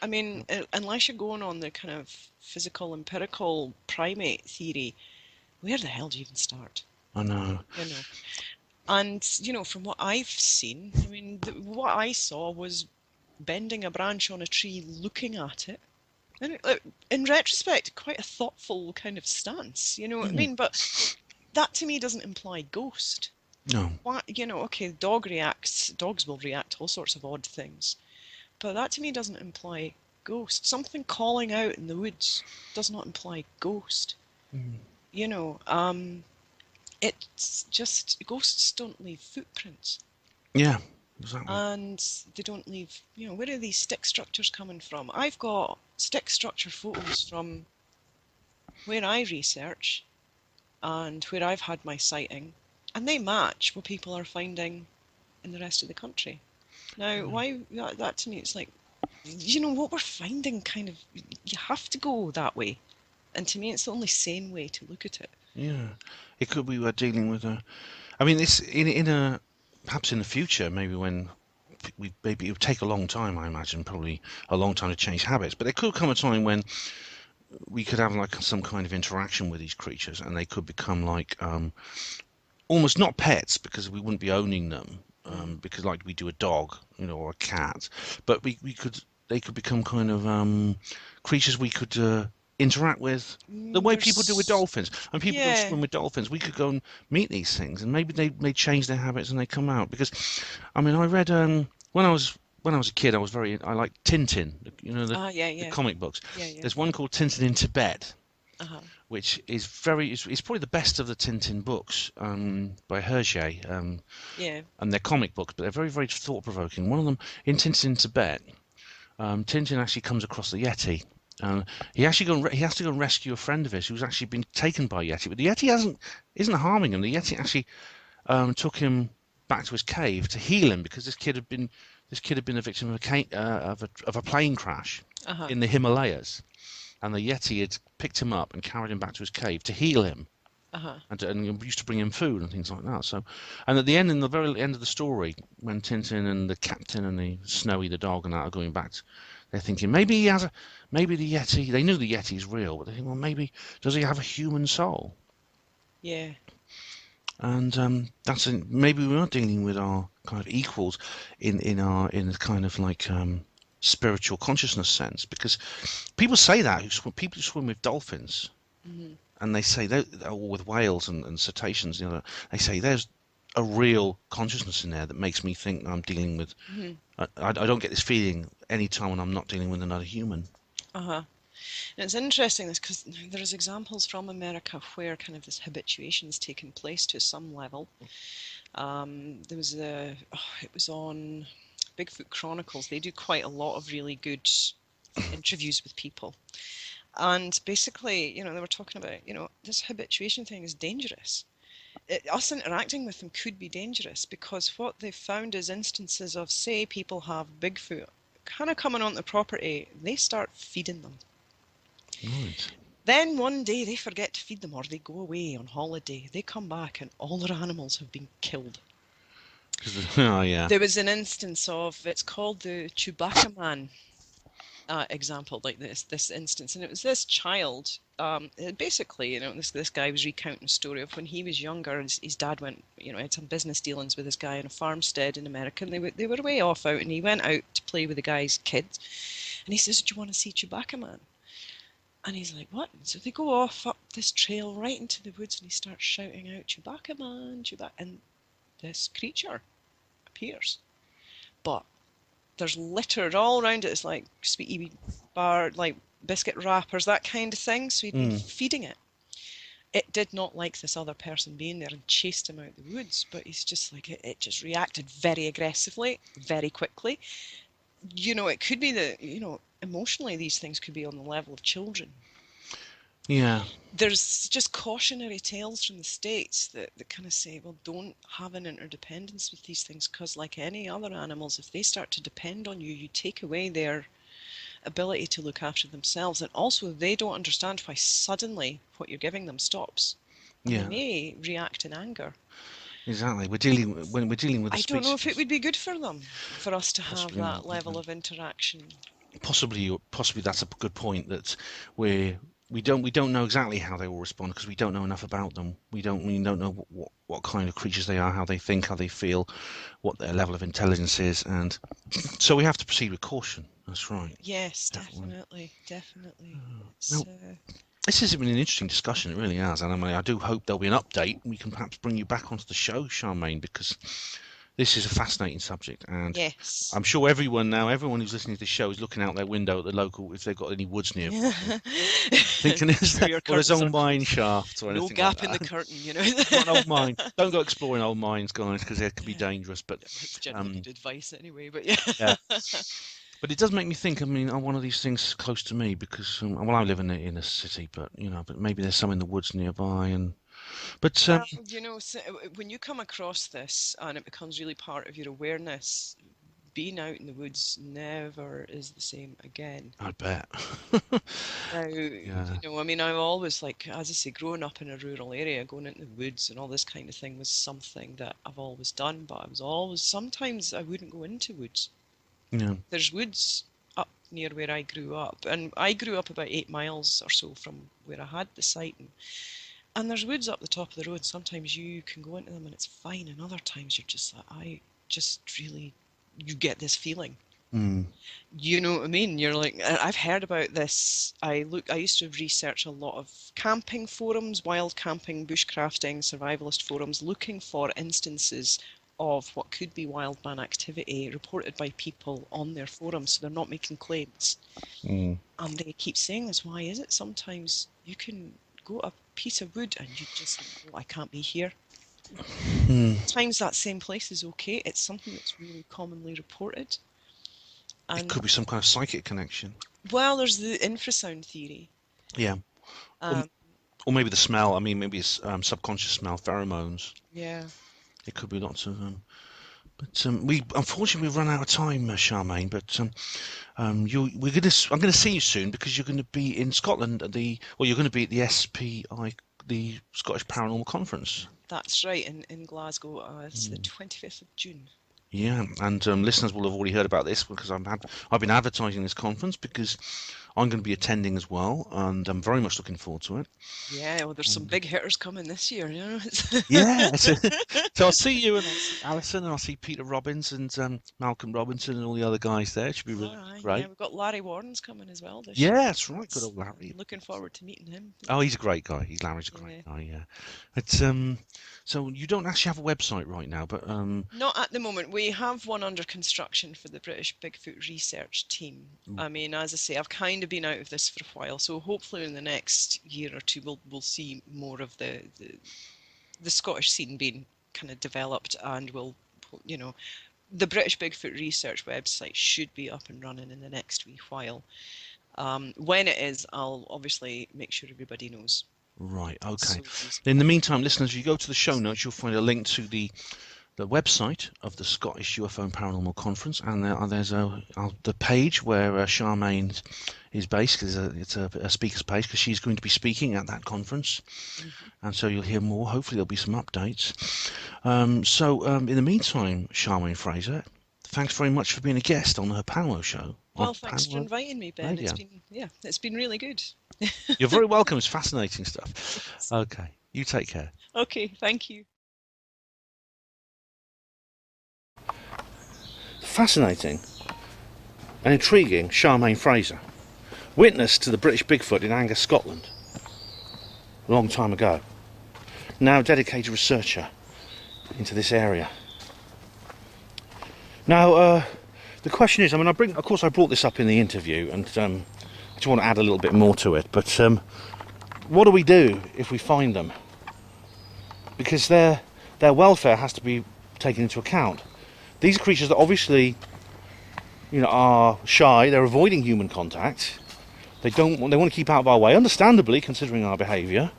I mean, unless you're going on the kind of physical empirical primate theory, where the hell do you even start? I know. You know, and from what I've seen, I mean, what I saw was bending a branch on a tree, looking at it. And in retrospect, quite a thoughtful kind of stance, you know what I Mm. mean? But that to me doesn't imply ghost. No. Why, okay, dogs will react to all sorts of odd things. But that to me doesn't imply ghost. Something calling out in the woods does not imply ghost. Mm. You know, it's just ghosts don't leave footprints. Yeah. Exactly. And they don't leave, where are these stick structures coming from? I've got stick structure photos from where I research and where I've had my sighting, and they match what people are finding in the rest of the country. Now, Yeah. why that to me, it's like, what we're finding kind of, you have to go that way. And to me, it's the only sane way to look at it. Yeah. It could be we're dealing with a. I mean, it's in a perhaps in the future, maybe when maybe it would take a long time. I imagine probably a long time to change habits, but there could come a time when we could have like some kind of interaction with these creatures, and they could become like almost not pets because we wouldn't be owning them, Mm. because like we do a dog, or a cat, but we could they could become kind of creatures we could interact with the way people do with There's, dolphins. And people go yeah, swim with dolphins. We could go and meet these things, and maybe they change their habits and they come out. Because, I mean, I read when I was a kid, I liked Tintin, yeah, the yeah, comic books. yeah, yeah, There's one called Tintin in Tibet, uh-huh, which is it's probably the best of the Tintin books by Hergé, yeah, and they're comic books, but they're very, very thought-provoking. One of them, in Tintin in Tibet, Tintin actually comes across the Yeti. He has to go and rescue a friend of his who's actually been taken by a Yeti, but the Yeti isn't harming him. The Yeti actually took him back to his cave to heal him because this kid had been a victim of a plane crash uh-huh, in the Himalayas, and the Yeti had picked him up and carried him back to his cave to heal him, uh-huh, and used to bring him food and things like that. So, and at the end, in the very end of the story, when Tintin and the captain and the Snowy the dog and that are going back, they're thinking maybe the Yeti. They knew the Yeti's real, but they think, well, maybe does he have a human soul? yeah, And maybe we are dealing with our kind of equals in the kind of like spiritual consciousness sense, because people say that people who swim with dolphins, mm-hmm, and they say or with whales and cetaceans, they say there's a real consciousness in there that makes me think I'm dealing with. mm-hmm, I don't get this feeling any time when I'm not dealing with another human. uh-huh. And it's interesting this because there's examples from America where kind of this habituation has taken place to some level. There was it was on Bigfoot Chronicles. They do quite a lot of really good interviews with people. And basically, they were talking about, this habituation thing is dangerous. Us interacting with them could be dangerous because what they've found is instances of, say, people have Bigfoot kind of coming onto the property, they start feeding them. Right. Then one day they forget to feed them or they go away on holiday. They come back and all their animals have been killed. Oh yeah. There was an instance of, it's called the Chewbacca Man example, like this instance, and it was this child. Basically, this guy was recounting a story of when he was younger. His dad went, had some business dealings with this guy in a farmstead in America, and they were way off out, and he went out to play with the guy's kids, and he says, "Do you want to see Chewbacca Man?" And he's like, "What?" And so they go off up this trail right into the woods, and he starts shouting out, "Chewbacca Man, Chewbacca!" And this creature appears, but there's littered all around it. It's like sweetie bar, like biscuit wrappers, that kind of thing. So he'd been feeding it. It did not like this other person being there and chased him out the woods, but he's just like, it just reacted very aggressively, very quickly. It could be that, emotionally these things could be on the level of children. Yeah. There's just cautionary tales from the States that kind of say, well, don't have an interdependence with these things, because like any other animals, if they start to depend on you, you take away their ability to look after themselves. And also, they don't understand why suddenly what you're giving them stops. And they Yeah. may react in anger. Exactly. When we're dealing with a I don't know if it species, would be good for them, for us to have possibly that not. level of interaction. Possibly that's a good point, that we don't know exactly how they will respond because we don't know enough about them. We don't know what kind of creatures they are, how they think, how they feel, what their level of intelligence is, and so we have to proceed with caution. That's right. Yes, Definitely. definitely. Now, this has been an interesting discussion. It really has, and I do hope there'll be an update. We can perhaps bring you back onto the show, Charmaine, because this is a fascinating subject, and Yes. I'm sure everyone who's listening to the show is looking out their window at the local, if they've got any woods nearby, thinking, Make sure your or there's curtains old are mine shafts or no anything like gap in the that. curtain. Not an old mine. Don't go exploring old mines, guys, because they can be Yeah, dangerous. But it's generally um, good advice anyway, but yeah. yeah, but it does make me think. I mean, are one of these things close to me? Because well, I live in a city, but maybe there's some in the woods nearby. But Well, when you come across this and it becomes really part of your awareness, being out in the woods never is the same again. I bet. Now, Yeah. I mean, I've always, like, as I say, growing up in a rural area, going into the woods and all this kind of thing was something that I've always done, but sometimes I wouldn't go into woods. Yeah. There's woods up near where I grew up, and I grew up about 8 miles or so from where I had the site, and there's woods up the top of the road. Sometimes you can go into them and it's fine, and other times you're just like, I just really, you get this feeling. Mm. You know what I mean? You're like, I've heard about this. I used to research a lot of camping forums, wild camping, bushcrafting, survivalist forums, looking for instances of what could be wildman activity reported by people on their forums, so they're not making claims. Mm. And they keep saying this. Why is it? Sometimes you can go a piece of wood and you just think, oh, I can't be here. Mm. Sometimes that same place is okay. It's something that's really commonly reported. It And could be some kind of psychic connection. well, there's the infrasound theory. Yeah. Or, Um, or maybe the smell. I mean, maybe it's subconscious smell, pheromones. yeah. It could be lots of them. But we unfortunately we've run out of time, Charmaine. But I'm going to see you soon because you're going to be in Scotland at you're going to be at the SPI, the Scottish Paranormal Conference. That's right, in Glasgow. It's the 25th of June. Yeah, and listeners will have already heard about this because I've been advertising this conference because I'm going to be attending as well, and I'm very much looking forward to it. Yeah, well, there's some big hitters coming this year, Yeah, so I'll see you, and I'll see Alison, and I'll see Peter Robbins and Malcolm Robinson and all the other guys there. It should be really Yeah, great. we've got Larry Warren's coming as well this Yeah, year. that's right. Good old I'm Larry. looking forward to meeting him. Oh, he's a great guy. Larry's a Yeah. great guy. Yeah. It's So you don't actually have a website right now, but Not at the moment. We have one under construction for the British Bigfoot research team. I mean, as I say, I've kind of been out of this for a while, so hopefully in the next year or two we'll see more of the Scottish scene being kind of developed, and the British Bigfoot research website should be up and running in the next wee while. When it is, I'll obviously make sure everybody knows. right. Okay. So, In the meantime, listeners, if you go to the show notes, you'll find a link to the the website of the Scottish UFO and Paranormal Conference, and there's the page where Charmaine is based. It's a speaker's page because she's going to be speaking at that conference, and so you'll hear more. Hopefully there'll be some updates. In the meantime, Charmaine Fraser, thanks very much for being a guest on her Panwo show. Well, thanks for inviting me, Ben. Radio. It's been really good. You're very welcome. It's fascinating stuff. Okay, you take care. Okay, thank you. Fascinating and intriguing Charmaine Fraser, witness to the British Bigfoot in Angus, Scotland, a long time ago. Now dedicated researcher into this area. Now, the question is, of course I brought this up in the interview, and I just want to add a little bit more to it, but what do we do if we find them? Because their welfare has to be taken into account. These creatures that obviously, are shy. They're avoiding human contact. They want to keep out of our way, understandably, considering our behaviour.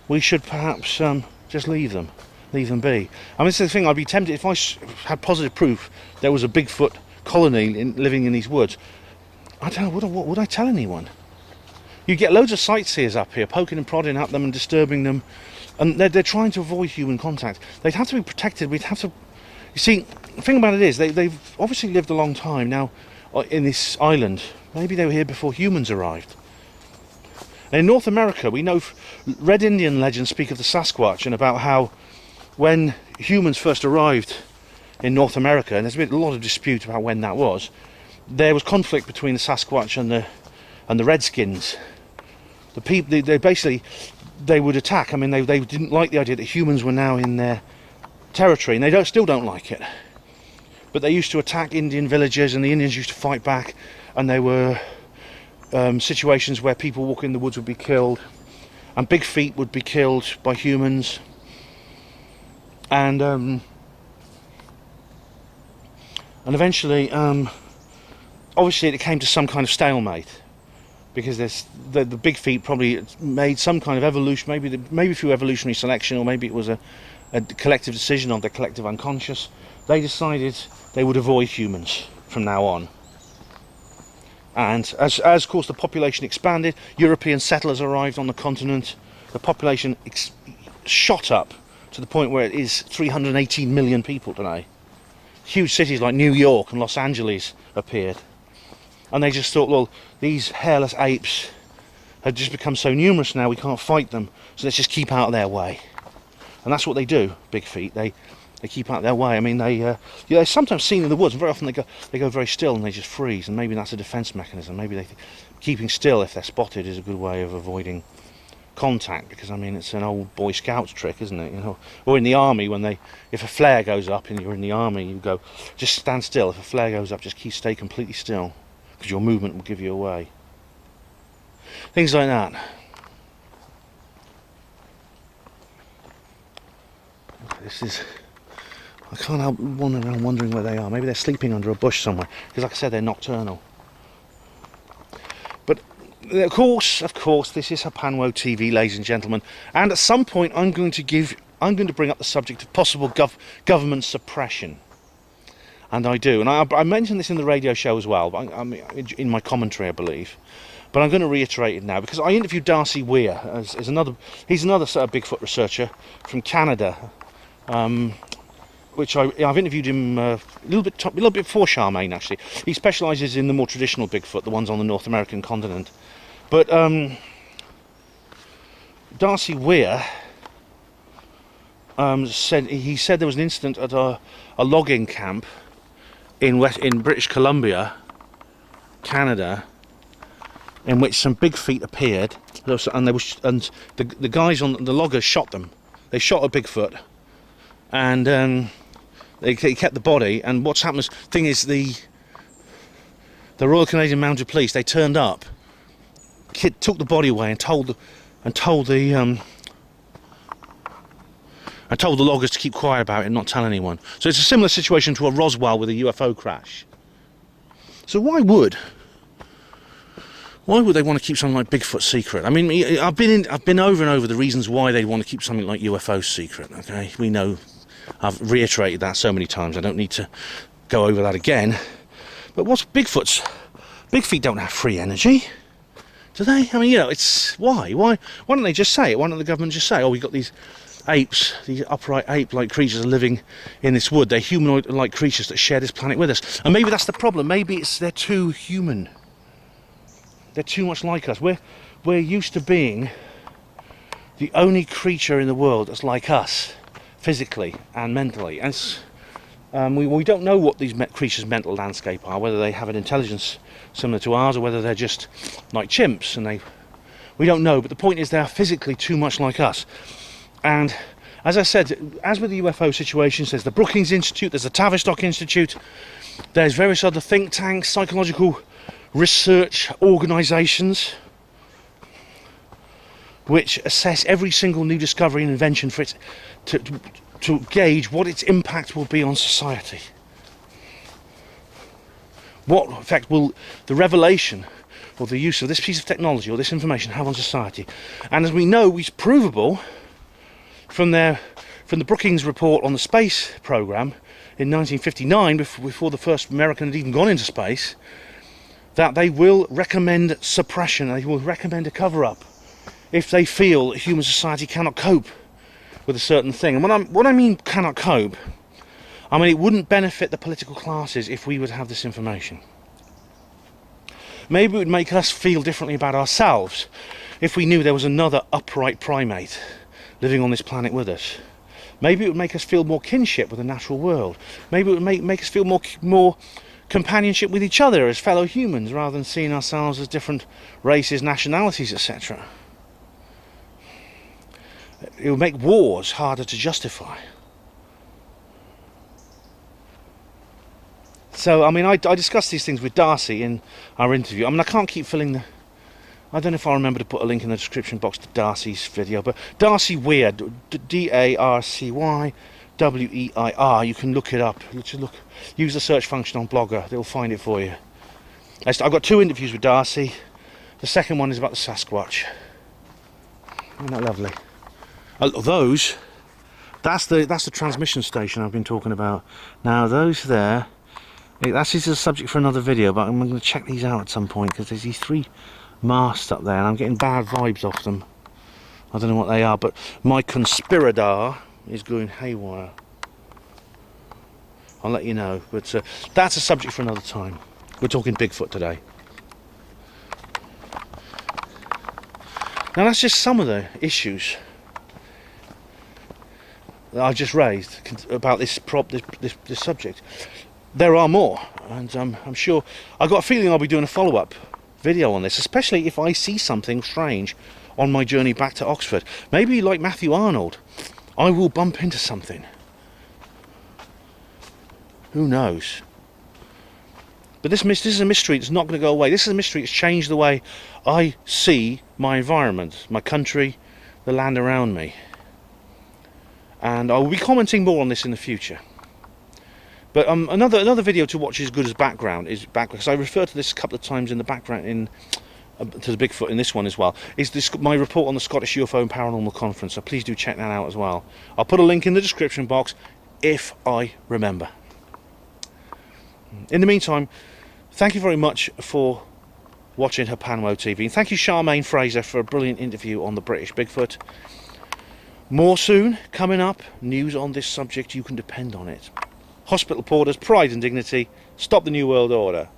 We should perhaps just leave them be. This is the thing. I'd be tempted if I had positive proof there was a Bigfoot colony living in these woods. I don't know. Would I tell anyone? You get loads of sightseers up here poking and prodding at them and disturbing them. And they're trying to avoid human contact. They'd have to be protected. We'd have to... You see, the thing about it is, they've obviously lived a long time now in this island. Maybe they were here before humans arrived. And in North America, we know Red Indian legends speak of the Sasquatch and about how when humans first arrived in North America, and there's been a lot of dispute about when that was, there was conflict between the Sasquatch and the Redskins. The people, they would attack. They didn't like the idea that humans were now in their territory, and they still don't like it. But they used to attack Indian villages, and the Indians used to fight back, and there were situations where people walking in the woods would be killed, and big feet would be killed by humans, and eventually, obviously, it came to some kind of stalemate. Because the big feet probably made some kind of evolution, maybe through evolutionary selection, or maybe it was a collective decision of their collective unconscious. They decided they would avoid humans from now on. And as of course the population expanded, European settlers arrived on the continent. The population shot up to the point where it is 318 million people today. Huge cities like New York and Los Angeles appeared. And they just thought, well, these hairless apes have just become so numerous now we can't fight them, so let's just keep out of their way. And that's what they do, big feet. They keep out of their way. They're sometimes seen in the woods, and very often they go very still and they just freeze, and maybe that's a defence mechanism. Maybe they think keeping still if they're spotted is a good way of avoiding contact, because it's an old Boy Scouts trick, isn't it? Or in the army, if a flare goes up and you're in the army, you go, just stand still. If a flare goes up, just stay completely still, because your movement will give you away. Things like that. I can't help wondering where they are. Maybe they're sleeping under a bush somewhere, because like I said, they're nocturnal. But of course, this is Hapanwo TV, ladies and gentlemen, and at some point I'm going to bring up the subject of possible government suppression. And I do, and I mentioned this in the radio show as well, in my commentary, I believe. But I'm going to reiterate it now, because I interviewed Darcy Weir. He's another sort of Bigfoot researcher from Canada, which I've interviewed him a little bit before Charmaine, actually. He specialises in the more traditional Bigfoot, the ones on the North American continent. But Darcy Weir said there was an incident at a logging camp in British Columbia, Canada, in which some big feet appeared, and the guys on the loggers shot them. They shot a Bigfoot, and they kept the body. And what's happened is the Royal Canadian Mounted Police, they turned up, took the body away, and told the loggers to keep quiet about it and not tell anyone. So it's a similar situation to a Roswell with a UFO crash. So why would Why would they want to keep something like Bigfoot secret? I mean, I've been over and over the reasons why they'd want to keep something like UFOs secret. Okay, we know. I've reiterated that so many times. I don't need to go over that again. But what's Bigfoot's? Big feet don't have free energy, do they? I mean, you know, it's why? Why don't they just say it? Why don't the government just say, oh, we've got these apes, these upright ape-like creatures are living in this wood. They're humanoid-like creatures that share this planet with us. And maybe that's the problem. Maybe it's they're too human. They're too much like us. We're used to being the only creature in the world that's like us, physically and mentally. And we don't know what these creatures' mental landscape are, whether they have an intelligence similar to ours or whether they're just like chimps. And we don't know. But the point is, they are physically too much like us. And as I said, as with the UFO situations, there's the Brookings Institute, there's the Tavistock Institute, there's various other think tanks, psychological research organisations which assess every single new discovery and invention for it to gauge what its impact will be on society. What effect will the revelation or the use of this piece of technology or this information have on society? And as we know, it's provable from the Brookings report on the space program in 1959, before the first American had even gone into space, that they will recommend suppression, they will recommend a cover-up if they feel that human society cannot cope with a certain thing. And what I mean cannot cope, I mean it wouldn't benefit the political classes if we would have this information. Maybe it would make us feel differently about ourselves if we knew there was another upright primate living on this planet with us. Maybe it would make us feel more kinship with the natural world. Maybe it would make us feel more companionship with each other as fellow humans, rather than seeing ourselves as different races, nationalities, etc. It would make wars harder to justify. So, I mean, I discussed these things with Darcy in our interview. I mean, I can't keep filling the... I don't know if I remember to put a link in the description box to Darcy's video, but Darcy Weir, D-A-R-C-Y-W-E-I-R, you can look it up. Use the search function on Blogger, they'll find it for you. I've got 2 interviews with Darcy. The second one is about the Sasquatch. Isn't that lovely? That's the transmission station I've been talking about. Now those there, this is a subject for another video, but I'm going to check these out at some point, because there's these 3 masts up there and I'm getting bad vibes off them. I don't know what they are, but my conspirador is going haywire. I'll let you know, but that's a subject for another time. We're talking Bigfoot today. Now that's just some of the issues that I've just raised about this subject. There are more, and I'm sure, I've got a feeling I'll be doing a follow-up video on this, especially if I see something strange on my journey back to Oxford. Maybe like Matthew Arnold, I will bump into something. Who knows? But this is a mystery that's not going to go away. This is a mystery that's changed the way I see my environment, my country, the land around me. And I will be commenting more on this in the future. But another video to watch as good as background is because I refer to this a couple of times in the background to the Bigfoot in this one as well. Is my report on the Scottish UFO and Paranormal Conference? So please do check that out as well. I'll put a link in the description box if I remember. In the meantime, thank you very much for watching Hapanwo TV. And thank you, Charmaine Fraser, for a brilliant interview on the British Bigfoot. More soon coming up. News on this subject, you can depend on it. Hospital Porters, Pride and Dignity, Stop the New World Order.